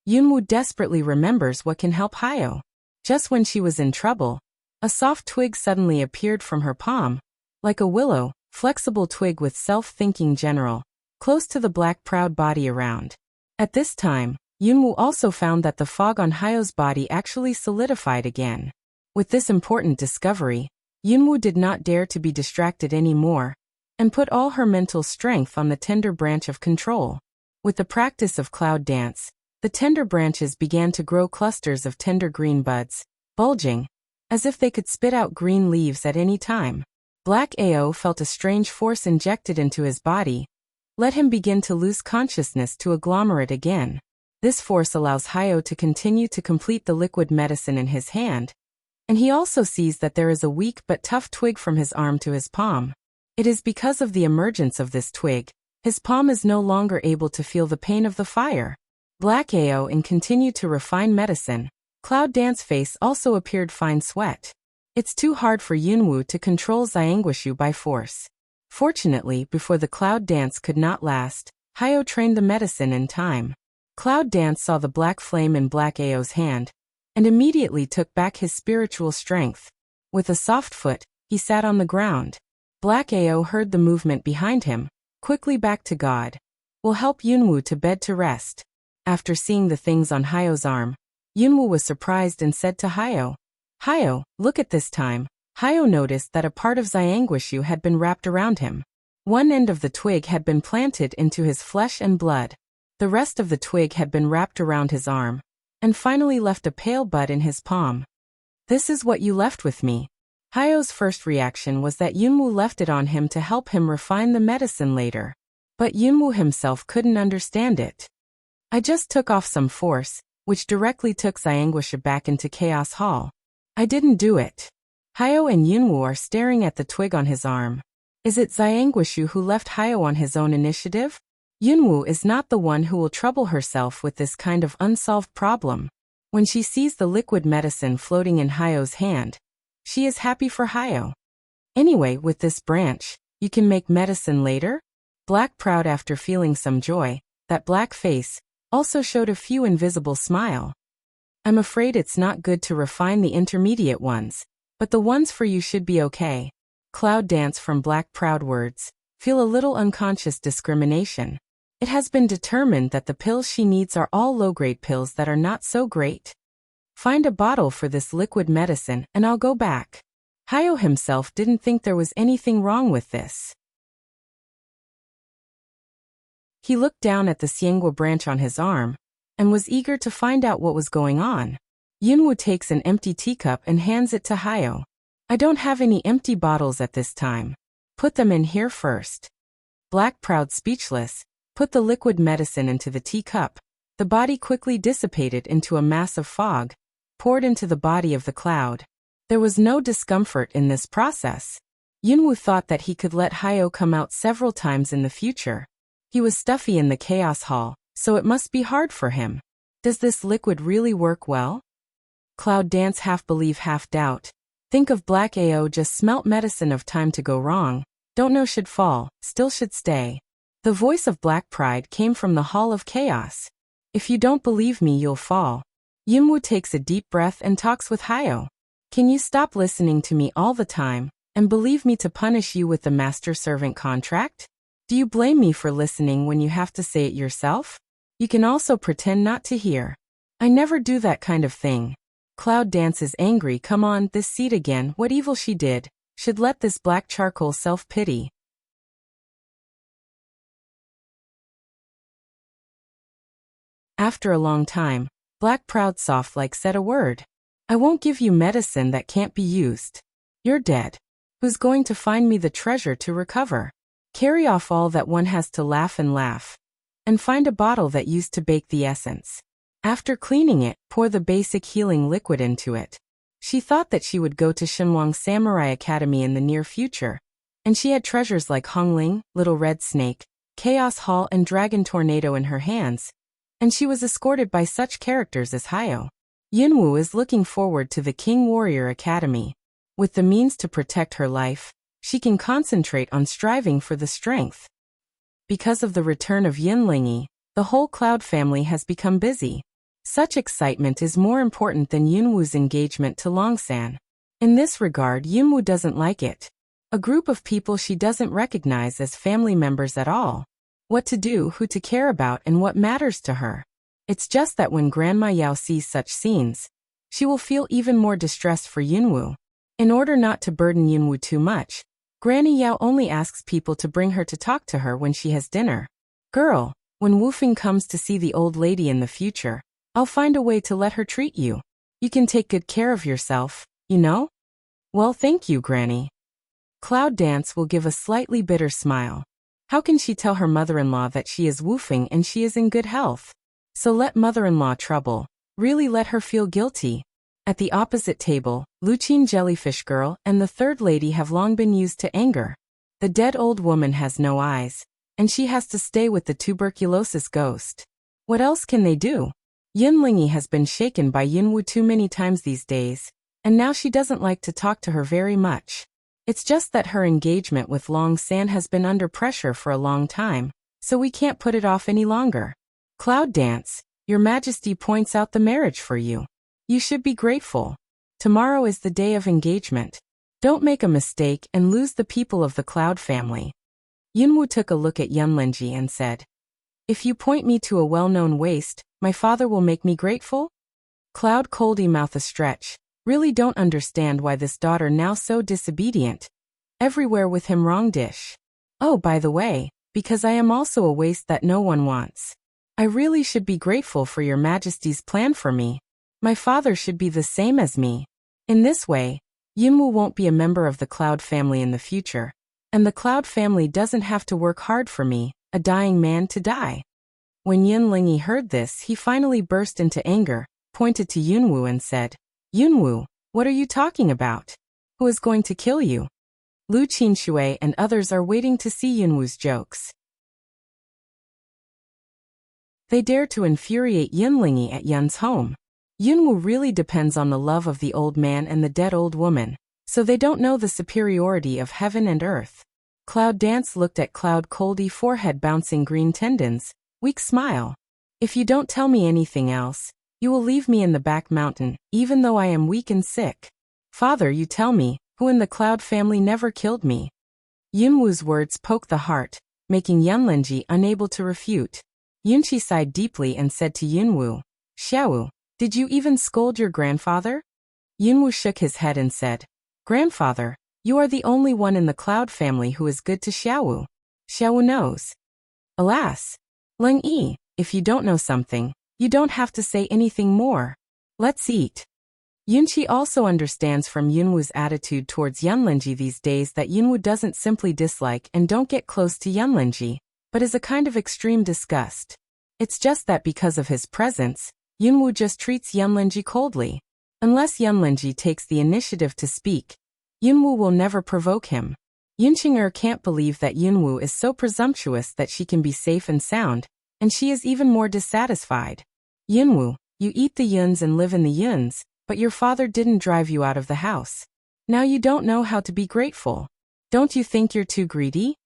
Yunwoo desperately remembers what can help Hayo. Just when she was in trouble, a soft twig suddenly appeared from her palm, like a willow, flexible twig with self-thinking general, close to the black proud body around. At this time, Yunwoo also found that the fog on Hayo's body actually solidified again. With this important discovery, Yunwoo did not dare to be distracted anymore, and put all her mental strength on the tender branch of control. With the practice of Cloud Dance, the tender branches began to grow clusters of tender green buds, bulging, as if they could spit out green leaves at any time. Black Ao felt a strange force injected into his body, let him begin to lose consciousness to agglomerate again. This force allows Hayo to continue to complete the liquid medicine in his hand, and he also sees that there is a weak but tough twig from his arm to his palm. It is because of the emergence of this twig, his palm is no longer able to feel the pain of the fire. Black Ao and continued to refine medicine. Cloud Dance face also appeared fine sweat. It's too hard for Yunwoo to control Xianguoshu by force. Fortunately, before the Cloud Dance could not last, Hayo trained the medicine in time. Cloud Dance saw the black flame in Black Ao's hand, and immediately took back his spiritual strength. With a soft foot, he sat on the ground. Black Ao heard the movement behind him, quickly back to God. Will help Yunwoo to bed to rest. After seeing the things on Hayo's arm, Yunwoo was surprised and said to Hayo, "Hayo, look at this time." Hayo noticed that a part of Xianguoshu had been wrapped around him. One end of the twig had been planted into his flesh and blood. The rest of the twig had been wrapped around his arm, and finally left a pale bud in his palm. "This is what you left with me." Hayo's first reaction was that Yunwoo left it on him to help him refine the medicine later. But Yunwoo himself couldn't understand it. "I just took off some force, which directly took Xianguoshu back into Chaos Hall. I didn't do it." Hayo and Yunwoo are staring at the twig on his arm. Is it Xianguoshu who left Hayo on his own initiative? Yunwoo is not the one who will trouble herself with this kind of unsolved problem. When she sees the liquid medicine floating in Hayo's hand, she is happy for Hayo. "Anyway, with this branch, you can make medicine later?" Black proud after feeling some joy, that black face also showed a few invisible smile. I'm afraid it's not good to refine the intermediate ones, but the ones for you should be okay. Cloud dance from black proud words, feel a little unconscious discrimination. It has been determined that the pills she needs are all low-grade pills that are not so great. Find a bottle for this liquid medicine and I'll go back. Hayo himself didn't think there was anything wrong with this. He looked down at the Xiangua branch on his arm, and was eager to find out what was going on. Yunwu takes an empty teacup and hands it to Hayo. I don't have any empty bottles at this time. Put them in here first. Black proud speechless, put the liquid medicine into the teacup. The body quickly dissipated into a mass of fog, poured into the body of the cloud. There was no discomfort in this process. Yunwu thought that he could let Hayo come out several times in the future. He was stuffy in the chaos hall, so it must be hard for him. Does this liquid really work well? Cloud dance half believe half doubt. Think of Black AO just smelt medicine of time to go wrong. Don't know should fall, still should stay. The voice of Black Pride came from the Hall of Chaos. If you don't believe me you'll fall. Yunwu takes a deep breath and talks with Hayo. Can you stop listening to me all the time, and believe me to punish you with the master-servant contract? Do you blame me for listening when you have to say it yourself? You can also pretend not to hear. I never do that kind of thing. Cloud dance is angry. Come on, this seed again. What evil she did. Should let this black charcoal self-pity. After a long time, Black Proud soft-like said a word. I won't give you medicine that can't be used. You're dead. Who's going to find me the treasure to recover? Carry off all that one has to laugh, and find a bottle that used to bake the essence. After cleaning it, pour the basic healing liquid into it. She thought that she would go to Shenwang Samurai Academy in the near future, and she had treasures like Hongling, Little Red Snake, Chaos Hall and Dragon Tornado in her hands, and she was escorted by such characters as Hayo. Yunwu is looking forward to the King Warrior Academy. With the means to protect her life, she can concentrate on striving for the strength. Because of the return of Yinlingi, the whole Cloud family has become busy. Such excitement is more important than Yunwu's engagement to Longsan. In this regard, Yunwu doesn't like it. A group of people she doesn't recognize as family members at all. What to do, who to care about, and what matters to her. It's just that when Grandma Yao sees such scenes, she will feel even more distressed for Yunwu. In order not to burden Yunwu too much, Granny Yao only asks people to bring her to talk to her when she has dinner. Girl, when Wufeng comes to see the old lady in the future, I'll find a way to let her treat you. You can take good care of yourself, you know? Well, thank you, Granny. Cloud Dance will give a slightly bitter smile. How can she tell her mother-in-law that she is Wufeng and she is in good health? So let mother-in-law trouble. Really let her feel guilty. At the opposite table, Luchin Jellyfish Girl and the third lady have long been used to anger. The dead old woman has no eyes, and she has to stay with the tuberculosis ghost. What else can they do? Yinlingi has been shaken by Yunwu too many times these days, and now she doesn't like to talk to her very much. It's just that her engagement with Long San has been under pressure for a long time, so we can't put it off any longer. Cloud Dance, Your Majesty points out the marriage for you. You should be grateful. Tomorrow is the day of engagement. Don't make a mistake and lose the people of the Cloud family. Yunwu took a look at Yunlinji and said, If you point me to a well-known waste, my father will make me grateful? Cloud Coldy mouth a stretch. Really don't understand why this daughter now so disobedient. Everywhere with him wrong dish. Oh, by the way, because I am also a waste that no one wants. I really should be grateful for your Majesty's plan for me. My father should be the same as me. In this way, Yunwu won't be a member of the Cloud family in the future, and the Cloud family doesn't have to work hard for me, a dying man, to die. When Yinlingi heard this, he finally burst into anger, pointed to Yunwu and said, Yunwu, what are you talking about? Who is going to kill you? Lu Qinshui and others are waiting to see Yunwu's jokes. They dare to infuriate Yinlingi at Yun's home. Yunwu really depends on the love of the old man and the dead old woman, so they don't know the superiority of heaven and earth. Cloud Dance looked at Cloud Coldy, forehead bouncing green tendons, weak smile. If you don't tell me anything else, you will leave me in the back mountain, even though I am weak and sick. Father, you tell me, who in the Cloud family never killed me? Yunwu's words poked the heart, making Yunlingji unable to refute. Yunqi sighed deeply and said to Yunwu, Xiaowu, did you even scold your grandfather? Yunwu shook his head and said, Grandfather, you are the only one in the Cloud family who is good to Xiaowu. Xiaowu knows. Alas, Leng Yi, if you don't know something, you don't have to say anything more. Let's eat. Yunqi also understands from Yunwu's attitude towards Yunlingji these days that Yunwu doesn't simply dislike and don't get close to Yunlingji, but is a kind of extreme disgust. It's just that because of his presence, Yunwu just treats Yunlingji coldly. Unless Yunlingji takes the initiative to speak, Yunwu will never provoke him. Yunqing'er can't believe that Yunwu is so presumptuous that she can be safe and sound, and she is even more dissatisfied. Yunwu, you eat the yuns and live in the yuns, but your father didn't drive you out of the house. Now you don't know how to be grateful. Don't you think you're too greedy?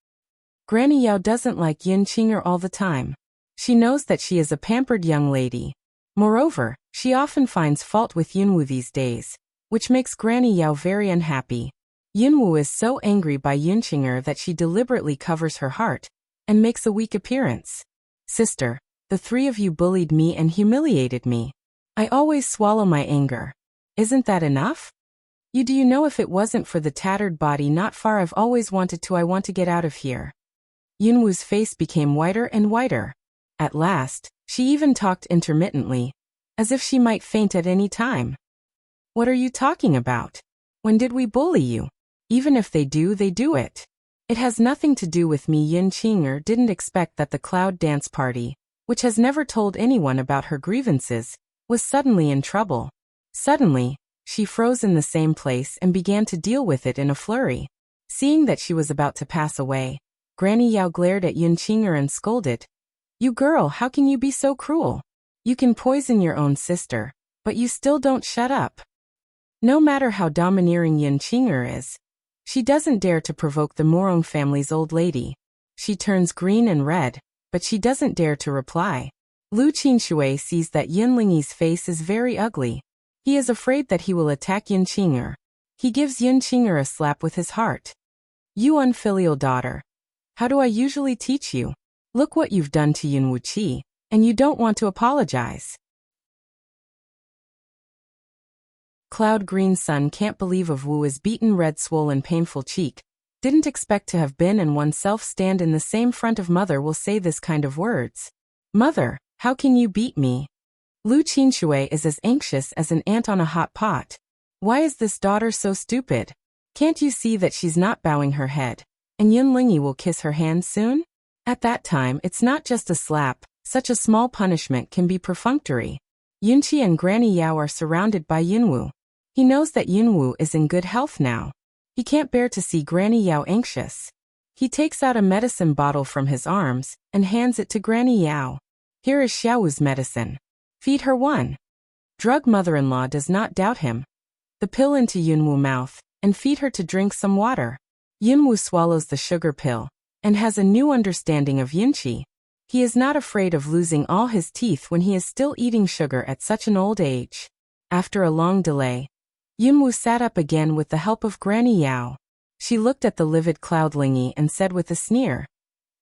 Granny Yao doesn't like Yunqing'er all the time. She knows that she is a pampered young lady. Moreover, she often finds fault with Yunwu these days, which makes Granny Yao very unhappy. Yunwu is so angry by Yunqing'er that she deliberately covers her heart and makes a weak appearance. Sister, the three of you bullied me and humiliated me. I always swallow my anger. Isn't that enough? Do you know if it wasn't for the tattered body not far I want to get out of here. Yunwu's face became whiter and whiter. At last, she even talked intermittently, as if she might faint at any time. What are you talking about? When did we bully you? Even if they do it. It has nothing to do with me. Yunqing'er didn't expect that the Cloud Dance party, which has never told anyone about her grievances, was suddenly in trouble. Suddenly, she froze in the same place and began to deal with it in a flurry. Seeing that she was about to pass away, Granny Yao glared at Yunqing'er and scolded. You girl, how can you be so cruel? You can poison your own sister, but you still don't shut up. No matter how domineering Yunqing'er is, she doesn't dare to provoke the Morong family's old lady. She turns green and red, but she doesn't dare to reply. Lu Qinshui sees that Yunlingyi's face is very ugly. He is afraid that he will attack Yunqing'er. He gives Yunqing'er a slap with his heart. You unfilial daughter. How do I usually teach you? Look what you've done to Yunwu Qi, and you don't want to apologize. Cloud Green Sun can't believe of Wu's beaten red swollen painful cheek. Didn't expect to have been and oneself stand in the same front of mother will say this kind of words. Mother, how can you beat me? Lu Qinshui is as anxious as an ant on a hot pot. Why is this daughter so stupid? Can't you see that she's not bowing her head? And Yunlingyi will kiss her hand soon? At that time it's not just a slap, such a small punishment can be perfunctory. Yunqi and Granny Yao are surrounded by Yunwu. He knows that Yunwu is in good health now. He can't bear to see Granny Yao anxious. He takes out a medicine bottle from his arms and hands it to Granny Yao. Here is Xiaowu's medicine. Feed her one. Drug mother-in-law does not doubt him. The pill into Yunwu mouth and feed her to drink some water. Yunwu swallows the sugar pill and has a new understanding of Yunqi. He is not afraid of losing all his teeth when he is still eating sugar at such an old age. After a long delay, Yunwu sat up again with the help of Granny Yao. She looked at the livid Cloudlingyi and said with a sneer,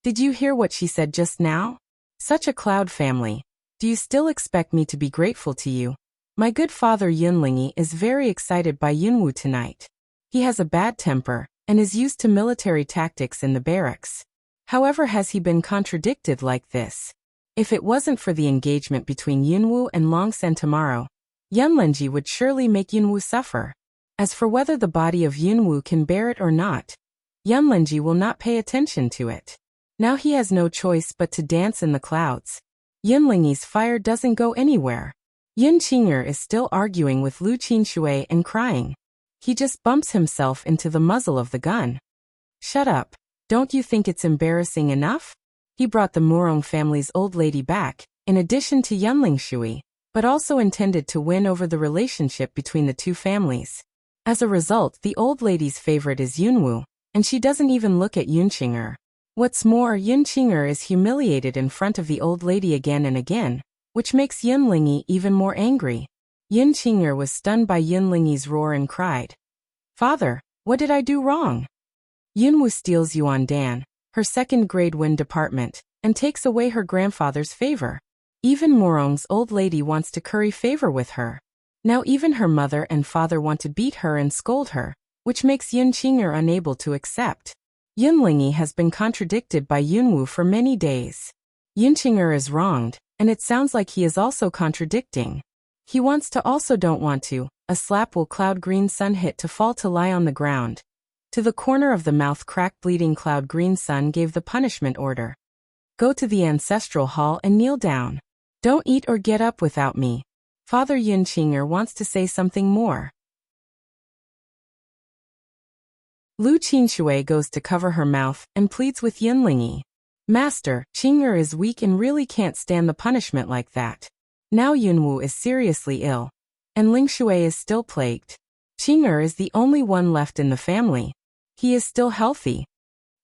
Did you hear what she said just now? Such a Cloud family. Do you still expect me to be grateful to you? My good father Yunlingyi is very excited by Yunwu tonight. He has a bad temper and is used to military tactics in the barracks. However, has he been contradicted like this? If it wasn't for the engagement between Yunwu and Longsen tomorrow, Yunlingyi would surely make Yunwu suffer. As for whether the body of Yunwu can bear it or not, Yunlingyi will not pay attention to it. Now he has no choice but to dance in the clouds. Yunlingyi's fire doesn't go anywhere. Yunqing'er is still arguing with Lu Qinshui and crying. He just bumps himself into the muzzle of the gun. Shut up. Don't you think it's embarrassing enough? He brought the Morong family's old lady back, in addition to Yunlingshui, but also intended to win over the relationship between the two families. As a result, the old lady's favorite is Yunwu. and she doesn't even look at Yunqing'er. What's more, Yunqing'er is humiliated in front of the old lady again and again, which makes Yunlingyi even more angry. Yunqing'er was stunned by Yunlingyi's roar and cried, "Father, what did I do wrong?" Yunwu steals Yuan Dan, her second-grade wind department, and takes away her grandfather's favor. Even Morong's old lady wants to curry favor with her. Now even her mother and father want to beat her and scold her, which makes Yunqing'er unable to accept. Yunlingyi has been contradicted by Yunwu for many days. Yunqing'er is wronged, and it sounds like he is also contradicting. He wants to also don't want to. A slap will Cloud Green Sun hit to fall to lie on the ground. To the corner of the mouth crack bleeding Cloud Green Sun gave the punishment order. Go to the ancestral hall and kneel down. Don't eat or get up without me. Father Yunqing'er wants to say something more. Lu Qinshui goes to cover her mouth and pleads with Yunlingyi. Master, Qing'er is weak and really can't stand the punishment like that. Now Yunwu is seriously ill, and Lingshui is still plagued. Qing'er is the only one left in the family. He is still healthy.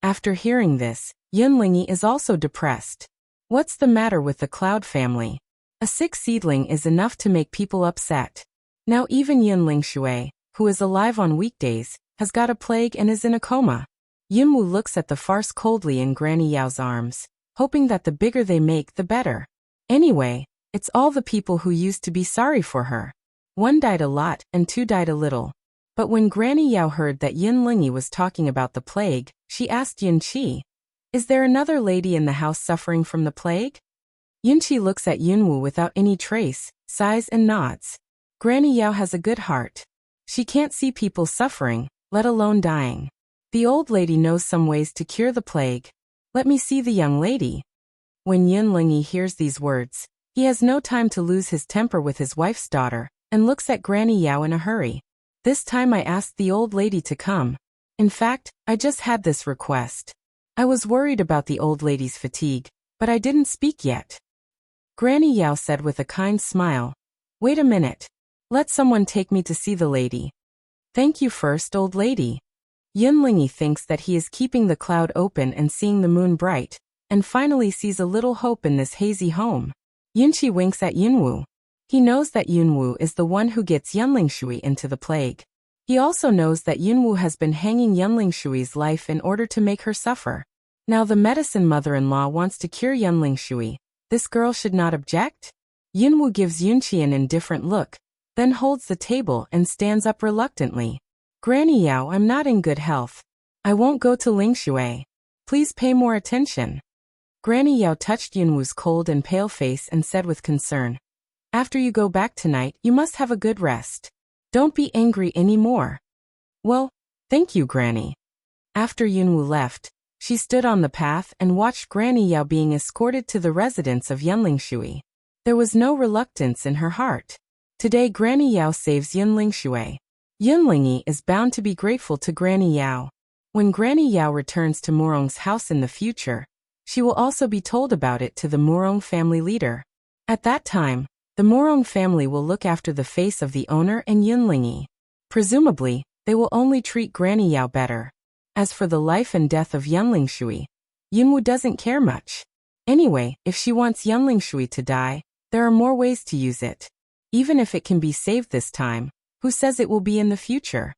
After hearing this, Yunlingyi is also depressed. What's the matter with the Cloud family? A sick seedling is enough to make people upset. Now even Lingshui, who is alive on weekdays, has got a plague and is in a coma. Yunwu looks at the farce coldly in Granny Yao's arms, hoping that the bigger they make the better. Anyway, it's all the people who used to be sorry for her. One died a lot and two died a little. But when Granny Yao heard that Yunlingyi was talking about the plague, she asked Yunqi, "Is there another lady in the house suffering from the plague?" Yunqi looks at Yunwu without any trace, sighs and nods. Granny Yao has a good heart. She can't see people suffering, let alone dying. The old lady knows some ways to cure the plague. Let me see the young lady. When Yunlingyi hears these words, he has no time to lose his temper with his wife's daughter, and looks at Granny Yao in a hurry. This time I asked the old lady to come. In fact, I just had this request. I was worried about the old lady's fatigue, but I didn't speak yet. Granny Yao said with a kind smile, "Wait a minute. Let someone take me to see the lady." "Thank you first, old lady." Yunlingyi thinks that he is keeping the cloud open and seeing the moon bright, and finally sees a little hope in this hazy home. Yunqi winks at Yunwu. He knows that Yunwu is the one who gets Yunlingshui into the plague. He also knows that Yunwu has been hanging Yunlingshui's life in order to make her suffer. Now the medicine mother-in-law wants to cure Yunlingshui. This girl should not object? Yunwu gives Yunqi an indifferent look, then holds the table and stands up reluctantly. "Granny Yao, I'm not in good health. I won't go to Lingshui. Please pay more attention." Granny Yao touched Yunwu's cold and pale face and said with concern, "After you go back tonight, you must have a good rest. Don't be angry anymore." "Well, thank you, Granny." After Yunwu left, she stood on the path and watched Granny Yao being escorted to the residence of Yunlingshui. There was no reluctance in her heart. Today Granny Yao saves Yunlingshui. Yunlingyi is bound to be grateful to Granny Yao. When Granny Yao returns to Murong's house in the future, she will also be told about it to the Murong family leader. At that time, the Murong family will look after the face of the owner and Yunlingyi. Presumably, they will only treat Granny Yao better. As for the life and death of Yunlingshui, Yunwu doesn't care much. Anyway, if she wants Yunlingshui to die, there are more ways to use it. Even if it can be saved this time, who says it will be in the future?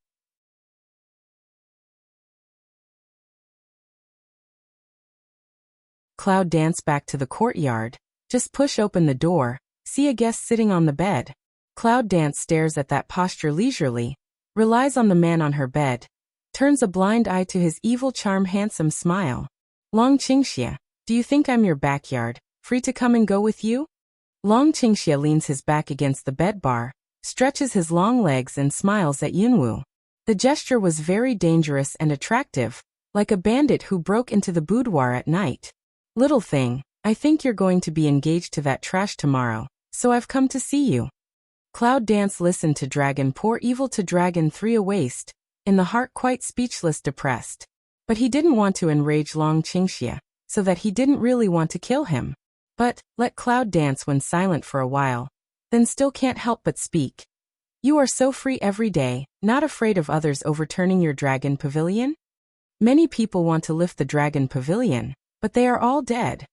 Cloud danced back to the courtyard. Just push open the door, see a guest sitting on the bed. Cloud Dance stares at that posture leisurely, relies on the man on her bed, turns a blind eye to his evil charm handsome smile. "Long Qingxia, do you think I'm your backyard, free to come and go with you?" Long Qingxia leans his back against the bed bar, stretches his long legs and smiles at Yunwu. The gesture was very dangerous and attractive, like a bandit who broke into the boudoir at night. "Little thing, I think you're going to be engaged to that trash tomorrow, so I've come to see you." Cloud Dance listened to Dragon Poor Evil to Dragon 3 a waste, in the heart quite speechless depressed. But he didn't want to enrage Long Qingxia, so that he didn't really want to kill him. But, let Cloud Dance when silent for a while, then still can't help but speak. "You are so free every day, not afraid of others overturning your dragon pavilion?" Many people want to lift the dragon pavilion, but they are all dead.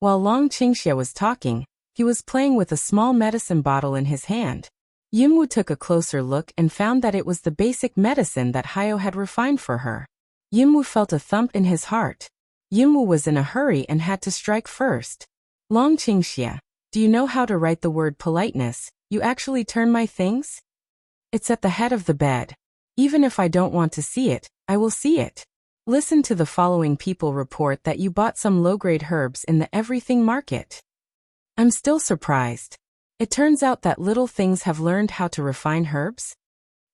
While Long Qingxia was talking, he was playing with a small medicine bottle in his hand. Yunwu took a closer look and found that it was the basic medicine that Hayo had refined for her. Yunwu felt a thump in his heart. Yunwu was in a hurry and had to strike first. Long Qingxia, do you know how to write the word politeness? You actually turn my things? It's at the head of the bed. Even if I don't want to see it, I will see it. Listen to the following. People report that you bought some low-grade herbs in the everything market. I'm still surprised. It turns out that little things have learned how to refine herbs.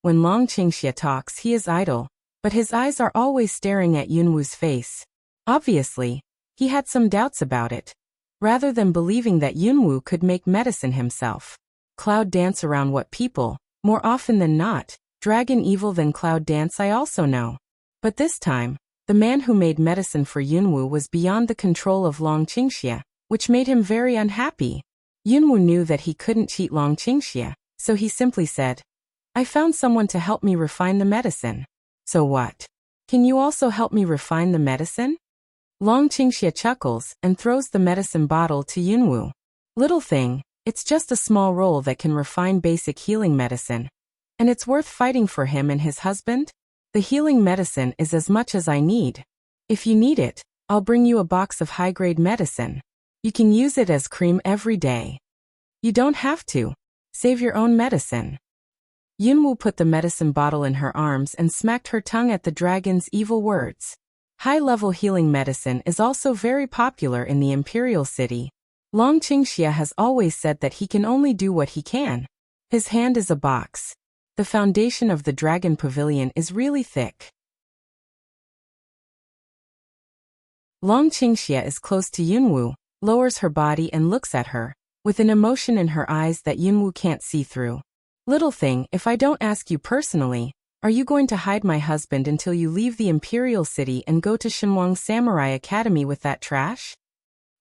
When Long Qingxia talks, he is idle, but his eyes are always staring at Yunwu's face. Obviously, he had some doubts about it. Rather than believing that Yunwu could make medicine himself, Cloud dance around what people, more often than not, dragon evil than Cloud dance I also know. But this time, the man who made medicine for Yunwu was beyond the control of Long Qingxia, which made him very unhappy. Yunwu knew that he couldn't cheat Long Qingxia, so he simply said, I found someone to help me refine the medicine. So what? Can you also help me refine the medicine? Long Qingxia chuckles and throws the medicine bottle to Yunwu. Little thing, it's just a small roll that can refine basic healing medicine. And it's worth fighting for him and his husband? The healing medicine is as much as I need. If you need it, I'll bring you a box of high-grade medicine. You can use it as cream every day. You don't have to. Save your own medicine. Yunwu put the medicine bottle in her arms and smacked her tongue at the dragon's evil words. High-level healing medicine is also very popular in the Imperial City. Long Qingxia has always said that he can only do what he can. His hand is a box. The foundation of the Dragon Pavilion is really thick. Long Qingxia is close to Yunwu, lowers her body and looks at her, with an emotion in her eyes that Yunwu can't see through. Little thing, if I don't ask you personally, are you going to hide my husband until you leave the Imperial City and go to Shenwang Samurai Academy with that trash?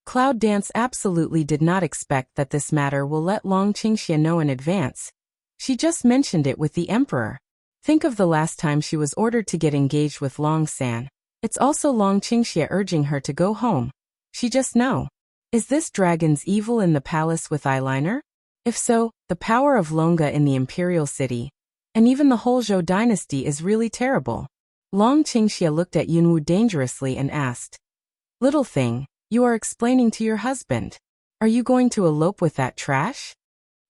Cloud Dance absolutely did not expect that this matter will let Long Qingxia know in advance. She just mentioned it with the Emperor. Think of the last time she was ordered to get engaged with Long San. It's also Long Qingxia urging her to go home. She just know. Is this dragon's evil in the palace with eyeliner? If so, the power of Longa in the Imperial City, and even the whole Zhou dynasty is really terrible. Long Qingxia looked at Yunwu dangerously and asked, Little thing, you are explaining to your husband. Are you going to elope with that trash?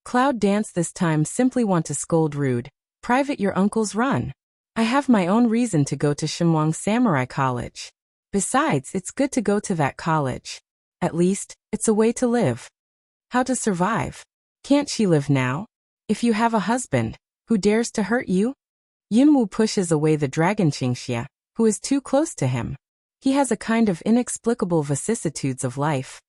Cloud Dance this time simply want to scold rude. Private your uncle's run. I have my own reason to go to Shenwang Samurai College. Besides, it's good to go to that college. At least, it's a way to live. How to survive? Can't she live now? If you have a husband, who dares to hurt you? Yunwu pushes away the dragon Qingxia, who is too close to him. He has a kind of inexplicable vicissitudes of life.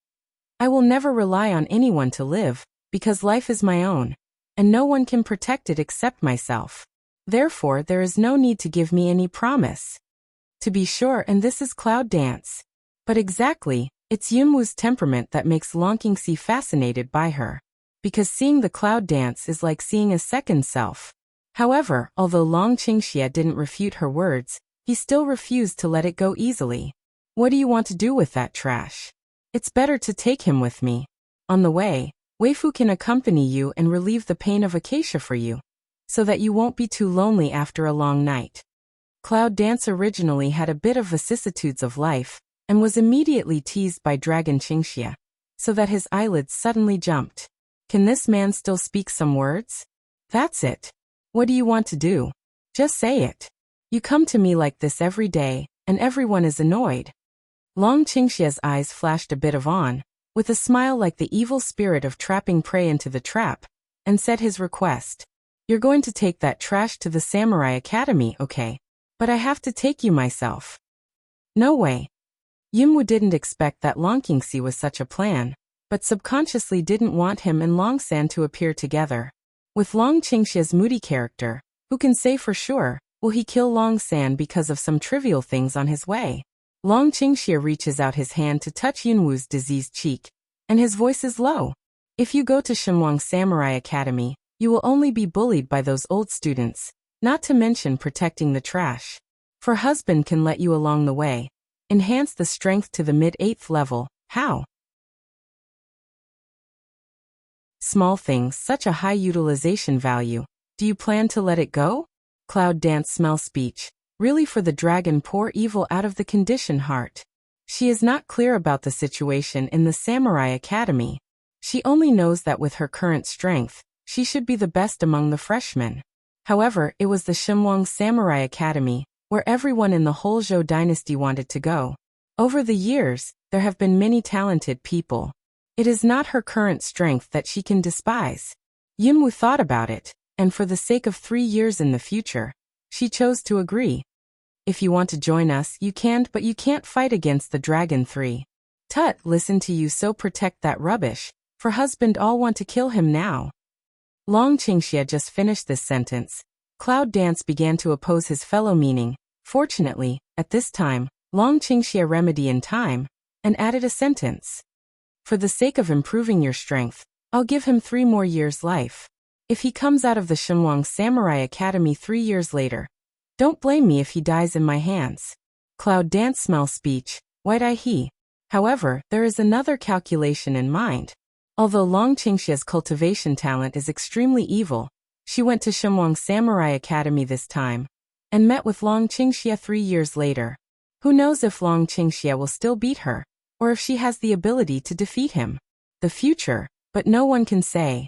I will never rely on anyone to live, because life is my own, and no one can protect it except myself. Therefore, there is no need to give me any promise. To be sure, and this is Cloud Dance. But exactly, it's Yunwu's temperament that makes Long Qingxia fascinated by her. Because seeing the Cloud Dance is like seeing a second self. However, although Long Qingxia didn't refute her words, he still refused to let it go easily. What do you want to do with that trash? It's better to take him with me. On the way, Weifu can accompany you and relieve the pain of acacia for you, so that you won't be too lonely after a long night. Cloud Dance originally had a bit of vicissitudes of life, and was immediately teased by Dragon Qingxia, so that his eyelids suddenly jumped. Can this man still speak some words? That's it. What do you want to do? Just say it. You come to me like this every day, and everyone is annoyed. Long Qingxia's eyes flashed a bit of on, with a smile like the evil spirit of trapping prey into the trap, and said his request. You're going to take that trash to the Samurai Academy, okay? But I have to take you myself. No way. Yunwu didn't expect that Long Qingxia was such a plan, but subconsciously didn't want him and Long San to appear together. With Long Qingxia's moody character, who can say for sure, will he kill Long San because of some trivial things on his way? Long Qingxia reaches out his hand to touch Yunwu's diseased cheek, and his voice is low. If you go to Shenwang Samurai Academy, you will only be bullied by those old students, not to mention protecting the trash. For husband can let you along the way. Enhance the strength to the mid-8th level. How? Small things, such a high utilization value. Do you plan to let it go? Cloud Dance smell speech. Really for the dragon pour evil out of the conditioned heart. She is not clear about the situation in the Samurai Academy. She only knows that with her current strength, she should be the best among the freshmen. However, it was the Shimwang Samurai Academy, where everyone in the whole Zhou dynasty wanted to go. Over the years, there have been many talented people. It is not her current strength that she can despise. Yunwu thought about it, and for the sake of 3 years in the future, she chose to agree. If you want to join us, you can, but you can't fight against the Dragon 3. Tut, listen to you so protect that rubbish, for husband all want to kill him now. Long Qingxia just finished this sentence. Cloud Dance began to oppose his fellow meaning. Fortunately, at this time, Long Qingxia remedied in time, and added a sentence. For the sake of improving your strength, I'll give him 3 more years' life. If he comes out of the Shimwang Samurai Academy 3 years later, don't blame me if he dies in my hands. Cloud Dance smell speech, white-eye he. However, there is another calculation in mind. Although Long Qingxia's cultivation talent is extremely evil, she went to Shimwang Samurai Academy this time, and met with Long Qingxia 3 years later. Who knows if Long Qingxia will still beat her, or if she has the ability to defeat him. The future, but no one can say.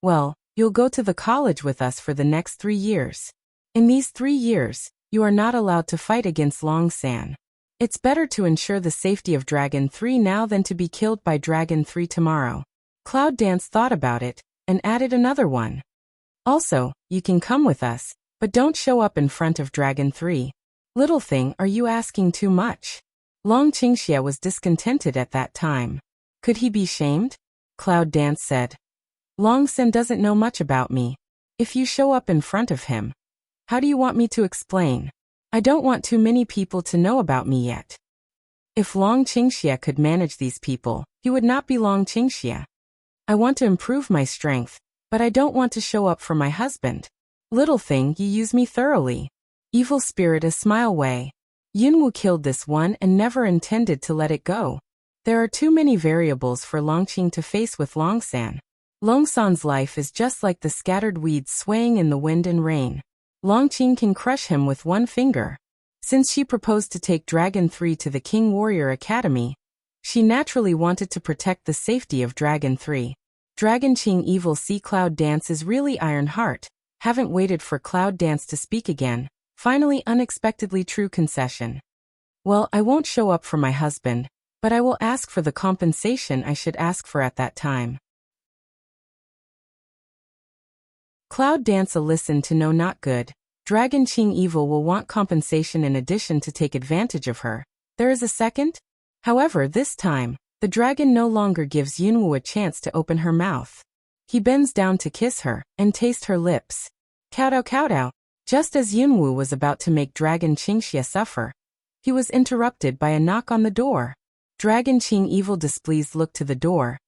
Well, you'll go to the college with us for the next 3 years. In these 3 years, you are not allowed to fight against Long San. It's better to ensure the safety of Dragon 3 now than to be killed by Dragon 3 tomorrow. Cloud Dance thought about it, and added another one. Also, you can come with us, but don't show up in front of Dragon 3. Little thing, are you asking too much? Long Qingxia was discontented at that time. Could he be shamed? Cloud Dance said. Long San doesn't know much about me. If you show up in front of him, how do you want me to explain? I don't want too many people to know about me yet. If Long Qingxia could manage these people, he would not be Long Qingxia. I want to improve my strength, but I don't want to show up for my husband. Little thing, you use me thoroughly. Evil spirit a smile way. Yunwu killed this one and never intended to let it go. There are too many variables for Longqing to face with Longsan. Longsan's life is just like the scattered weeds swaying in the wind and rain. Longqing can crush him with one finger. Since she proposed to take Dragon 3 to the King Warrior Academy, she naturally wanted to protect the safety of Dragon 3. Dragon Qing Evil See Cloud Dance is really Iron Heart. Haven't waited for Cloud Dance to speak again. Finally, unexpectedly true concession. Well, I won't show up for my husband, but I will ask for the compensation I should ask for at that time. Cloud Dance listened to no not good. Dragon Qing Evil will want compensation in addition to take advantage of her. There is a second? However, this time, the dragon no longer gives Yunwu a chance to open her mouth. He bends down to kiss her and taste her lips. Kowtow kowtow. Just as Yunwu was about to make Dragon Qingxia suffer, he was interrupted by a knock on the door. Dragon Qing Evil displeased looked to the door.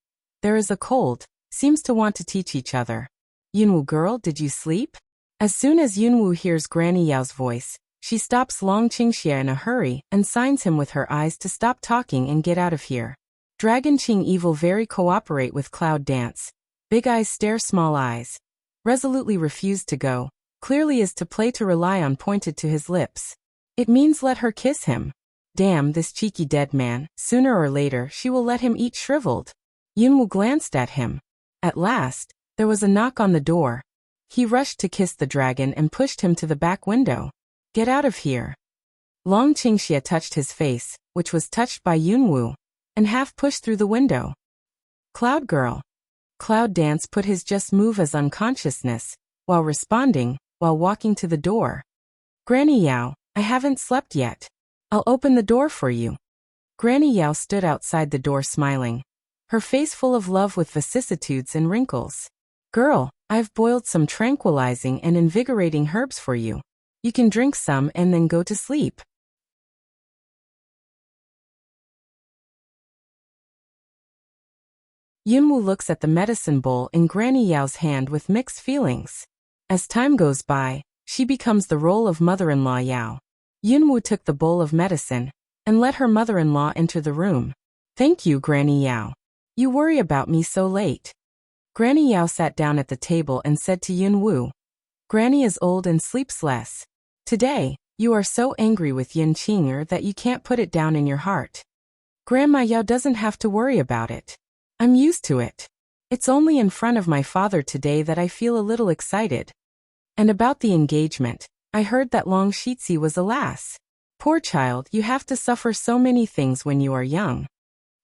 There is a cold, seems to want to teach each other. Yunwu girl, did you sleep? As soon as Yunwu hears Granny Yao's voice, she stops Long Qingxia in a hurry and signs him with her eyes to stop talking and get out of here. Dragon Qing Evil very cooperate with Cloud Dance. Big eyes stare small eyes. Resolutely refuse to go. Clearly is to play to rely on pointed to his lips. It means let her kiss him. Damn this cheeky dead man, sooner or later she will let him eat shriveled. Yunwu glanced at him. At last, there was a knock on the door. He rushed to kiss the dragon and pushed him to the back window. Get out of here. Long Qingxia touched his face, which was touched by Yunwu, and half pushed through the window. Cloud girl. Cloud Dance put his just move as unconsciousness, while responding, while walking to the door. Granny Yao, I haven't slept yet. I'll open the door for you. Granny Yao stood outside the door smiling, her face full of love with vicissitudes and wrinkles. Girl, I've boiled some tranquilizing and invigorating herbs for you. You can drink some and then go to sleep. Yunwu looks at the medicine bowl in Granny Yao's hand with mixed feelings. As time goes by, she becomes the role of mother-in-law Yao. Yunwu took the bowl of medicine and let her mother-in-law enter the room. Thank you, Granny Yao. You worry about me so late. Granny Yao sat down at the table and said to Yunwu, Granny is old and sleeps less. Today, you are so angry with Yun Qing'er that you can't put it down in your heart. Grandma Yao doesn't have to worry about it. I'm used to it. It's only in front of my father today that I feel a little excited. And about the engagement, I heard that Long Shitzi was a lass. Poor child, you have to suffer so many things when you are young.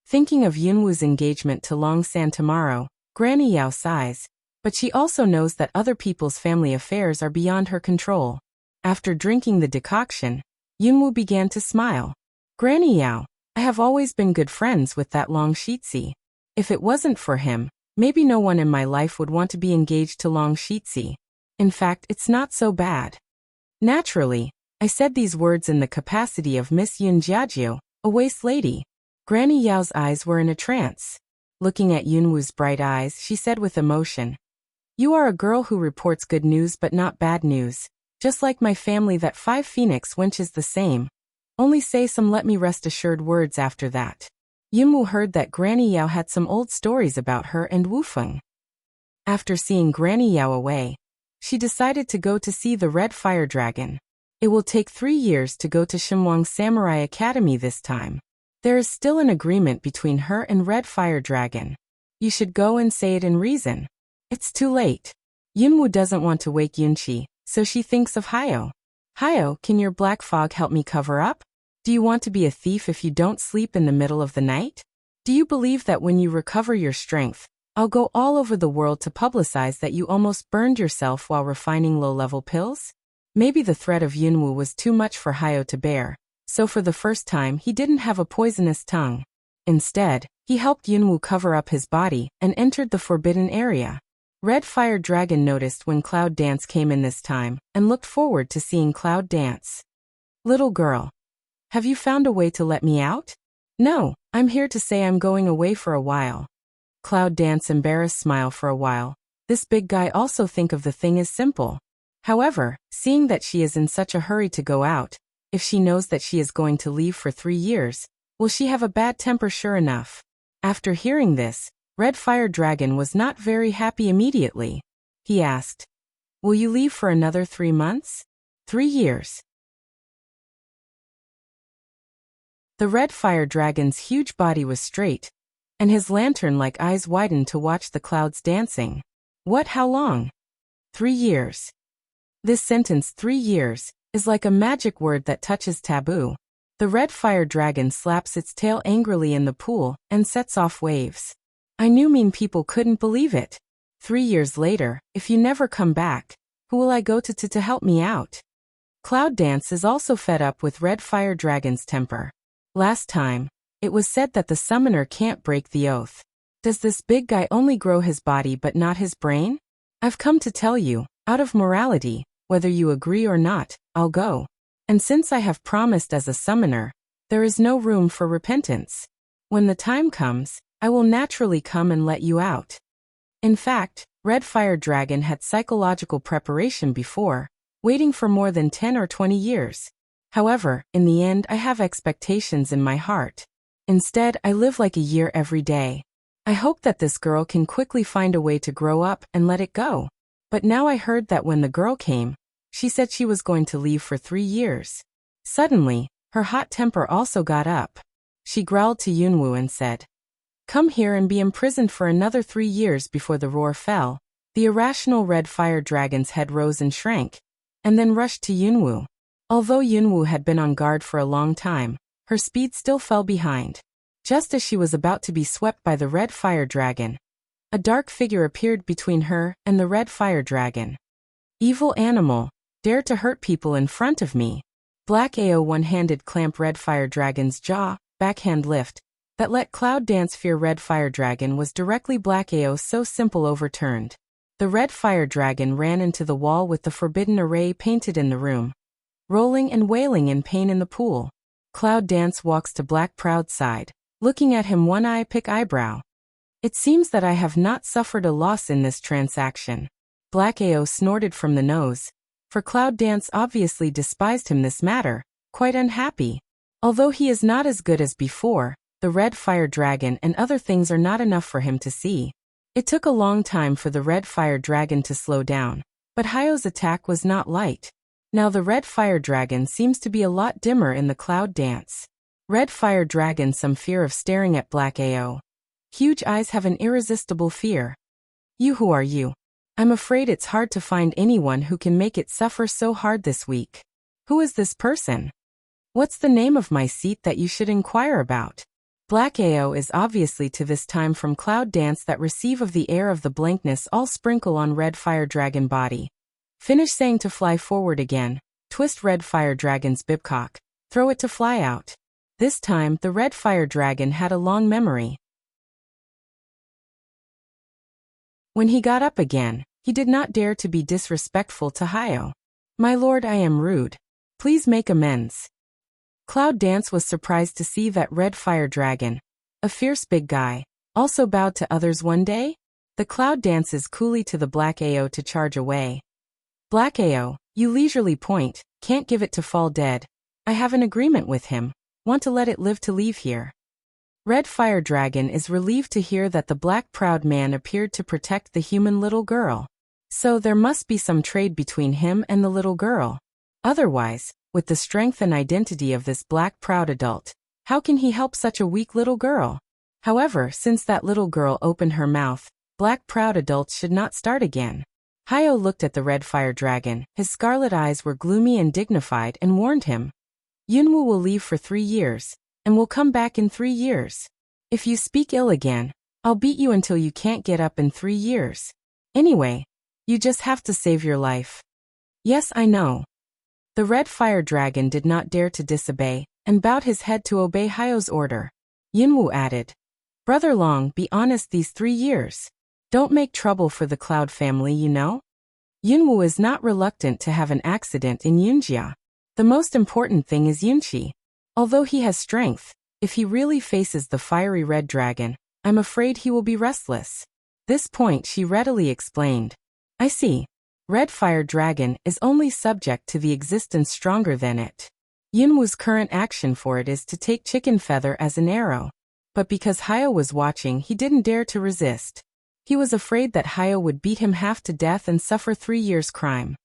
Thinking of Yunwu's engagement to Long San tomorrow, Granny Yao sighs, but she also knows that other people's family affairs are beyond her control. After drinking the decoction, Yunwu began to smile. Granny Yao, I have always been good friends with that Long Shitzi. If it wasn't for him, maybe no one in my life would want to be engaged to Long Shitzi. In fact, it's not so bad. Naturally, I said these words in the capacity of Miss Yun Jiajiu, a waste lady. Granny Yao's eyes were in a trance. Looking at Yunwu's bright eyes, she said with emotion, You are a girl who reports good news but not bad news. Just like my family, that 5 phoenix wenches the same. Only say some let me rest assured words after that. Yunwu heard that Granny Yao had some old stories about her and Wufeng. After seeing Granny Yao away, she decided to go to see the Red Fire Dragon. It will take 3 years to go to Shimwang Samurai Academy this time. There is still an agreement between her and Red Fire Dragon. You should go and say it in reason. It's too late. Yunwu doesn't want to wake Yunqi, so she thinks of Hayo. Hayo, can your black fog help me cover up? Do you want to be a thief if you don't sleep in the middle of the night? Do you believe that when you recover your strength, I'll go all over the world to publicize that you almost burned yourself while refining low-level pills? Maybe the threat of Yunwu was too much for Hayo to bear, so for the first time he didn't have a poisonous tongue. Instead, he helped Yunwu cover up his body and entered the forbidden area. Red Fire Dragon noticed when Cloud Dance came in this time and looked forward to seeing Cloud Dance. Little girl, have you found a way to let me out? No, I'm here to say I'm going away for a while. Cloud Dance embarrassed smile for a while. This big guy also think of the thing as simple. However, seeing that she is in such a hurry to go out, if she knows that she is going to leave for 3 years, will she have a bad temper sure enough? After hearing this, Red Fire Dragon was not very happy immediately. He asked, Will you leave for another 3 months? 3 years. The Red Fire Dragon's huge body was straight, and his lantern-like eyes widened to watch the clouds dancing. What, how long? 3 years. This sentence, 3 years, is like a magic word that touches taboo. The Red Fire Dragon slaps its tail angrily in the pool and sets off waves. I knew mean people couldn't believe it. 3 years later, if you never come back, who will I go to help me out? Cloud Dance is also fed up with Red Fire Dragon's temper. Last time, it was said that the summoner can't break the oath. Does this big guy only grow his body but not his brain? I've come to tell you, out of morality, whether you agree or not, I'll go. And since I have promised as a summoner, there is no room for repentance. When the time comes, I will naturally come and let you out. In fact, Red Fire Dragon had psychological preparation before, waiting for more than 10 or 20 years. However, in the end I have expectations in my heart. Instead, I live like a year every day. I hope that this girl can quickly find a way to grow up and let it go. But now I heard that when the girl came, she said she was going to leave for 3 years. Suddenly, her hot temper also got up. She growled to Yunwu and said, Come here and be imprisoned for another 3 years. Before the roar fell, the irrational Red Fire Dragon's head rose and shrank, and then rushed to Yunwu. Although Yunwu had been on guard for a long time, her speed still fell behind. Just as she was about to be swept by the Red Fire Dragon, a dark figure appeared between her and the Red Fire Dragon. Evil animal, dare to hurt people in front of me. Black AO one-handed clamp Red Fire Dragon's jaw, backhand lift, that let Cloud Dance fear Red Fire Dragon was directly Black AO so simple overturned. The Red Fire Dragon ran into the wall with the forbidden array painted in the room, rolling and wailing in pain in the pool. Cloud Dance walks to Black Proud's side, looking at him one eye pick eyebrow. It seems that I have not suffered a loss in this transaction. Black AO snorted from the nose, for Cloud Dance obviously despised him this matter, quite unhappy. Although he is not as good as before, the red fire dragon and other things are not enough for him to see. It took a long time for the red fire dragon to slow down, but Hayo's attack was not light. Now the red fire dragon seems to be a lot dimmer in the cloud dance. Red fire dragon some fear of staring at Black Ao. Huge eyes have an irresistible fear. You, who are you? I'm afraid it's hard to find anyone who can make it suffer so hard this week. Who is this person? What's the name of my seat that you should inquire about? Black Ao is obviously to this time from cloud dance that receive of the air of the blankness all sprinkle on red fire dragon body. Finish saying to fly forward again, twist red fire dragon's bibcock, throw it to fly out. This time the red fire dragon had a long memory. When he got up again, he did not dare to be disrespectful to Hayo. My lord, I am rude. Please make amends. Cloud Dance was surprised to see that red fire dragon, a fierce big guy, also bowed to others one day. The Cloud dances coolly to the Black Ao to charge away. Black Ao, you leisurely point, can't give it to fall dead. I have an agreement with him, want to let it live to leave here. Red Fire Dragon is relieved to hear that the black proud man appeared to protect the human little girl. So there must be some trade between him and the little girl. Otherwise, with the strength and identity of this black proud adult, how can he help such a weak little girl? However, since that little girl opened her mouth, black proud adults should not start again. Hayo looked at the Red Fire Dragon. His scarlet eyes were gloomy and dignified and warned him. Yunwu will leave for 3 years, and will come back in 3 years. If you speak ill again, I'll beat you until you can't get up in 3 years. Anyway, you just have to save your life. Yes, I know. The Red Fire Dragon did not dare to disobey, and bowed his head to obey Hayo's order. Yunwu added, Brother Long, be honest these 3 years. Don't make trouble for the Cloud family, you know? Yunwu is not reluctant to have an accident in Yunjia. The most important thing is Yunqi. Although he has strength, if he really faces the fiery red dragon, I'm afraid he will be restless. This point she readily explained. I see. Red Fire Dragon is only subject to the existence stronger than it. Yunwu's current action for it is to take Chicken Feather as an arrow. But because Hayo was watching, he didn't dare to resist. He was afraid that Hayo would beat him half to death and suffer 3 years' crime.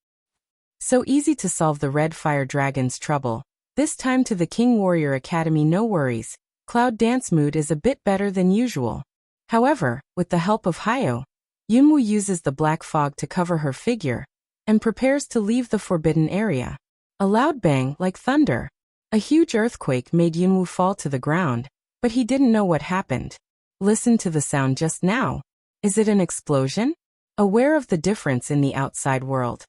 So easy to solve the Red Fire Dragon's trouble. This time to the King Warrior Academy, no worries. Cloud Dance mood is a bit better than usual. However, with the help of Hayo, Yunwu uses the black fog to cover her figure, and prepares to leave the forbidden area. A loud bang like thunder. A huge earthquake made Yunwu fall to the ground, but he didn't know what happened. Listen to the sound just now. Is it an explosion? Aware of the difference in the outside world,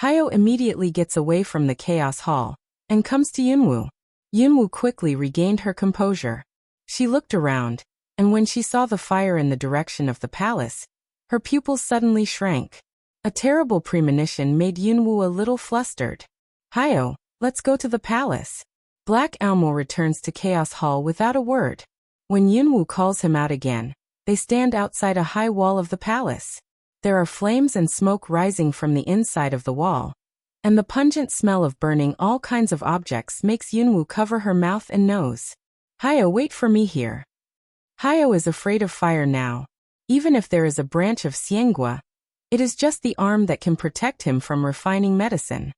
Hayo immediately gets away from the Chaos Hall, and comes to Yunwu. Yunwu quickly regained her composure. She looked around, and when she saw the fire in the direction of the palace, her pupils suddenly shrank. A terrible premonition made Yunwu a little flustered. Hayo, let's go to the palace. Black Almo returns to Chaos Hall without a word. When Yunwu calls him out again, they stand outside a high wall of the palace. There are flames and smoke rising from the inside of the wall, and the pungent smell of burning all kinds of objects makes Yunwu cover her mouth and nose. Hayo, wait for me here. Hayo is afraid of fire now. Even if there is a branch of Xianghua, it is just the arm that can protect him from refining medicine.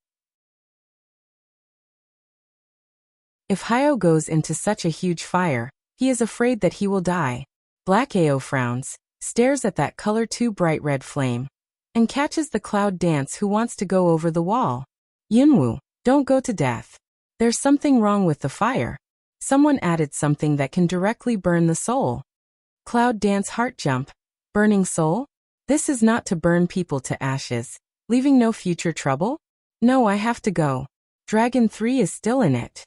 If Hayo goes into such a huge fire, he is afraid that he will die. Black Ao frowns, stares at that color too bright red flame, and catches the Cloud Dance who wants to go over the wall. Yunwu, don't go to death. There's something wrong with the fire. Someone added something that can directly burn the soul. Cloud Dance heart jump. Burning soul? This is not to burn people to ashes, leaving no future trouble? No, I have to go. Dragon 3 is still in it.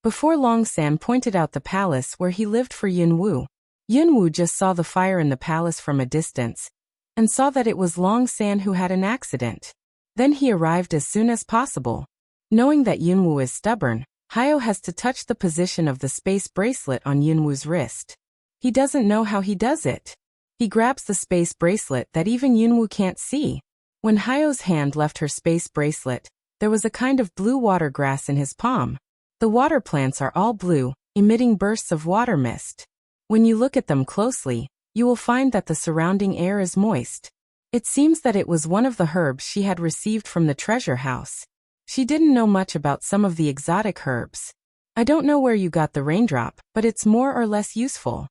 Before long, San pointed out the palace where he lived for Yunwu. Yunwu just saw the fire in the palace from a distance, and saw that it was Long San who had an accident. Then he arrived as soon as possible. Knowing that Yunwu is stubborn, Hayo has to touch the position of the space bracelet on Yunwu's wrist. He doesn't know how he does it. He grabs the space bracelet that even Yunwu can't see. When Hayo's hand left her space bracelet, there was a kind of blue water grass in his palm. The water plants are all blue, emitting bursts of water mist. When you look at them closely, you will find that the surrounding air is moist. It seems that it was one of the herbs she had received from the treasure house. She didn't know much about some of the exotic herbs. I don't know where you got the raindrop, but it's more or less useful.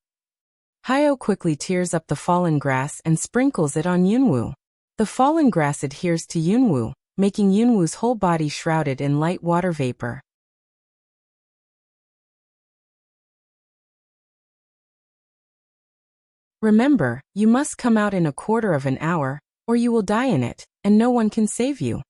Hyo quickly tears up the fallen grass and sprinkles it on Yunwoo. The fallen grass adheres to Yunwoo, making Yunwoo's whole body shrouded in light water vapor. Remember, you must come out in a quarter of an hour, or you will die in it, and no one can save you.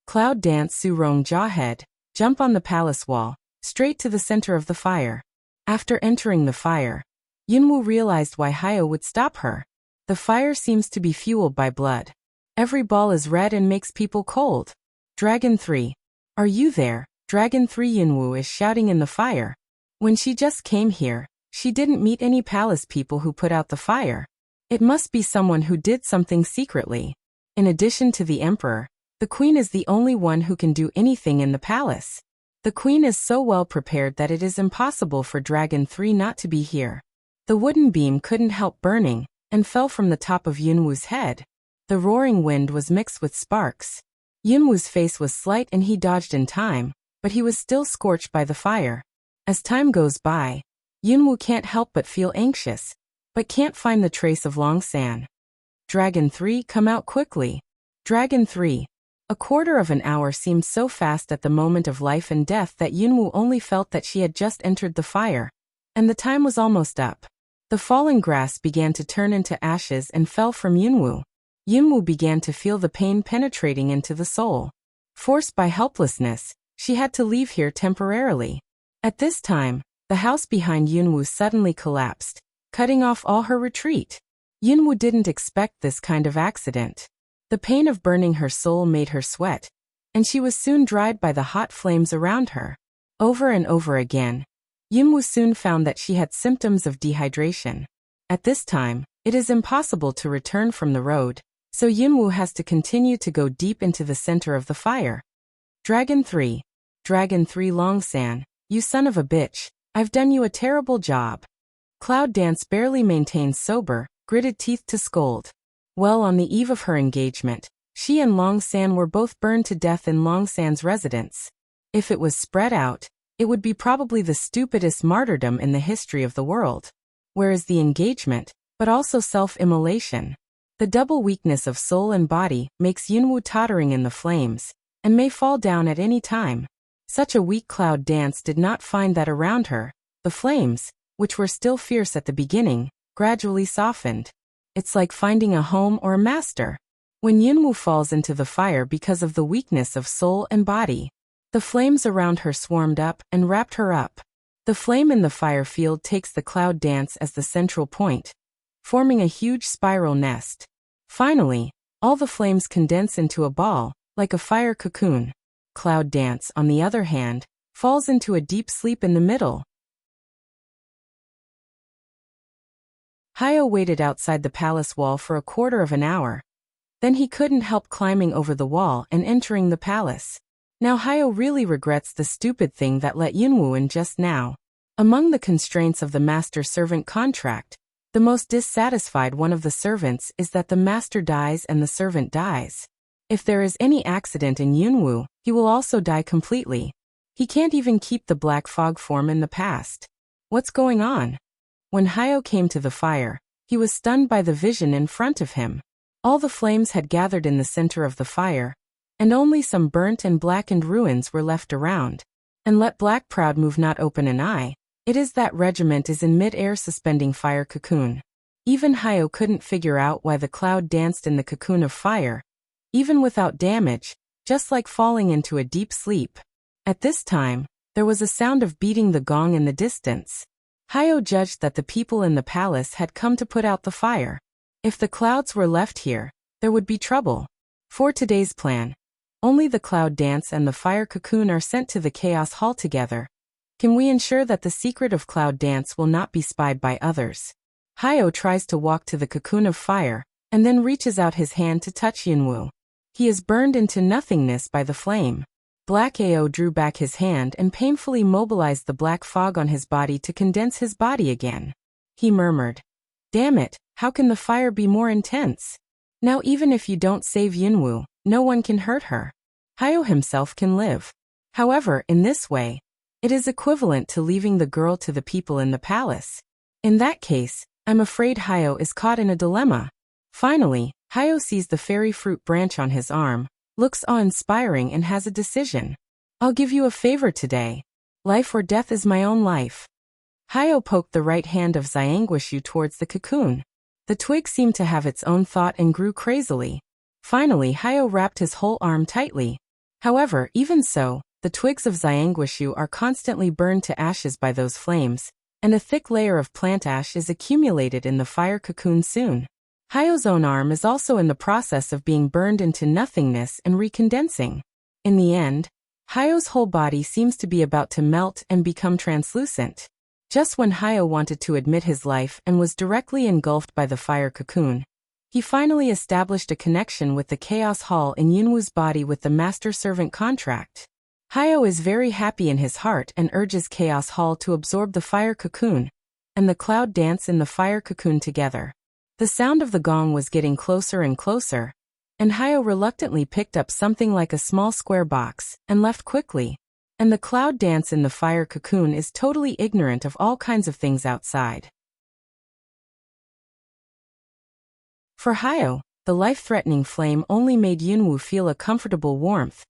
Cloud Dance Surong Jawhead, jump on the palace wall, straight to the center of the fire. After entering the fire, Yunwoo realized why Hyo would stop her. The fire seems to be fueled by blood. Every ball is red and makes people cold. Dragon 3. Are you there? Dragon 3 Yunwoo is shouting in the fire. When she just came here, she didn't meet any palace people who put out the fire. It must be someone who did something secretly. In addition to the emperor, the queen is the only one who can do anything in the palace. The queen is so well prepared that it is impossible for Dragon 3 not to be here. The wooden beam couldn't help burning, and fell from the top of Yunwoo's head. The roaring wind was mixed with sparks. Yunwoo's face was slight and he dodged in time, but he was still scorched by the fire. As time goes by, Yunwoo can't help but feel anxious, but can't find the trace of Long San. Dragon 3, come out quickly. Dragon 3. A quarter of an hour seemed so fast at the moment of life and death that Yunwoo only felt that she had just entered the fire, and the time was almost up. The fallen grass began to turn into ashes and fell from Yunwoo. Yunwoo began to feel the pain penetrating into the soul. Forced by helplessness, she had to leave here temporarily. At this time, the house behind Yunwoo suddenly collapsed, cutting off all her retreat. Yunwoo didn't expect this kind of accident. The pain of burning her soul made her sweat, and she was soon dried by the hot flames around her. Over and over again, Yunwoo soon found that she had symptoms of dehydration. At this time, it is impossible to return from the road, so Yunwoo has to continue to go deep into the center of the fire. Dragon 3. Dragon 3 Long San, you son of a bitch, I've done you a terrible job. Cloud Dance barely maintains sober, gritted teeth to scold. Well, on the eve of her engagement, she and Long San were both burned to death in Long San's residence. If it was spread out, it would be probably the stupidest martyrdom in the history of the world. Whereas the engagement, but also self-immolation. The double weakness of soul and body makes Yunwoo tottering in the flames, and may fall down at any time. Such a weak Cloud Dance did not find that around her, the flames, which were still fierce at the beginning, gradually softened. It's like finding a home or a master. When Yunwoo falls into the fire because of the weakness of soul and body, the flames around her swarmed up and wrapped her up. The flame in the fire field takes the Cloud Dance as the central point, forming a huge spiral nest. Finally, all the flames condense into a ball, like a fire cocoon. Cloud Dance, on the other hand, falls into a deep sleep in the middle. Hyo waited outside the palace wall for a quarter of an hour. Then he couldn't help climbing over the wall and entering the palace. Now Hyo really regrets the stupid thing that let Yunwoo in just now. Among the constraints of the master-servant contract, the most dissatisfied one of the servants is that the master dies and the servant dies. If there is any accident in Yunwoo, he will also die completely. He can't even keep the black fog form in the past. What's going on? When Hyo came to the fire, he was stunned by the vision in front of him. All the flames had gathered in the center of the fire, and only some burnt and blackened ruins were left around. And let Black Proud move not open an eye, it is that regiment is in mid-air suspending fire cocoon. Even Hyo couldn't figure out why the cloud danced in the cocoon of fire, even without damage, just like falling into a deep sleep. At this time, there was a sound of beating the gong in the distance. Hyo judged that the people in the palace had come to put out the fire. If the clouds were left here, there would be trouble. For today's plan, only the cloud dance and the fire cocoon are sent to the chaos hall together. Can we ensure that the secret of cloud dance will not be spied by others? Hyo tries to walk to the cocoon of fire, and then reaches out his hand to touch Yunwoo. He is burned into nothingness by the flame. Black Ao drew back his hand and painfully mobilized the black fog on his body to condense his body again. He murmured, "Damn it, how can the fire be more intense? Now even if you don't save Yunwu, no one can hurt her. Hyo himself can live. However, in this way, it is equivalent to leaving the girl to the people in the palace. In that case, I'm afraid Hyo is caught in a dilemma." Finally, Hyo sees the fairy fruit branch on his arm, looks awe-inspiring and has a decision. "I'll give you a favor today. Life or death is my own life." Hyo poked the right hand of Xianguishu towards the cocoon. The twig seemed to have its own thought and grew crazily. Finally, Hyo wrapped his whole arm tightly. However, even so, the twigs of Xianguishu are constantly burned to ashes by those flames, and a thick layer of plant ash is accumulated in the fire cocoon soon. Hyo's own arm is also in the process of being burned into nothingness and recondensing. In the end, Hyo's whole body seems to be about to melt and become translucent. Just when Hyo wanted to admit his life and was directly engulfed by the fire cocoon, he finally established a connection with the Chaos Hall in Yunwu's body with the master-servant contract. Hyo is very happy in his heart and urges Chaos Hall to absorb the fire cocoon, and the cloud dance in the fire cocoon together. The sound of the gong was getting closer and closer, and Hyo reluctantly picked up something like a small square box and left quickly. And the cloud dance in the fire cocoon is totally ignorant of all kinds of things outside. For Hyo, the life-threatening flame only made Yunwu feel a comfortable warmth,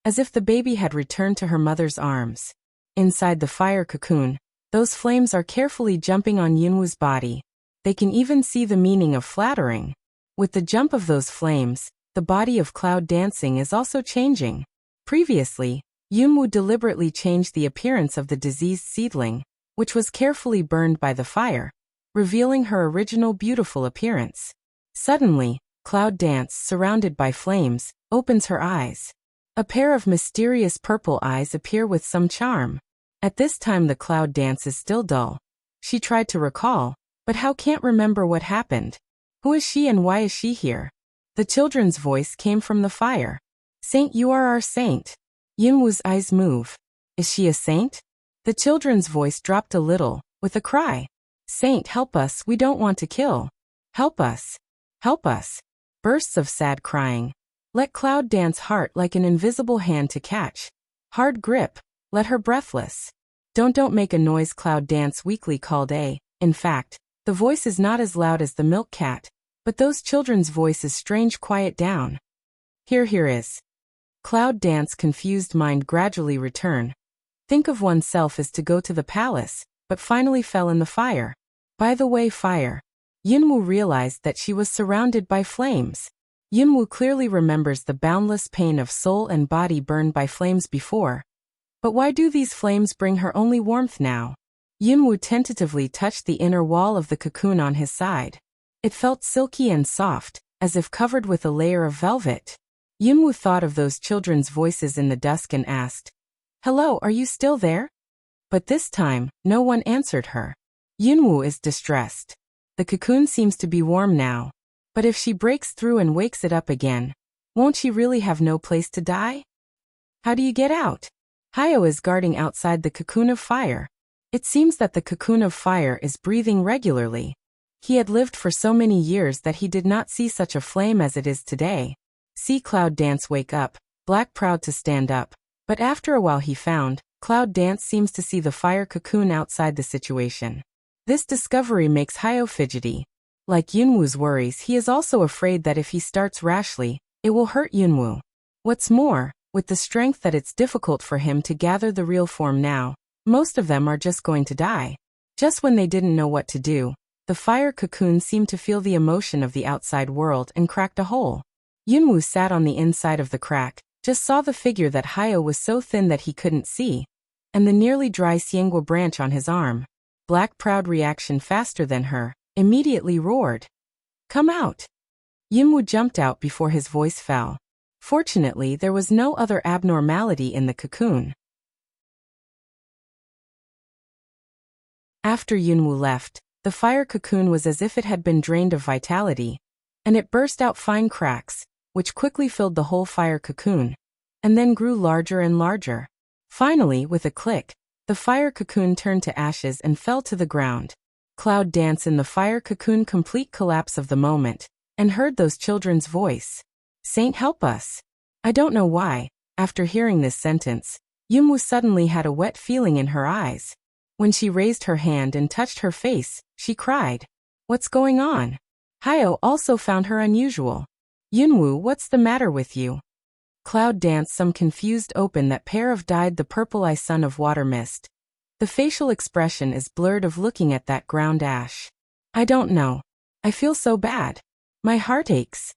as if the baby had returned to her mother's arms. Inside the fire cocoon, those flames are carefully jumping on Yunwu's body. They can even see the meaning of flattering. With the jump of those flames, the body of cloud dancing is also changing. Previously, Yunwu deliberately changed the appearance of the diseased seedling, which was carefully burned by the fire, revealing her original beautiful appearance. Suddenly, Cloud Dance, surrounded by flames, opens her eyes. A pair of mysterious purple eyes appear with some charm. At this time the Cloud Dance is still dull. She tried to recall, but how can't remember what happened. Who is she and why is she here? The children's voice came from the fire. "Saint, you are our saint." Yunwu's eyes move. Is she a saint? The children's voice dropped a little, with a cry. "Saint, help us, we don't want to kill. Help us. Help us." Bursts of sad crying. Let Cloud Dance heart like an invisible hand to catch. Hard grip, let her breathless. Don't make a noise, Cloud Dance weakly called A. In fact, the voice is not as loud as the milk cat, but those children's voice is strange. Quiet down. Here is. Cloud Dance confused mind gradually return. Think of oneself as to go to the palace, but finally fell in the fire. By the way, fire. Yunwu realized that she was surrounded by flames. Yunwu clearly remembers the boundless pain of soul and body burned by flames before. But why do these flames bring her only warmth now? Yunwu tentatively touched the inner wall of the cocoon on his side. It felt silky and soft, as if covered with a layer of velvet. Yunwu thought of those children's voices in the dusk and asked, "Hello, are you still there?" But this time, no one answered her. Yunwu is distressed. The cocoon seems to be warm now. But if she breaks through and wakes it up again, won't she really have no place to die? How do you get out? Hyo is guarding outside the cocoon of fire. It seems that the cocoon of fire is breathing regularly. He had lived for so many years that he did not see such a flame as it is today. See Cloud Dance wake up, Black proud to stand up. But after a while he found, Cloud Dance seems to see the fire cocoon outside the situation. This discovery makes Hyo fidgety. Like Yunwu's worries, he is also afraid that if he starts rashly, it will hurt Yunwu. What's more, with the strength that it's difficult for him to gather the real form now, most of them are just going to die. Just when they didn't know what to do, the fire cocoon seemed to feel the emotion of the outside world and cracked a hole. Yunwu sat on the inside of the crack, just saw the figure that Hyo was so thin that he couldn't see, and the nearly dry Xiangua branch on his arm. Black proud reaction faster than her, immediately roared. "Come out!" Yunwu jumped out before his voice fell. Fortunately, there was no other abnormality in the cocoon. After Yunwu left, the fire cocoon was as if it had been drained of vitality, and it burst out fine cracks, which quickly filled the whole fire cocoon. and then grew larger and larger. Finally, with a click, the fire cocoon turned to ashes and fell to the ground. Cloud danced in the fire cocoon, complete collapse of the moment, and heard those children's voice. "Saint, help us." I don't know why, after hearing this sentence, Yunwu suddenly had a wet feeling in her eyes. When she raised her hand and touched her face, she cried. "What's going on?" Hayo also found her unusual. "Yunwu, what's the matter with you?" Cloud danced, some confused, open that pair of dyed the purple eye sun of water mist. The facial expression is blurred of looking at that ground ash. "I don't know. I feel so bad. My heart aches."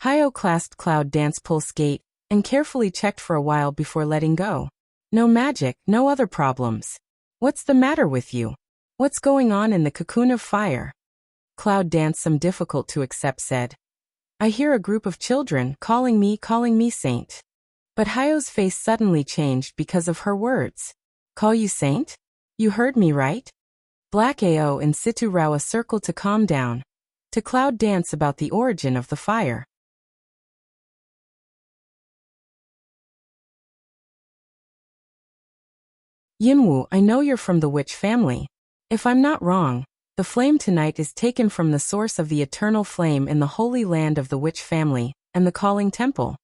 Hayo clasped Cloud Dance's pulse gate and carefully checked for a while before letting go. "No magic, no other problems. What's the matter with you? What's going on in the cocoon of fire?" Cloud Dance, some difficult to accept, said, "I hear a group of children calling me saint." But Hayo's face suddenly changed because of her words. "Call you saint? You heard me right?" Black Ao and Situ Rawa circled to calm down, to Cloud Dance about the origin of the fire. "Yunwu, I know you're from the witch family. If I'm not wrong, the flame tonight is taken from the source of the eternal flame in the holy land of the witch family, and the calling temple."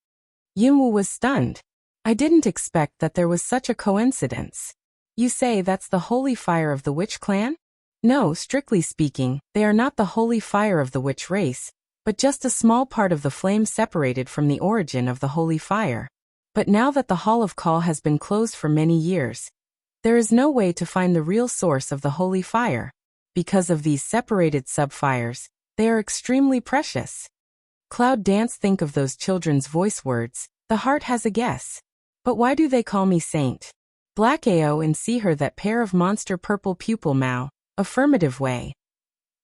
Yunwu was stunned. "I didn't expect that there was such a coincidence. You say that's the holy fire of the witch clan?" "No, strictly speaking, they are not the holy fire of the witch race, but just a small part of the flame separated from the origin of the holy fire. But now that the Hall of Call has been closed for many years, there is no way to find the real source of the holy fire. Because of these separated sub-fires, they are extremely precious." Cloud Dance, think of those children's voice words. The heart has a guess. "But why do they call me saint?" Black Ao and see her that pair of monster purple pupil Mao, affirmative way.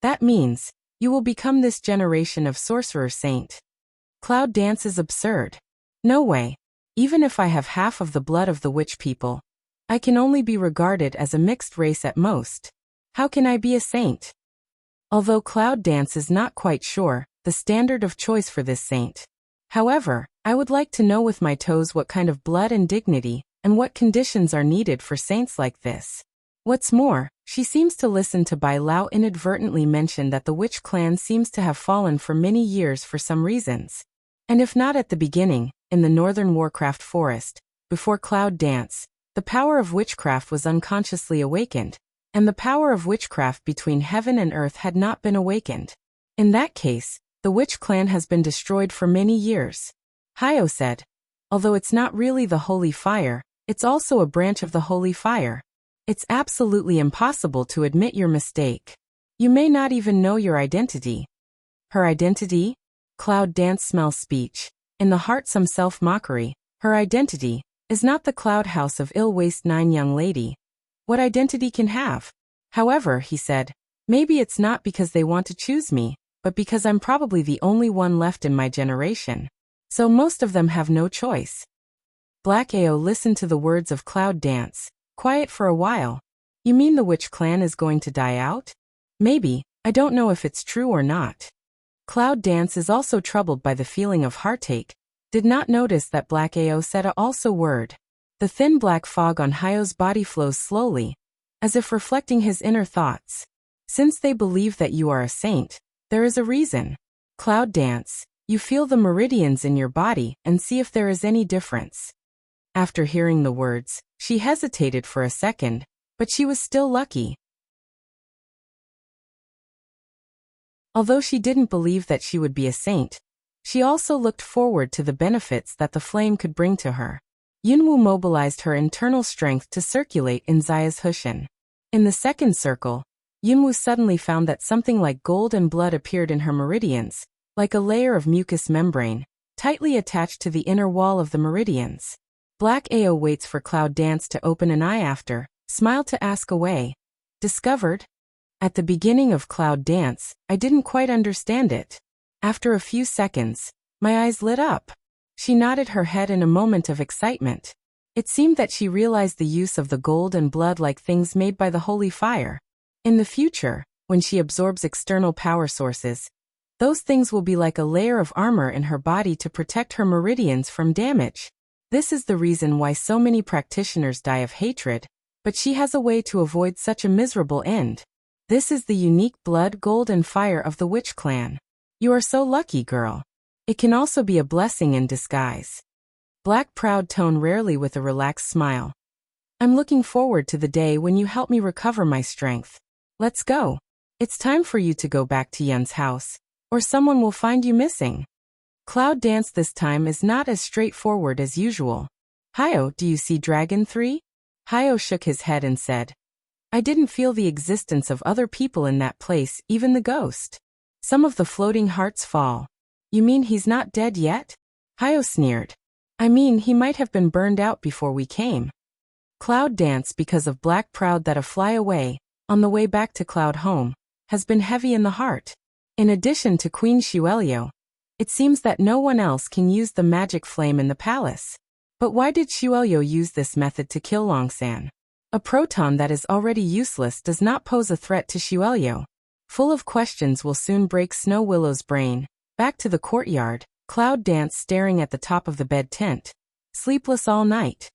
"That means, you will become this generation of sorcerer saint." Cloud Dance is absurd. "No way. Even if I have half of the blood of the witch people, I can only be regarded as a mixed race at most. How can I be a saint?" Although Cloud Dance is not quite sure the standard of choice for this saint. However, I would like to know with my toes what kind of blood and dignity, and what conditions are needed for saints like this. What's more, she seems to listen to Bai Lao inadvertently mention that the witch clan seems to have fallen for many years for some reasons. And if not at the beginning, in the northern Warcraft forest, before Cloud Dance, the power of witchcraft was unconsciously awakened, and the power of witchcraft between heaven and earth had not been awakened. In that case, the witch clan has been destroyed for many years. Hayo said, "Although it's not really the holy fire, it's also a branch of the holy fire. It's absolutely impossible to admit your mistake. You may not even know your identity." Her identity? Cloud Dance smells speech. In the heart some self-mockery. Her identity is not the Cloud House of Ill-Waste 9 young lady. What identity can have? However, he said, maybe it's not because they want to choose me, but because I'm probably the only one left in my generation. So most of them have no choice. Black Ao listened to the words of Cloud Dance, quiet for a while. "You mean the witch clan is going to die out?" "Maybe, I don't know if it's true or not." Cloud Dance is also troubled by the feeling of heartache. Did not notice that Black Ao said a also word. The thin black fog on Hayo's body flows slowly, as if reflecting his inner thoughts. "Since they believe that you are a saint, there is a reason. Cloud Dance, you feel the meridians in your body and see if there is any difference." After hearing the words, she hesitated for a second, but she was still lucky. Although she didn't believe that she would be a saint, she also looked forward to the benefits that the flame could bring to her. Yunwu mobilized her internal strength to circulate in Zaya's Hushin. In the second circle, Yunwu suddenly found that something like gold and blood appeared in her meridians, like a layer of mucous membrane, tightly attached to the inner wall of the meridians. Black Ao waits for Cloud Dance to open an eye after, smiled to ask away. "Discovered?" At the beginning of Cloud Dance, I didn't quite understand it. After a few seconds, my eyes lit up. She nodded her head in a moment of excitement. It seemed that she realized the use of the gold and blood like things made by the holy fire. In the future, when she absorbs external power sources, those things will be like a layer of armor in her body to protect her meridians from damage. This is the reason why so many practitioners die of hatred, but she has a way to avoid such a miserable end. This is the unique blood, gold and fire of the witch clan. You are so lucky, girl. It can also be a blessing in disguise. Black proud tone rarely with a relaxed smile. I'm looking forward to the day when you help me recover my strength. Let's go. It's time for you to go back to Yun's house, or someone will find you missing. Cloud dance this time is not as straightforward as usual. Hyo, do you see Dragon 3? Hyo shook his head and said, I didn't feel the existence of other people in that place, even the ghost. Some of the floating hearts fall. You mean he's not dead yet? Hyo sneered. I mean, he might have been burned out before we came. Cloud dance because of Black proud that a fly away, on the way back to Cloud home, has been heavy in the heart. In addition to Queen Xuelio, it seems that no one else can use the magic flame in the palace. But why did Xuelio use this method to kill Longsan? A proton that is already useless does not pose a threat to Xuelio. Full of questions will soon break Snow Willow's brain. Back to the courtyard, Cloud danced staring at the top of the bed tent, sleepless all night.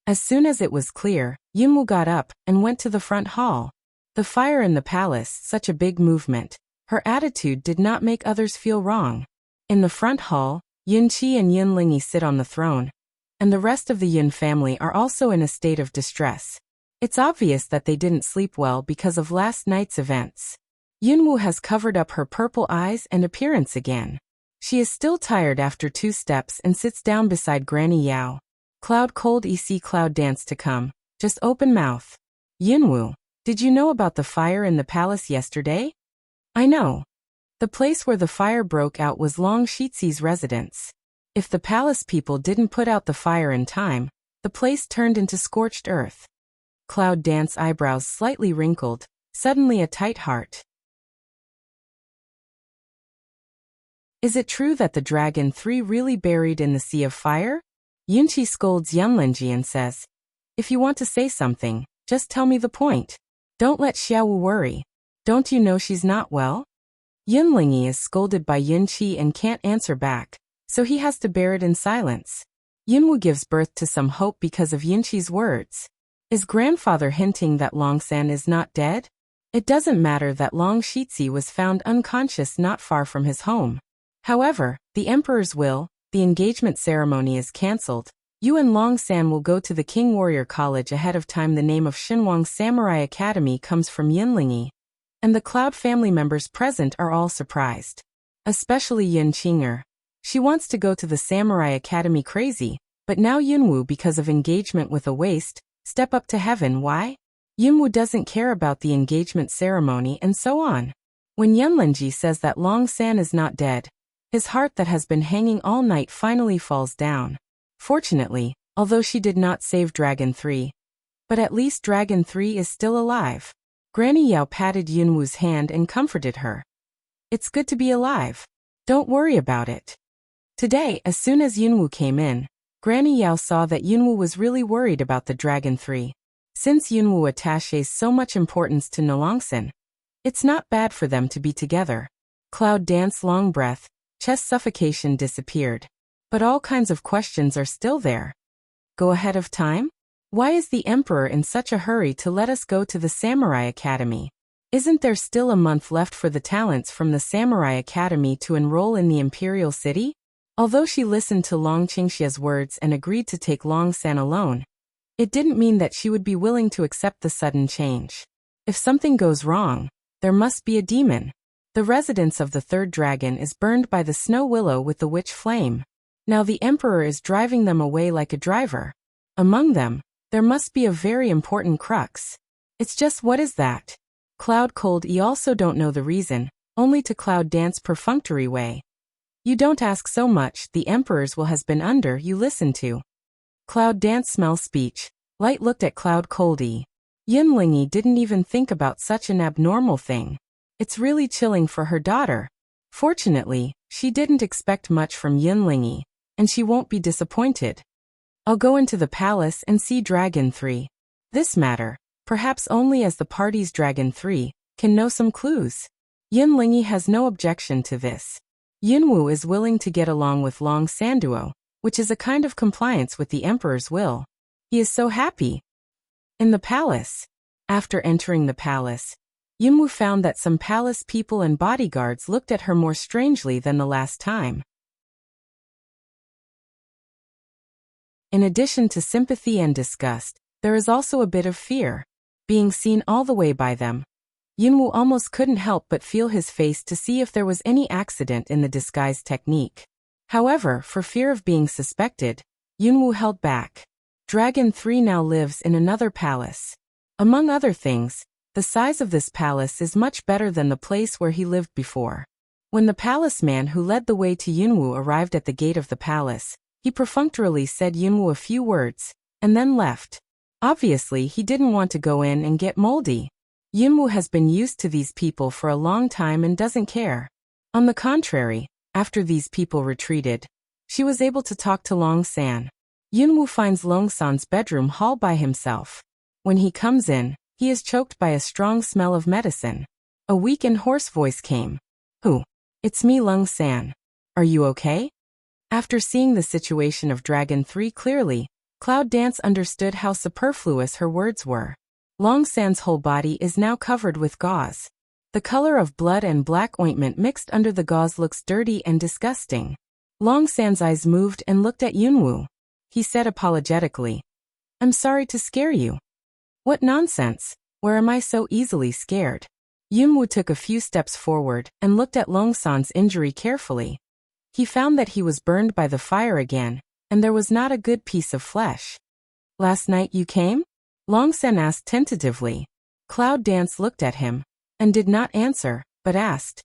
As soon as it was clear, Yunwoo got up and went to the front hall. The fire in the palace, such a big movement. Her attitude did not make others feel wrong. In the front hall, Yunqi and Yunlingi sit on the throne, and the rest of the Yun family are also in a state of distress. It's obvious that they didn't sleep well because of last night's events. Yunwoo has covered up her purple eyes and appearance again. She is still tired after 2 steps and sits down beside Granny Yao. Cloud cold EC Cloud dance to come, just open mouth. Yunwoo, did you know about the fire in the palace yesterday? I know. The place where the fire broke out was Long Shixi's residence. If the palace people didn't put out the fire in time, the place turned into scorched earth. Cloud dance eyebrows slightly wrinkled, suddenly a tight heart. Is it true that the Dragon 3 really buried in the Sea of Fire? Yunqi scolds Yunlinji and says, if you want to say something, just tell me the point. Don't let Xiaowu worry. Don't you know she's not well? Yunlingi is scolded by Yunqi and can't answer back, so he has to bear it in silence. Yunwoo gives birth to some hope because of Yunqi's words. Is grandfather hinting that Longsan is not dead? It doesn't matter that Long Shixi was found unconscious not far from his home. However, the emperor's will, the engagement ceremony is cancelled. You and Longsan will go to the King Warrior College ahead of time. The name of Shinwang Samurai Academy comes from Yunlingi, and the Cloud family members present are all surprised. Especially Yun Qinger. She wants to go to the Samurai Academy crazy, but now Yunwoo, because of engagement with a waste, step up to heaven. Why? Yunwoo doesn't care about the engagement ceremony and so on. When Yunlinji says that Longsan is not dead, his heart that has been hanging all night finally falls down. Fortunately, although she did not save Dragon 3, but at least Dragon 3 is still alive. Granny Yao patted Yunwoo's hand and comforted her. It's good to be alive. Don't worry about it. Today, as soon as Yunwoo came in, Granny Yao saw that Yunwoo was really worried about the Dragon 3. Since Yunwoo attaches so much importance to Nalongsan, it's not bad for them to be together. Cloud dance long breath, chest suffocation disappeared. But all kinds of questions are still there. Go ahead of time? Why is the Emperor in such a hurry to let us go to the Samurai Academy? Isn't there still a month left for the talents from the Samurai Academy to enroll in the Imperial City? Although she listened to Long Qingxia's words and agreed to take Longsan alone, it didn't mean that she would be willing to accept the sudden change. If something goes wrong, there must be a demon. The residence of the third dragon is burned by the snow willow with the witch flame. Now the Emperor is driving them away like a driver. Among them, there must be a very important crux. It's just, what is that? Cloud cold. You also don't know the reason, only to Cloud dance perfunctory way. You don't ask so much. The Emperor's will has been under you listen to. Cloud dance smell speech. Light looked at Cloud coldy. Yunlingi didn't even think about such an abnormal thing. It's really chilling for her daughter. Fortunately, she didn't expect much from Yunlingi, and she won't be disappointed. I'll go into the palace and see Dragon 3. This matter, perhaps only as the party's Dragon 3, can know some clues. Yunlingi has no objection to this. Yunwoo is willing to get along with Long Sanduo, which is a kind of compliance with the emperor's will. He is so happy. In the palace. After entering the palace, Yunwu found that some palace people and bodyguards looked at her more strangely than the last time. In addition to sympathy and disgust, there is also a bit of fear. Being seen all the way by them, Yunwu almost couldn't help but feel his face to see if there was any accident in the disguise technique. However, for fear of being suspected, Yunwu held back. Dragon 3 now lives in another palace. Among other things, the size of this palace is much better than the place where he lived before. When the palace man who led the way to Yunwu arrived at the gate of the palace, he perfunctorily said Yunwu a few words, and then left. Obviously, he didn't want to go in and get moldy. Yunwu has been used to these people for a long time and doesn't care. On the contrary, after these people retreated, she was able to talk to Long San. Yunwu finds Long San's bedroom all by himself. When he comes in, he is choked by a strong smell of medicine. A weak and hoarse voice came. "Who? It's me, Long San. Are you okay?" After seeing the situation of Dragon 3 clearly, Cloud Dance understood how superfluous her words were. Long San's whole body is now covered with gauze. The color of blood and black ointment mixed under the gauze looks dirty and disgusting. Long San's eyes moved and looked at Yunwu. He said apologetically, "I'm sorry to scare you." "What nonsense, where am I so easily scared?" Yunwu took a few steps forward and looked at Long San's injury carefully. He found that he was burned by the fire again, and there was not a good piece of flesh. "Last night you came?" Long San asked tentatively. Cloud Dance looked at him, and did not answer, but asked,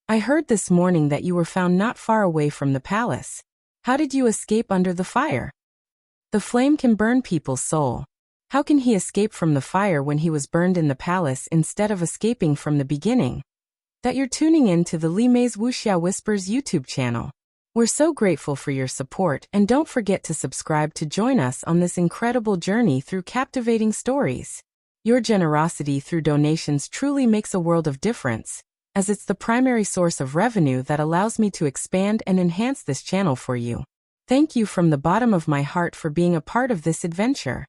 "I heard this morning that you were found not far away from the palace. How did you escape under the fire?" "The flame can burn people's soul. How can he escape from the fire when he was burned in the palace instead of escaping from the beginning?" That you're tuning in to the Li Mei's Wuxia Whispers YouTube channel. We're so grateful for your support, and don't forget to subscribe to join us on this incredible journey through captivating stories. Your generosity through donations truly makes a world of difference, as it's the primary source of revenue that allows me to expand and enhance this channel for you. Thank you from the bottom of my heart for being a part of this adventure.